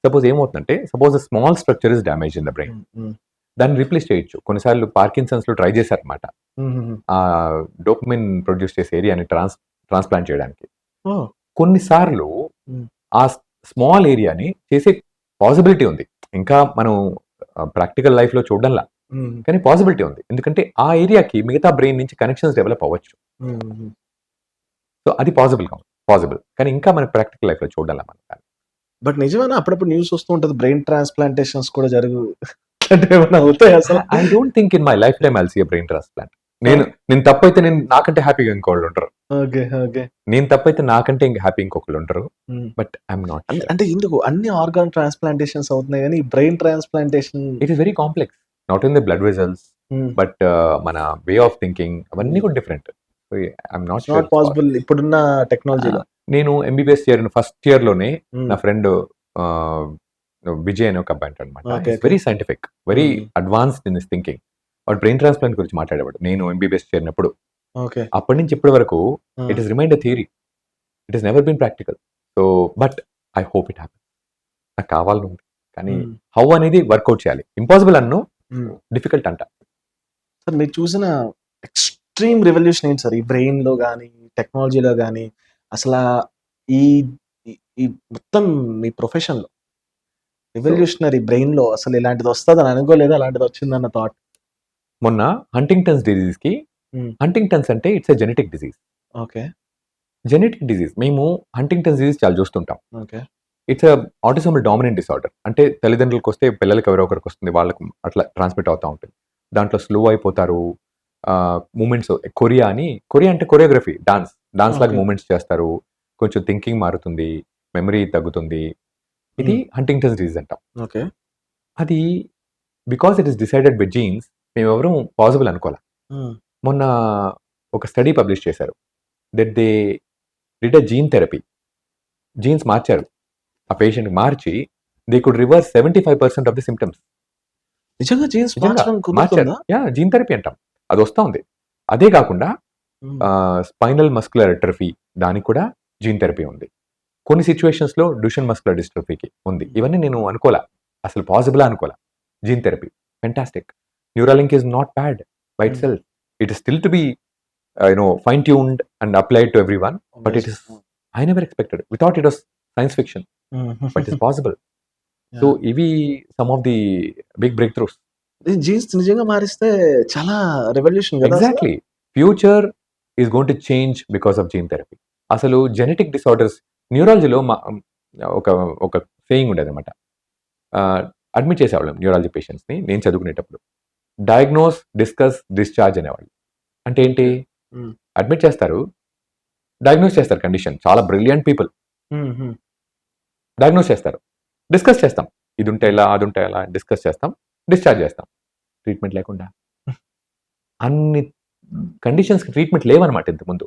సపోజ్ ఏమవుతుందంటే, suppose small structure is damage in the brain, దాన్ని రీప్లేస్ చేయొచ్చు. కొన్నిసార్లు పార్కిన్సన్స్ లో ట్రై చేశారనమాట, ఆ డోపమిన్ ప్రొడ్యూస్ చేసే ఏరియాని ట్రాన్స్ప్లాంట్ చేయడానికి. కొన్నిసార్లు ఆ స్మాల్ ఏరియాని చేసే పాసిబిలిటీ ఉంది. ఇంకా మనం ప్రాక్టికల్ లైఫ్ లో చూడడంలా, కానీ పాసిబిలిటీ ఉంది. ఎందుకంటే ఆ ఏరియాకి మిగతా బ్రెయిన్ నుంచి కనెక్షన్స్ డెవలప్ అవ్వచ్చు. సో అది పాసిబుల్, కానీ ఇంకా మన ప్రాక్టికల్ లైఫ్ లో చూడాలి మనం. బట్ నిజమేనా అప్పుడప్పుడు న్యూస్ వస్తూ ఉంటుంది బ్రెయిన్ ట్రాన్స్ప్లాంటేషన్స్ కూడా అవుతాయి అసలు? I don't think in my lifetime I'll see a brain transplant. నేను తప్పైతే నేను నాకంటే హ్యాపీగా ఇంకోళ్ళు ఉంటారు, నేను తప్పైతే నాకంటే ఇంకా హ్యాపీ ఇంకొకళ్ళు ఉంటారు. But I'm not. అంటే ఎందుకు అన్ని ఆర్గాన్ ట్రాన్స్ప్లాంటేషన్స్ అవుతున్నాయి కానీ brain transplantation it is very complex. Not only blood vessels but మన వే ఆఫ్ థింకింగ్ అవన్నీ కూడా డిఫరెంట్. ఐఎమ్ నాట్ పాసిబుల్ ఇప్పుడున్న టెక్నాలజీలో. నేను ఎంబీబీఎస్ చేరిన ఫస్ట్ ఇయర్ లోనే నా ఫ్రెండ్ విజయ్ అనే ఒక అబ్బాయి అంటాడు అనమాట. Very scientific, very advanced in his thinking. వాడు బ్రెయిన్ ట్రాన్స్ప్లాంట్ గురించి మాట్లాడేవాడు నేను ఎంబీబీఎస్ చేరినప్పుడు. అప్పటి నుంచి ఇప్పటి వరకు it is remind a theory, it is never been practical. So but I hope it happen. నాకు కావాలని ఉంది కానీ హౌ అనేది వర్కౌట్ చేయాలి. ఇంపాసిబుల్ అన్ను, డిఫికల్ట్ అంట. సార్ మీరు చూసిన ఎక్స్‌ట్రీమ్ రివల్యూషన్ ఏంటి సార్? ఈ బ్రెయిన్‌లో గాని, టెక్నాలజీలో గాని అసలా ఈ ఈ ఈ మొత్తం మీ ప్రొఫెషన్‌లో సో, రివల్యూషనరీ బ్రెయిన్‌లో అసలు ఇలాంటిది వస్తదని అనుకోలేదు. అలాంటిది వచ్చిందన్న థాట్. మొన్న హంటింగ్టన్స్ డిసీజ్‌కి హ్మ్. హంటింగ్టన్స్ అంటే it's a genetic disease. Okay. Genetic disease. మేము హంటింగ్టన్స్ డిసీజ్ చాలా చూస్తుంటాం. Okay. It's a autism dominant disorder. అంటే తల్లిదండ్రులకొస్తే పిల్లలకి ఎవరో ఒకరికొస్తుంది. వాళ్ళకి అట్లా ట్రాన్స్‌మిట్ అవుతా ఉంటుంది. దాంట్లో స్లో అయిపోతారు. మూవ్‌మెంట్స్ కొరియా అంటే కొరియోగ్రఫీ, డాన్స్ లాగా ఓకే. మూవ్‌మెంట్స్ చేస్తారు. కొంచెం థింకింగ్ మారుతుంది. మెమరీ తగ్గుతుంది. ఇది హ్మ్. హంటింగ్టన్స్ డిసీజ్ అంటాం. ఓకే. అది because it is decided by genes మేమెవరం పాసిబుల్ అనుకోలే. హ్మ్. మొన్న ఒక స్టడీ పబ్లిష్ చేశారు. That they did a gene therapy. Genes మార్చారు. ఆ పేషెంట్‌కి మార్చి they could reverse 75% of the symptoms. నిజంగా జీన్స్ నిజంగా మార్చడం మార్చారు. కుదురుతుందా? జీన్ థెరపీ అంటాం. అదొస్తా ఉంది. అదే కాకుండా హ్మ్. స్పైనల్ మస్కులర్ అట్రఫీ దానికి కూడా జీన్ థెరపీ ఉంది. కొన్ని సిట్యుయేషన్స్‌లో డ్యూషెన్ మస్కులర్ డిస్ట్రోఫీకి ఉంది. ఇవన్నీ నేను అనుకోలా. అసలు పాసిబులా అనుకోలా. Gene therapy fantastic. Neuralink is not bad by hmm. Itself. It is still to be fine tuned and applied to everyone. But it amazing. Is I never expected. We thought it was science fiction. Hmm. But it's possible. So yeah! ఇవి some of the big breakthroughs. ఈ genes నిజంగా మారిస్తే చాలా revolution గదా అసల? Exactly. Future is going to change because of gene therapy. అసలు genetic disorders న్యూరాలజీలో ఒక ఒక సేయింగ్ ఉండేదన్నమాట. అడ్మిట్ చేసేవాళ్ళం న్యూరాలజీ పేషెంట్స్‌ని నేను చదువుకునేటప్పుడు. డయాగ్నోస్, డిస్కస్, డిశ్చార్జ్ అనేవాళ్ళు. అంటే ఏంటి? ఓకే. హ్మ్. అడ్మిట్ చేస్తారు. డయాగ్నోస్ చేస్తారు కండిషన్. చాలా బ్రిలియంట్ పీపుల్. హ్మ్. హ్మ్. డయాగ్నోస్ చేస్తారు. డిస్కస్ చేస్తాం. ఇదుంటే ఎలా? అదుంటే ఎలా? డిస్కస్ చేస్తాం. డిశ్చార్జ్ చేస్తాం. ట్రీట్మెంట్ లేకుండా. అన్ని కండిషన్స్‌కి ట్రీట్మెంట్ లేవన్నమాట ఇంతకుముందు.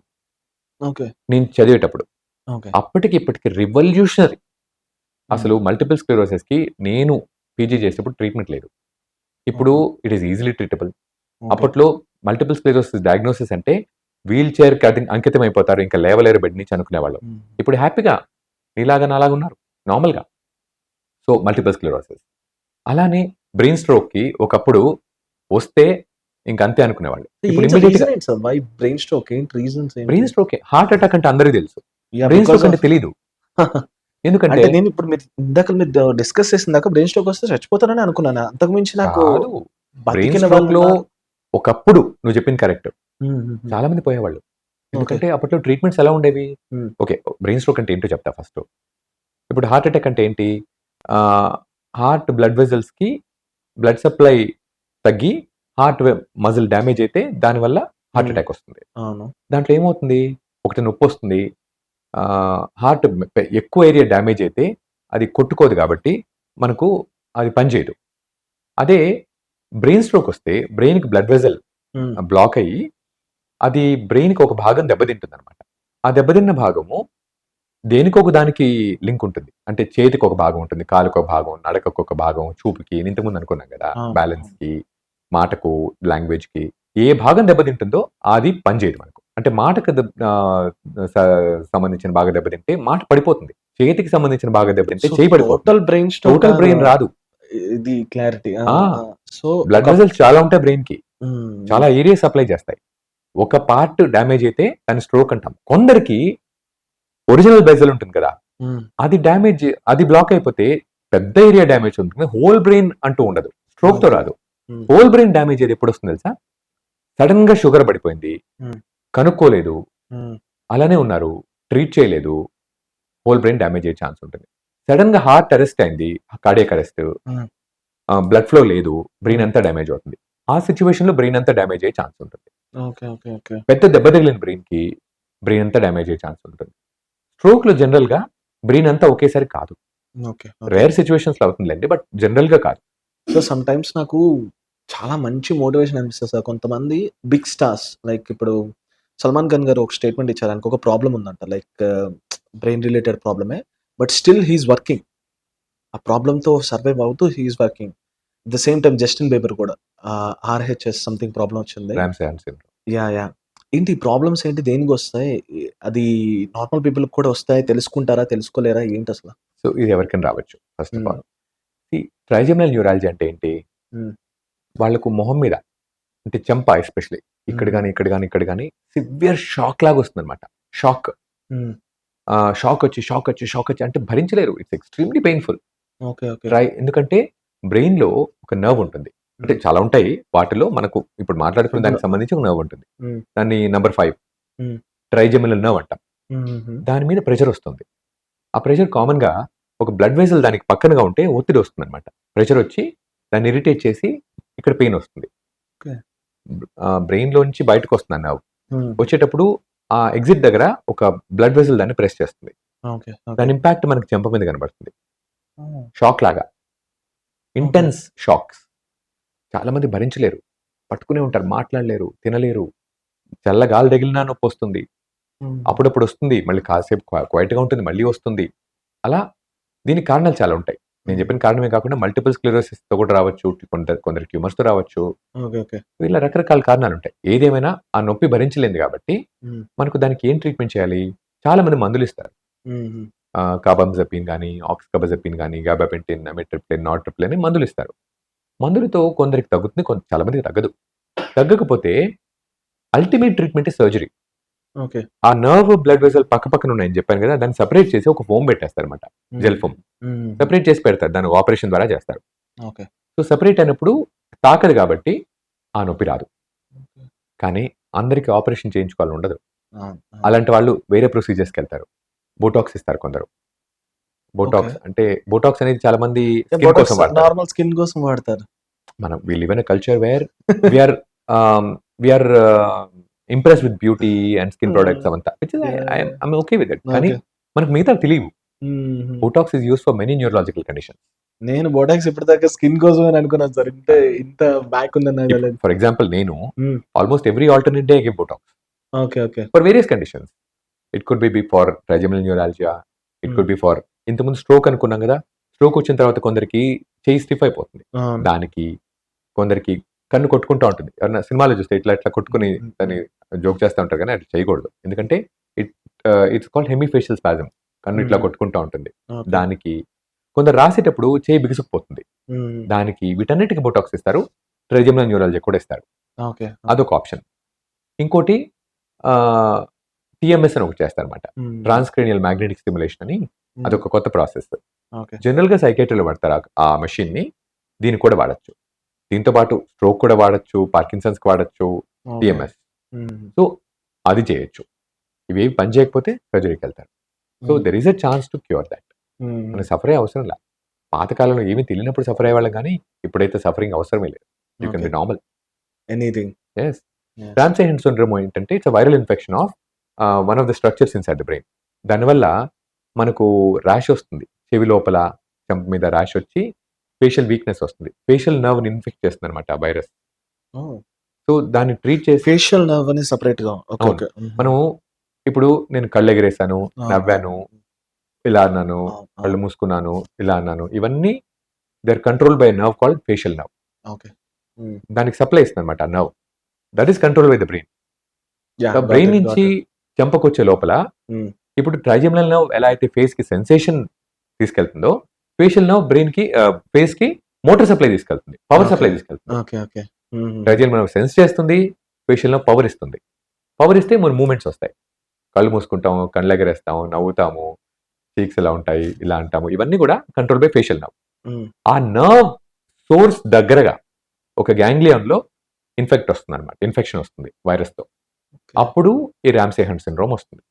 ఓకే. నేను చదివేటప్పుడు. ఓకే. అప్పటికి ఇప్పటికి రివల్యూషనరీ. హ్మ్. అసలు మల్టిపుల్ స్క్లెరోసిస్‌కి నేను పీజీ చేసేటప్పుడు ట్రీట్మెంట్ లేదు. ఇప్పుడు okay. It is easily treatable. Okay. అప్పట్లో మల్టిపుల్ స్క్లెరోసిస్ డయాగ్నోసిస్ అంటే వీల్ చైర్‌కి అంకితం అయిపోతారు. ఇంకా లేవలేరు బెడ్ నుంచి అనుకునేవాళ్ళం. హ్మ్. ఇప్పుడు హ్యాపీగా నీలాగా నాలాగా ఉన్నారు. నార్మల్‌గా. So, multiple sclerosis. అలానే బ్రెయిన్ స్ట్రోక్‌కి ఒకప్పుడు వస్తే ఇంక అంతే అనుకునేవాళ్ళు. ఇప్పుడు ఏంటి ఇమ్మీడియేట్‌గా రీజన్ ఏంటి సార్? వై బ్రెయిన్ స్ట్రోక్ ఏంటి రీజన్స్ ఏంటి? బ్రెయిన్ స్ట్రోకే. హార్ట్ అటాక్ అంటే అందరికి తెలుసు. యాహ్! బ్రెయిన్ బికాస్ స్ట్రోక్ అంటే ఆఫ్ తెలీదు. ఎందుకంటే అంటే నేను ఇప్పుడు మీరు డిస్కస్ చేసిందాక బ్రెయిన్ స్ట్రోక్ వస్తే చచ్చిపోతారని అనుకున్నాను. అంతకు మించి నాకు కాదు. బ్రెయిన్ బతికిన స్ట్రోక్‌లో వాళ్ళున్నారు. ఒకప్పుడు నువ్వు చెప్పింది కరెక్ట్. హ్మ్. హ్మ్. హ్మ్. చాలా మంది పోయేవాళ్ళు. ఓకే. ఎందుకంటే అప్పట్లో ట్రీట్మెంట్స్ ఎలా ఉండేవి? హ్మ్. ఓకే. బ్రెయిన్ స్ట్రోక్ అంటే ఏంటో చెప్తా ఫస్టు. ఇప్పుడు హార్ట్ అటాక్ అంటే ఏంటి? ఆహ్, హార్ట్ బ్లడ్ వెసెల్స్‌కి బ్లడ్ సప్లై తగ్గి హార్ట్ మజిల్ డ్యామేజ్ అయితే దానివల్ల హార్ట్ హ్మ్. అటాక్ వస్తుంది. అవును. దాంట్లో ఏమవుతుంది? ఒకటి నొప్పొస్తుంది. హార్ట్ ఎక్కువ ఏరియా డ్యామేజ్ అయితే అది కొట్టుకోదు కాబట్టి మనకు అది పనిచేయదు. అదే బ్రెయిన్ స్ట్రోక్ వస్తే బ్రెయిన్‌కి బ్లడ్ వెసెల్ హ్మ్. బ్లాక్ అయ్యి అది బ్రెయిన్‌కి ఒక భాగం దెబ్బతింటుందనమాట. ఆ దెబ్బతిన్న భాగము దేనికొక దానికి లింక్ ఉంటుంది. అంటే చేతికి ఒక భాగం ఉంటుంది. కాలుకి ఒక భాగం, నడకకు ఒక భాగం, చూపుకి ఇంతకుముందు అనుకున్నాం గదా! అవును. అవును. బ్యాలెన్స్‌కి, మాటకు, లాంగ్వేజ్‌కి ఏ భాగం దెబ్బతింటుందో అది పనిచేయదు మనకు. అంటే మాటకు స సంబంధించిన భాగం దెబ్బతింటే మాట పడిపోతుంది. చేతికి సంబంధించిన భాగం దెబ్బతింటే సో, చేయి పడిపోతుంది. Total brain stroke total or brain రాదు. ఇది క్లారిటీ. ఆ! ఆ! ఆ! సో, బ్లడ్ వెసెల్స్ చాలా ఉంటాయి బ్రెయిన్‌కి. హ్మ్. చాలా ఏరియాస్ సప్లై చేస్తాయి. ఒక పార్ట్ డ్యామేజ్ అయితే దాన్ని స్ట్రోక్ అంటాం. కొందరికి ఒరిజినల్ వెసెల్ ఉంటుంది కదా! హ్మ్. అది డ్యామేజ్ అది బ్లాక్ అయిపోతే పెద్ద ఏరియా డ్యామేజ్ ఉంటుంది. హోల్ బ్రెయిన్ అంటూ ఉండదు. స్ట్రోక్‌తో ఓకే. రాదు. హ్మ్. హోల్ బ్రెయిన్ డ్యామేజ్ అయ్యేది ఎప్పుడొస్తుంది తెలుసా? సడెన్‌గా షుగర్ పడిపోయింది. హ్మ్. కనుక్కోలేదు. హ్మ్. అలానే ఉన్నారు. ట్రీట్ చేయలేదు. హోల్ బ్రెయిన్ డ్యామేజ్ అయ్యే ఛాన్స్ ఉంటుంది. సడెన్‌గా హార్ట్ అరెస్ట్ అయింది. Cardiac arrest. హ్మ్. బ్లడ్ ఫ్లో లేదు. బ్రెయిన్ హ్మ్. అంతా డ్యామేజ్ అవుతుంది. ఆ సిట్యుయేషన్‌లో బ్రెయిన్ అంతా డ్యామేజ్ అయ్యే ఛాన్స్ ఉంటుంది. ఓకే. ఓకే. ఓకే. పెద్ద దెబ్బ తగిలిన బ్రెయిన్‌కి బ్రెయిన్ అంతా డ్యామేజ్ అయ్యే ఛాన్స్ ఉంటుంది. స్ట్రోక్‌లో జనరల్‌గా బ్రెయిన్ అంతా ఒకేసారి కాదు. ఓకే. ఓకే. రేర్ సిట్యుయేషన్స్‌లో అవుతుందిలెండి. బట్ జనరల్‌గా కాదు. సో, సమ్‌టైమ్స్ నాకు చాలా మంచి మోటివేషన్ అనిపిస్తది సార్. కొంతమంది బిగ్ స్టార్స్ లైక్ ఇప్పుడు 'సల్మాన్ ఖాన్' గారు ఒక స్టేట్మెంట్ ఇచ్చారు. ఆయనకు ఒక ప్రాబ్లమ్ ఉందంట. లైక్ బ్రెయిన్ రిలేటెడ్ ప్రాబ్లమే. But still he is working. ఆ ప్రాబ్లమ్‌తో సర్వైవ్ అవుతూ he is working. At the same time 'Justin Bieber' కూడా ఆర్‌హెచ్‌ఎస్ సంథింగ్ ప్రాబ్లమ్ వచ్చింది. Ram science syndrome. Yeah! Yeah! ఏంటి ఈ ప్రాబ్లమ్స్ ఏంటి? దేనికొస్తాయి? అది నార్మల్ పీపుల్‌కి కూడా వస్తాయా? తెలుసుకుంటారా? తెలుసుకోలేరా? ఏంటసల? సో, ఇది ఎవరికైనా రావచ్చు. ఫస్ట్ ఆఫ్ హ్మ్. ఆల్. ట్రైజెమినల్ న్యూరాలజీ అంటే ఏంటి? హ్మ్. వాళ్ళకు మొహం మీద అంటే చెంప ఎస్పెషల్లీ. ఇక్కడ గాని, ఇక్కడ గాని, ఇక్కడ గాని సివియర్ షాక్ లాగా వస్తుందన్నమాట. షాక్. హ్మ్. షాక్ వచ్చి అంటే భరించలేరు. It's extremely painful. Okay. Okay. ఎందుకంటే బ్రెయిన్‌లో ఒక నర్వ్ ఉంటుంది. అంటే చాలా ఉంటాయి. వాటిలో మనకు ఇప్పుడు మాట్లాడుకున్న ఇప్పుడు దానికి సంబంధించి ఒక నర్వ్ ఉంటుంది. హ్మ్. దాన్ని నంబర్ 5 హ్మ్. ట్రైజెమినల్ నర్వ్ అంటాం. హుహుహు. దాని మీద ప్రెషర్ వస్తుంది. ఆ ప్రెషర్ కామన్‌గా ఒక బ్లడ్ వెసెల్ దానికి పక్కనగా ఉంటే ఒత్తిడి వస్తుందన్నమాట. ప్రెషర్ వచ్చి దాన్ని ఇరిటేట్ చేసి ఇక్కడ పెయిన్ వస్తుంది. ఓకే. బ్రెయిన్‌లోంచి బయటకొస్తుంది ఆ నర్వ్. హ్మ్. వచ్చేటప్పుడు ఆ ఎగ్జిట్ దగ్గర ఒక బ్లడ్ వెసెల్ దాన్ని ప్రెస్ చేస్తుంది. ఓకే. ఓకే. దాని ఇంపాక్ట్ మనకు చెంప మీద కనబడుతుంది. ఓహ్! షాక్ లాగా. Intense shocks. చాలామంది భరించలేరు. పట్టుకునే ఉంటారు. మాట్లాడలేరు, తినలేరు. చల్ల గాలి తగిలినా నొప్పొస్తుంది. హ్మ్. అప్పుడప్పుడు వస్తుంది. మళ్ళీ కాసేపు క్వైట్‌గా ఉంటుంది. మళ్ళీ వస్తుంది. అలా దీనికి కారణాలు చాలా ఉంటాయి. నేను చెప్పిన కారణమే కాకుండా మల్టిపుల్ స్క్లెరోసిస్‌తో కూడా రావచ్చు. కొందరు ట్యూమర్స్‌తో రావచ్చు. ఓకే. ఓకే. ఇలా రకరకాల కారణాలుంటాయి. ఏదేమైనా ఆ నొప్పి భరించలేనిది కాబట్టి హ్మ్. మనకు దానికి ఏం ట్రీట్మెంట్ చేయాలి? చాలా మంది మందులిస్తారు. హుహు. కార్బంజెపిన్ గాని, ఆక్స్‌కార్బెజెపిన్ గాని, గాబాపెంటిన్, అమిట్రిప్లిన్, నార్ట్రిప్లిన్ అని మందులిస్తారు. మందులతో కొందరికి తగ్గుతుంది. చాలా మందికి తగ్గదు. తగ్గకపోతే ultimate treatment is surgery. Okay. ఆ నర్వ్, బ్లడ్ వెసెల్ పక్కపక్కన ఉన్నాయని చెప్పాను కదా! దాన్ని సెపరేట్ చేసి ఒక ఫోమ్ పెట్టేస్తారన్నమాట. Gel foam. హ్మ్. సెపరేట్ చేసి పెడతారు. దాన్ని ఆపరేషన్ ద్వారా చేస్తారు. ఓకే. సో, సెపరేట్ అయినప్పుడు తాకదు కాబట్టి ఆ నొప్పి రాదు. ఓకే. కానీ అందరికి ఆపరేషన్ చేయించుకోవాలని ఉండదు. అవును. అలాంటి వాళ్ళు వేరే ప్రొసీజర్స్‌కెళ్తారు. బోటాక్స్ ఇస్తారు కొందరు. ఓకే. బోటాక్స్ అనేది చాలా మంది స్కిన్ కోసం బోటాక్స్ వాడతారు. నార్మల్ స్కిన్ కోసం వాడతారు. We live in a culture where we are we are impressed with beauty and skin products అవంతా. Which is I am okay with it. కానీ ఓకే. మనకు మిగతావి తెలీవు. హుహు. Botox is used for many neurological conditions. నేను Botox ఇప్పటిదాకా skin కోసమే అని అనుకున్నాను సార్. ఇంత బ్యాక్ ఉందని నాకు తెలీదు. ఫర్ ఎగ్జాంపుల్ నేను హ్మ్. Almost every alternate day I give Botox okay. Okay. For various conditions. It could be for trigeminal neuralgia. It could be for ఇంతకుముందు స్ట్రోక్ అనుకున్నాం కదా! స్ట్రోక్ వచ్చిన తర్వాత కొందరికి చెయ్యి స్టిఫ్ అయిపోతుంది. అవును. దానికి కొందరికి కన్ను కొట్టుకుంటా ఉంటుంది. ఎవరైనా సినిమాలో చూస్తే ఇట్లా కొట్టుకొని దాన్ని జోక్ చేస్తా ఉంటారు కానీ అట్లా చేయకూడదు. ఎందుకంటే ఇట్ ఇట్స్ కాల్డ్ హెమిఫేషియల్ స్పాజమ్. కన్ను ఇట్లా కొట్టుకుంటా ఉంటుంది. ఓకే. దానికి కొందరు రాసేటప్పుడు చేయి బిగుసుకుపోతుంది. హ్మ్. దానికి వీటన్నిటికి బోటాక్స్ ఇస్తారు. ట్రైజెమినల్ న్యూరాలజీ కూడా ఇస్తారు. ఓకే. అదొక ఆప్షన్. ఇంకోటి టీఎంఎస్ అని ఒకటి చేస్తారన్నమాట. హ్మ్. ట్రాన్స్‌క్రేనియల్ మ్యాగ్నెటిక్ స్టిమ్యులేషన్ అని అదొక కొత్త ప్రాసెస్. ఓకే. జనరల్‌గా సైకియాట్రిలో వాడతారు ఆ మెషిన్‌ని. దీనికి కూడా వాడొచ్చు. దీంతో పాటు స్ట్రోక్ కూడా వాడొచ్చు. పార్కిన్సన్స్‌కి వాడొచ్చు. ఓకే. టీఎంఎస్. హ్మ్. సో, అది చేయొచ్చు. ఇవేవి పని చేయకపోతే సర్జరీకెళ్తారు. So, there is a chance to cure thought. Hmm. మనకు సఫర్ అయ్యే అవసరం లే. పాతకాలంలో ఏమీ తెలియనప్పుడు సఫర్ అయ్యేవాళ్ళం గానీ, ఇప్పుడైతే సఫరింగ్ అవసరమే లేదు. You can okay. Be normal. Anything. Yes. Yes. Ramsay Hunt syndrome ఏంటంటే it's a viral infection of one of the structures inside the brain. దానివల్ల మనకు ర్యాష్ వస్తుంది. చెవి లోపల, చెంప మీద ర్యాష్ వచ్చి ఫేషియల్ వీక్‌నెస్ వస్తుంది. ఫేషియల్ నర్వ్‌ని ఇన్ఫెక్ట్ చేస్తుందన్నమాట ఆ వైరస్. ఓహ్! సో, దాన్ని ట్రీట్ చేసి ఫేషియల్ నర్వ్ అని సెపరేట్‌గా. ఓకే. అవును. ఓకే. హుహు. మనం ఇప్పుడు నేను కళ్ళెగరేసాను, ఆ! నవ్వాను, ఇలా అన్నాను, ఆ! ఆ! కళ్ళు మూసుకున్నాను, ఇలా అన్నాను. ఇవన్నీ they are controlled by a nerve called facial nerve. Okay. Hmm. దానికి సప్లై ఇస్తుందన్నమాట ఆ nerve. That is controlled by the brain. Yeah! Got brain it. నుంచి గాట్ ఇట్. చెంపకొచ్చే లోపల హ్మ్. ఇప్పుడు ట్రైజెమినల్ నర్వ్ ఎలా అయితే ఫేస్‌కి సెన్సేషన్ తీసుకెళ్తుందో, ఫేషియల్ నర్వ్ ఫేస్‌కి మోటార్ సప్లై తీసుకెళ్తుంది. Power okay. సప్లై తీసుకెళ్తుంది. ఓకే. ఓకే. హుహు. ట్రైజెమినల్ నర్వ్ సెన్స్ చేస్తుంది. ఫేషియల్ నర్వ్ పవర్ ఇస్తుంది. పవర్ ఇస్తే మన మూవ్‌మెంట్స్ వస్తాయి. కళ్ళు మూసుకుంటాము, కళ్ళెగరేస్తాము, నవ్వుతాము, చీక్స్ ఇలా ఉంటాయి, ఇలా అంటాము. ఇవన్నీ కూడా కంట్రోల్ బై ఫేషియల్ నర్వ్. హ్మ్. ఆ నర్వ్ సోర్స్ దగ్గరగా ఒక గ్యాంగ్లియాన్‌లో ఇన్ఫెక్షన్ వస్తుంది వైరస్‌తో. ఓకే. అప్పుడు ఈ రామ్సే హంట్ సిండ్రోమ్ వస్తుంది.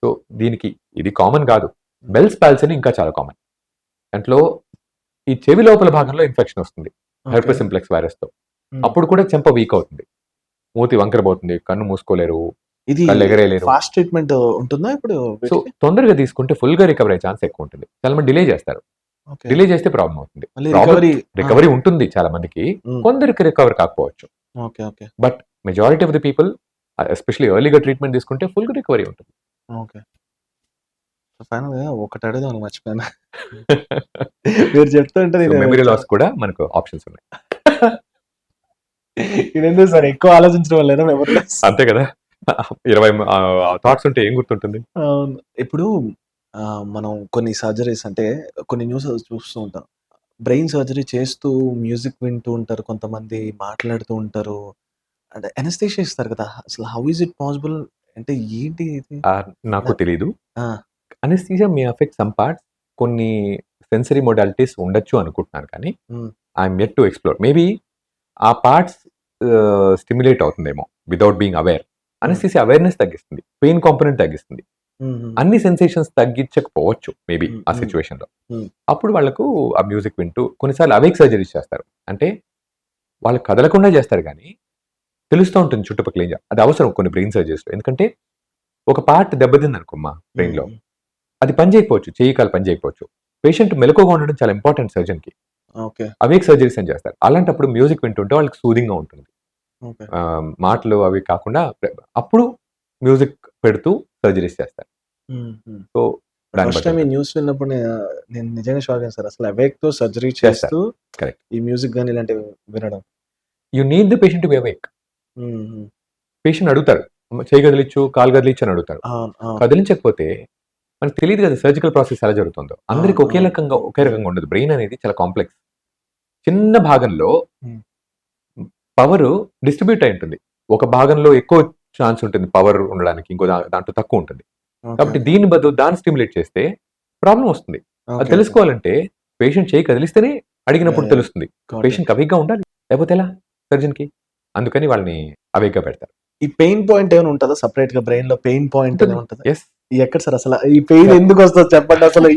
సో, దీనికి ఇది కామన్ కాదు. బెల్స్ పాల్సీ అని ఇంకా చాలా కామన్. దాంట్లో ఈ చెవి లోపల భాగంలో ఇన్ఫెక్షన్ వస్తుంది. ఓకే. హెర్పెస్ సింప్లెక్స్ వైరస్‌తో. హ్మ్. అప్పుడు కూడా చెంప వీక్ అవుతుంది. మూతి వంకరబోతుంది. కన్ను మూసుకోలేరు. ఇది కళ్ళు ఎగరేయలేరు. ఫాస్ట్ ట్రీట్‌మెంట్ ఉంటుందా ఇప్పుడు సో, వీటికి? తొందరగా తీసుకుంటే ఫుల్‌గా రికవర్ అయ్యే ఛాన్స్ ఎక్కువ ఉంటుంది. చాలా మంది డిలే చేస్తారు. ఓకే. డిలే చేస్తే ప్రాబ్లమ్ అవుతుంది. మళ్ళీ రికవరీ ఆ! రికవరీ ఉంటుంది చాలా మందికి. హ్మ్. కొందరికి రికవర్ కాకపోవచ్చు. Okay. Okay. But majority of the people especially ఎర్లీగా ట్రీట్మెంట్ తీసుకుంటే ఫుల్‌గా రికవరీ ఉంటుంది. ఓకే. ఫైనల్‌గా ఒకటి అడుగుదామని మర్చిపోయాను. మీరు చెప్తుంటే సో, నేను మెమరీ లాస్ కూడా మనకు ఆప్షన్స్ ఉన్నాయి. ఇదెందుకు సార్ ఎక్కువ ఆలోచించడం వల్లేనా మెమరీ లాస్? అంతే కదా! 20 థాట్స్ ఉంటే ఏం గుర్తుంటుంది? అవును. ఇప్పుడు మనం కొన్ని సర్జరీస్ అంటే కొన్ని న్యూసెస్ చూస్తూ ఉంటాం. బ్రెయిన్ సర్జరీ చేస్తూ మ్యూజిక్ వింటూ ఉంటారు. కొంతమంది మాట్లాడుతూ ఉంటారు. అంటే అనస్థీషియా ఇస్తారు కదా! అసలు హౌ ఈస్ ఇట్ పాసిబుల్? అంటే ఏంటి ఇది? నాకు నా తెలీదు. ఆ! అనెస్థీసియా మే అఫెక్ట్ సమ్ పార్ట్స్. కొన్ని సెన్సరీ మోడాలిటీస్ ఉండొచ్చు అనుకుంటున్నాను కానీ, హ్మ్. I'm yet to explore. Maybe ఆ పార్ట్స్ స్టిమ్యులేట్ అవుతుందేమో వితౌట్ బీయింగ్ అవేర్. హ్మ్. అనెస్థీసియా అవేర్‌నెస్ తగ్గిస్తుంది. పెయిన్ కాంపోనెంట్ తగ్గిస్తుంది. హుహు. అన్ని సెన్సేషన్స్ తగ్గించకపోవచ్చు మేబీ హ్మ్. ఆ హ్మ్. సిట్యుయేషన్‌లో. హ్మ్. అప్పుడు వాళ్ళకు ఆ మ్యూజిక్ వింటూ కొన్నిసార్లు అవేక్ సర్జరీస్ చేస్తారు. అంటే వాళ్ళు కదలకుండా చేస్తారు గానీ, తెలుస్తా ఉంటుంది చుట్టుపక్కల ఏం అది అవసరం కొన్ని బ్రెయిన్ సర్జరీస్‌లో. ఎందుకంటే ఒక పార్ట్ దెబ్బతిందనుకోమ్మా బ్రెయిన్‌లో, హ్మ్. అది పని చేయకపోవచ్చు. చెయ్యి, కాలు పని చేయకపోవచ్చు. పేషెంట్ మెలకువగా ఉండడం చాలా ఇంపార్టెంట్ సర్జన్‌కి. ఓకే. అవేక్ సర్జరీస్ అని చేస్తారు. అలాంటప్పుడు మ్యూజిక్ వింటుంటే వాళ్ళకి సూదింగ్‌గా ఉంటుంది. ఓకే. మాటలు అవి కాకుండా అప్పుడు మ్యూజిక్ పెడుతూ సర్జరీస్ చేస్తారు. హుహు. సో, దాన్ని ఫస్ట్ బట్టి టైమ్ ఈ ఉంటుంది. న్యూస్ విన్నప్పుడు నేను నిజంగా షాక్ అయ్యాను సార్. అసలు అవేక్‌తో సర్జరీ చేస్తారు. చేస్తూ కరెక్ట్. ఈ మ్యూజిక్ గాని ఇలాంటివి వినడం. You need the patient to be awake. హుహు. పేషెంట్ అడుగుతాడు. చెయ్యి కదిలిచ్చు, కాలు కదిలిచ్చు అని అడుగుతాడు. అవును. అవును. కదిలించకపోతే మనకు తెలీదు కదా సర్జికల్ ప్రాసెస్ ఎలా జరుగుతుందో. అందరికి అవును. అవును. ఒకే హ్మ్. రకంగా ఉండదు. బ్రెయిన్ అనేది చాలా కాంప్లెక్స్. చిన్న భాగంలో హ్మ్. పవరు డిస్ట్రిబ్యూట్ అయి ఉంటుంది. ఒక భాగంలో ఎక్కువ ఛాన్స్ ఉంటుంది పవర్ ఉండడానికి. ఇంకో దాంట్లో తక్కువ ఉంటుంది. ఓకే. కాబట్టి దీని బదులు దాన్ని స్టిమ్యులేట్ చేస్తే ప్రాబ్లమ్ వస్తుంది. అది ఓకే. ఓకే. తెలుసుకోవాలంటే పేషెంట్ చేయి కదిలిస్తేనే అడిగినప్పుడు యాహ్! యాహ్! తెలుస్తుంది. Got it. పేషెంట్‌కి అవేక్‌గా ఉండాలి. లేకపోతే ఎలా సర్జన్‌కి? అందుకని వాళ్ళని అవేక్‌గా పెడతారు. ఈ పెయిన్ పాయింట్ ఏమైనా ఉంటదా? సెపరేట్‌గా బ్రెయిన్‌లో పెయిన్ పాయింట్ ఉంటుంది. అనేది ఉంటదా? యెస్. ఎక్కడ సార్ అసల? ఈ పెయిన్ ఎందుకొస్తది చెప్పండి అసలు?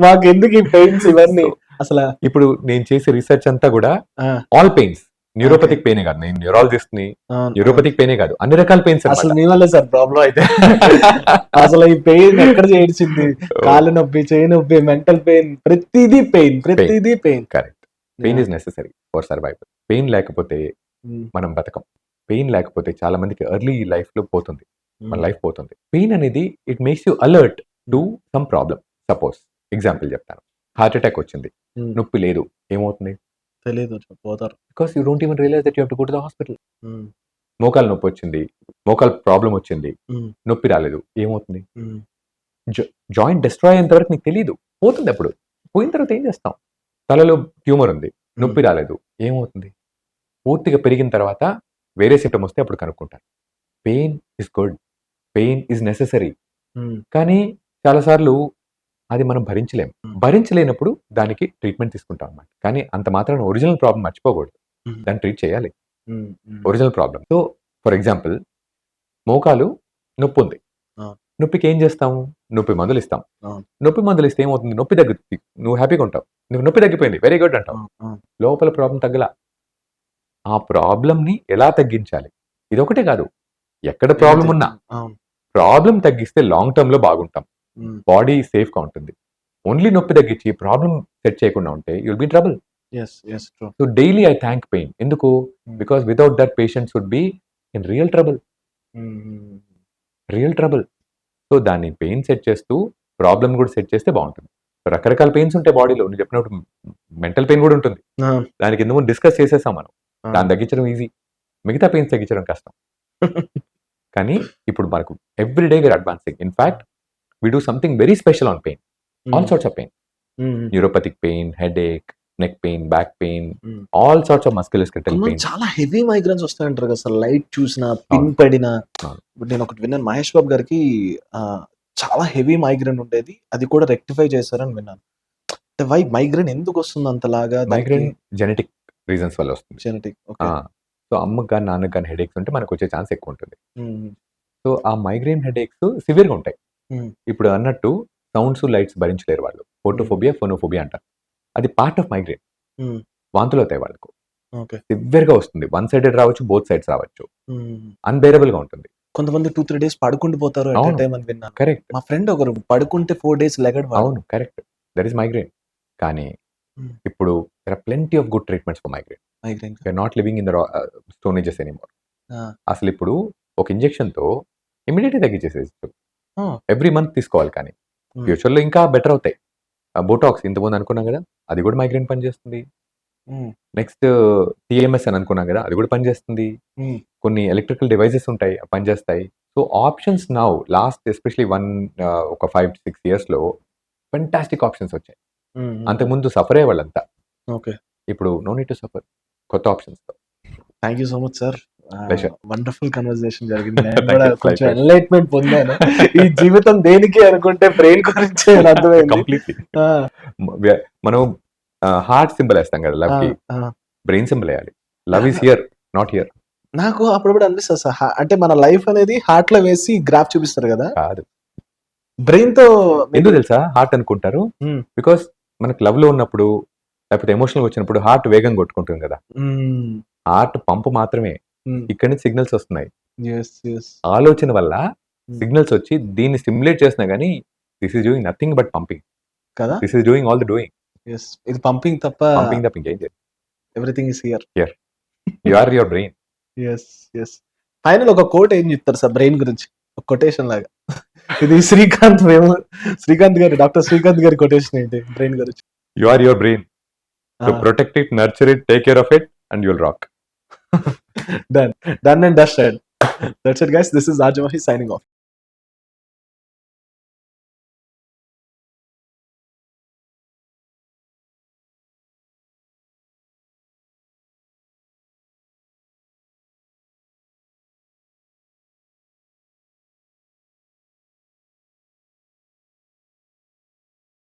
మాకెందుకు ఈ పెయిన్స్ ఇవన్నీ? సో, అసల ఇప్పుడు నేను చేసే రిసర్చ్ అంతా కూడా ఆ! All pains. ఓకే. న్యూరోపతిక్ పెయినే కాదు. నేను న్యూరాలజిస్ట్‌ని. అవును. అవును. న్యూరోపతిక్ పెయినే కాదు. అన్ని రకాల పెయిన్స్ అసలు అన్నమాట. మీ వల్లే సార్ ప్రాబ్లమ్ అయితే. అసలు ఈ పెయిన్ ఎక్కడ చేడిచింది? ఓహ్! కాళ్ళు నొప్పి, చెయ్యి నొప్పి, మెంటల్ పెయిన్ ప్రతిదీ పెయిన్. పెయిన్. ప్రతిదీ pain. Correct. Pain yeah! Is necessary for survival. Pain లేకపోతే హ్మ్. మనం బతకం. పెయిన్ లేకపోతే చాలా మందికి ఎర్లీ లైఫ్‌లో పోతుంది. మన హ్మ్. లైఫ్ పోతుంది. పెయిన్ అనేది it makes you alert to hmm. Some problem. Suppose example చెప్తాను. హార్ట్ అటాక్ వచ్చింది. హ్మ్. నొప్పి లేదు. ఏమవుతుంది? తెలీదు. పోతారు. Because you don't even realise that you have to go to the hospital. Hmm. మోకాలు నొప్పి వచ్చింది. మోకాలు ప్రాబ్లమ్ వచ్చింది. హ్మ్. నొప్పి రాలేదు. ఏమవుతుంది? హ్మ్. జా జాయింట్ డిస్ట్రాయ్ అయ్యేంత వరకు నీకు తెలీదు. పోతుందప్పుడు. పోయిన తర్వాత ఏం చేస్తాం? తలలో ట్యూమర్ ఉంది. హ్మ్. నొప్పి రాలేదు. ఏమవుతుంది? పూర్తిగా పెరిగిన తర్వాత వేరే సింప్టమ్ వస్తే అప్పుడు కనుక్కుంటారు. Pain is good. Pain is necessary. Hmm. కానీ చాలా సార్లు అది మనం భరించలేం. హ్మ్. భరించలేనప్పుడు దానికి ట్రీట్మెంట్ తీసుకుంటాం అన్నమాట. కానీ అంత మాత్రాన ఒరిజినల్ ప్రాబ్లమ్ మర్చిపోకూడదు. హ్మ్. దాన్ని ట్రీట్ చేయాలి. హ్మ్. హ్మ్. Original problem. So, for example మోకాలు నొప్పుంది. అవును. నొప్పికి ఏం చేస్తాము? నొప్పి మందులిస్తాం. అవును. నొప్పి మందులిస్తే ఏమవుతుంది? నొప్పి తగ్గుద్ది. నువ్వు హ్యాపీగా ఉంటావు. నీకు నొప్పి తగ్గిపోయింది. వెరీ గుడ్ అంటావు. అవును. అవును. లోపల ప్రాబ్లమ్ తగ్గలా. ఆ ప్రాబ్లమ్‌ని ఎలా తగ్గించాలి? ఇదొకటే కాదు. ఎక్కడ ప్రాబ్లమ్ ఎనీథింగ్. ఉన్నా అవును. ప్రాబ్లమ్ తగ్గిస్తే లాంగ్ టర్మ్‌లో బాగుంటాం. హ్మ్. బాడీ సేఫ్‌గా ఉంటుంది. ఓన్లీ నొప్పి తగ్గించి ప్రాబ్లమ్ సెట్ చేయకుండా ఉంటే you will be in trouble. Yes. Yes. True. So, daily I thank pain. ఎందుకు? Hmm. Because without that patients would be in real trouble. Hmm. Hmm. Real trouble. So, దాన్ని pain set చేస్తూ problem కూడా set చేస్తే బావుంటుంది. రకరకాల pains ఉంటాయి బాడీలో. నువ్వు చెప్పినట్టు మెంటల్ పెయిన్ కూడా ఉంటుంది. అవును. దానికి ఇంతకు ముందు డిస్కస్ చేసేసాం మనం. అవును. దాన్ని తగ్గించడం ఈజీ. మిగతా పెయిన్స్ తగ్గించడం కష్టం. కానీ ఇప్పుడు మనకు every day we're advancing. In fact we do something very special on pain. All hmm. Sorts of pain. Hmm. Neuropathic pain, headache, neck pain, back pain, hmm. All sorts of musculoskeletal కొంతమంది pain. చాలా heavy migraines వస్తాయంటారు కదా! అసలు light చూసినా, pin అవును. పడినా అవును. ఇప్పుడు నేనొకటి విన్నాను. 'మహేష్ బాబు' గారికి చాలా హెవీ మైగ్రేన్ ఉండేది. అది కూడా రెక్టిఫై చేశారని విన్నాను. అంటే మైగ్రేన్ ఎందుకొస్తుంది అంతలాగా? దానికి మైగ్రేన్ జెనెటిక్ రీజన్స్ వల్ల వస్తుంది. జెనెటిక్. ఆ! ఓకే. సో, అమ్మకి గాని, నాన్నకి గాని హెడేక్స్ ఉంటే మనకొచ్చే ఛాన్స్ ఎక్కువుంటుంది. హ్మ్. సో, ఆ మైగ్రేన్ హెడేక్స్ సివియర్‌గా ఉంటాయి. హ్మ్. ఇప్పుడు అన్నట్టు సౌండ్స్, లైట్స్ భరించలేరు వాళ్ళు. హ్మ్. ఫోటోఫోబియా, ఫోనోఫోబియా అంటారు. అది పార్ట్ ఆఫ్ మైగ్రేన్. హ్మ్. వాంతులవుతాయి వాళ్ళకు. ఓకే. సివియర్‌గా వస్తుంది. వన్ సైడెడ్ రావచ్చు, బోత్ సైడ్స్ రావచ్చు. హ్మ్. అన్‌బేరబుల్‌గా ఉంటుంది. కొంతమంది 2, 3 డేస్ పడుకుండిపోతారు ఎట్ ఎ అవును. టైమ్ అని విన్నాను. కరెక్ట్. మా ఫ్రెండ్ ఒకరు పడుకుంటే 4 డేస్ లెగడు వాడు. అవును. కరెక్ట్. That is migraine. కానీ హ్మ్. ఇప్పుడు there are plenty of good treatments for migraine. మైగ్రేన్‌కా? We are not living in the stone ages anymore. ఆ! అసలిప్పుడు ఒక ఇంజెక్షన్‌తో ఇమ్మీడియేట్‌గా తగ్గించేసేయొచ్చు. ఆ! ఎవ్రీ మంత్ తీసుకోవాలి కానీ. హ్మ్. ఫ్యూచర్‌లో ఇంకా బెటర్ అవుతాయి. బోటాక్స్ ఇంతకుముందు అనుకున్నాం గదా! అది గూడా మైగ్రేన్ పనిచేస్తుంది. హ్మ్. నెక్స్ట్ టీఎంఎస్ అని అనుకున్నాం గదా! అది గూడా పనిచేస్తుంది. హ్మ్. కొన్ని ఎలక్ట్రికల్ డివైసెస్ ఉంటాయి. అవి పనిచేస్తాయి. So, options now last especially ఒక 5-6 ఇయర్స్‌లో ఫెంటాస్టిక్ ఆప్షన్స్ వచ్చాయి. హ్మ్. హ్మ్. అంతకుముందు సఫర్ అయ్యేవాళ్ళంతా. ఓకే. ఇప్పుడు నో నీడ్ టు సఫర్. కొత్త ఆప్షన్స్‌తో. Thank you so much sir. Pleasure. Wonderful conversation జరిగింది. నేను Thank కూడా you. కొంచెం Likewise. ఎన్లైట్మెంట్ పొందాను. ఈ జీవితం దేనికి అనుకుంటే బ్రెయిన్ గురించి అని అర్థమైంది. కంప్లీట్లీ ఆ, మనం హార్ట్ సింబల్ వేస్తాం కదా లవ్ ఆ, కి, ఆ. బ్రెయిన్ సింబల్ వేయాలి. Love is here, not here. నాకు అప్పుడప్పుడు అనిపిస్తుంది సార్, అంటే మన లైఫ్ అనేది హార్ట్ లో వేసి గ్రాఫ్ చూపిస్తారు కదా, కాదు. బ్రెయిన్ తో ఎందుకు తెలుసా హార్ట్ అనుకుంటారు? Hmm. బికాస్ మనకు లవ్ లో ఉన్నప్పుడు లేకపోతే ఎమోషనల్ వచ్చినప్పుడు హార్ట్ వేగంగా కొట్టుకుంటుంది కదా. హార్ట్ పంపు మాత్రమే, ఇక్కడ నుంచి సిగ్నల్స్ వస్తున్నాయి. ఆలోచన వల్ల సిగ్నల్స్ వచ్చి దీన్ని స్టిమ్యులేట్ చేసినా గానీ this is doing nothing but pumping కదా. This is doing all the doing. ఇది పంపింగ్ తప్ప పంపింగ్ తప్ప ఇంకేం చేయదు. Everything is here. You are your brain. Final ఒక కోట్ ఏం చెప్తారు సార్ బ్రెయిన్ గురించి, ఒక కొటేషన్ లాగా? ఇది శ్రీకాంత్ గారి, డాక్టర్ శ్రీకాంత్ గారి కొటేషన్ ఏంటి బ్రెయిన్ గురించి? You are your brain. So protect it, nurture it, take care of it, and you'll rock. Done and dusted. That's it, guys. This is Rajamahi signing off.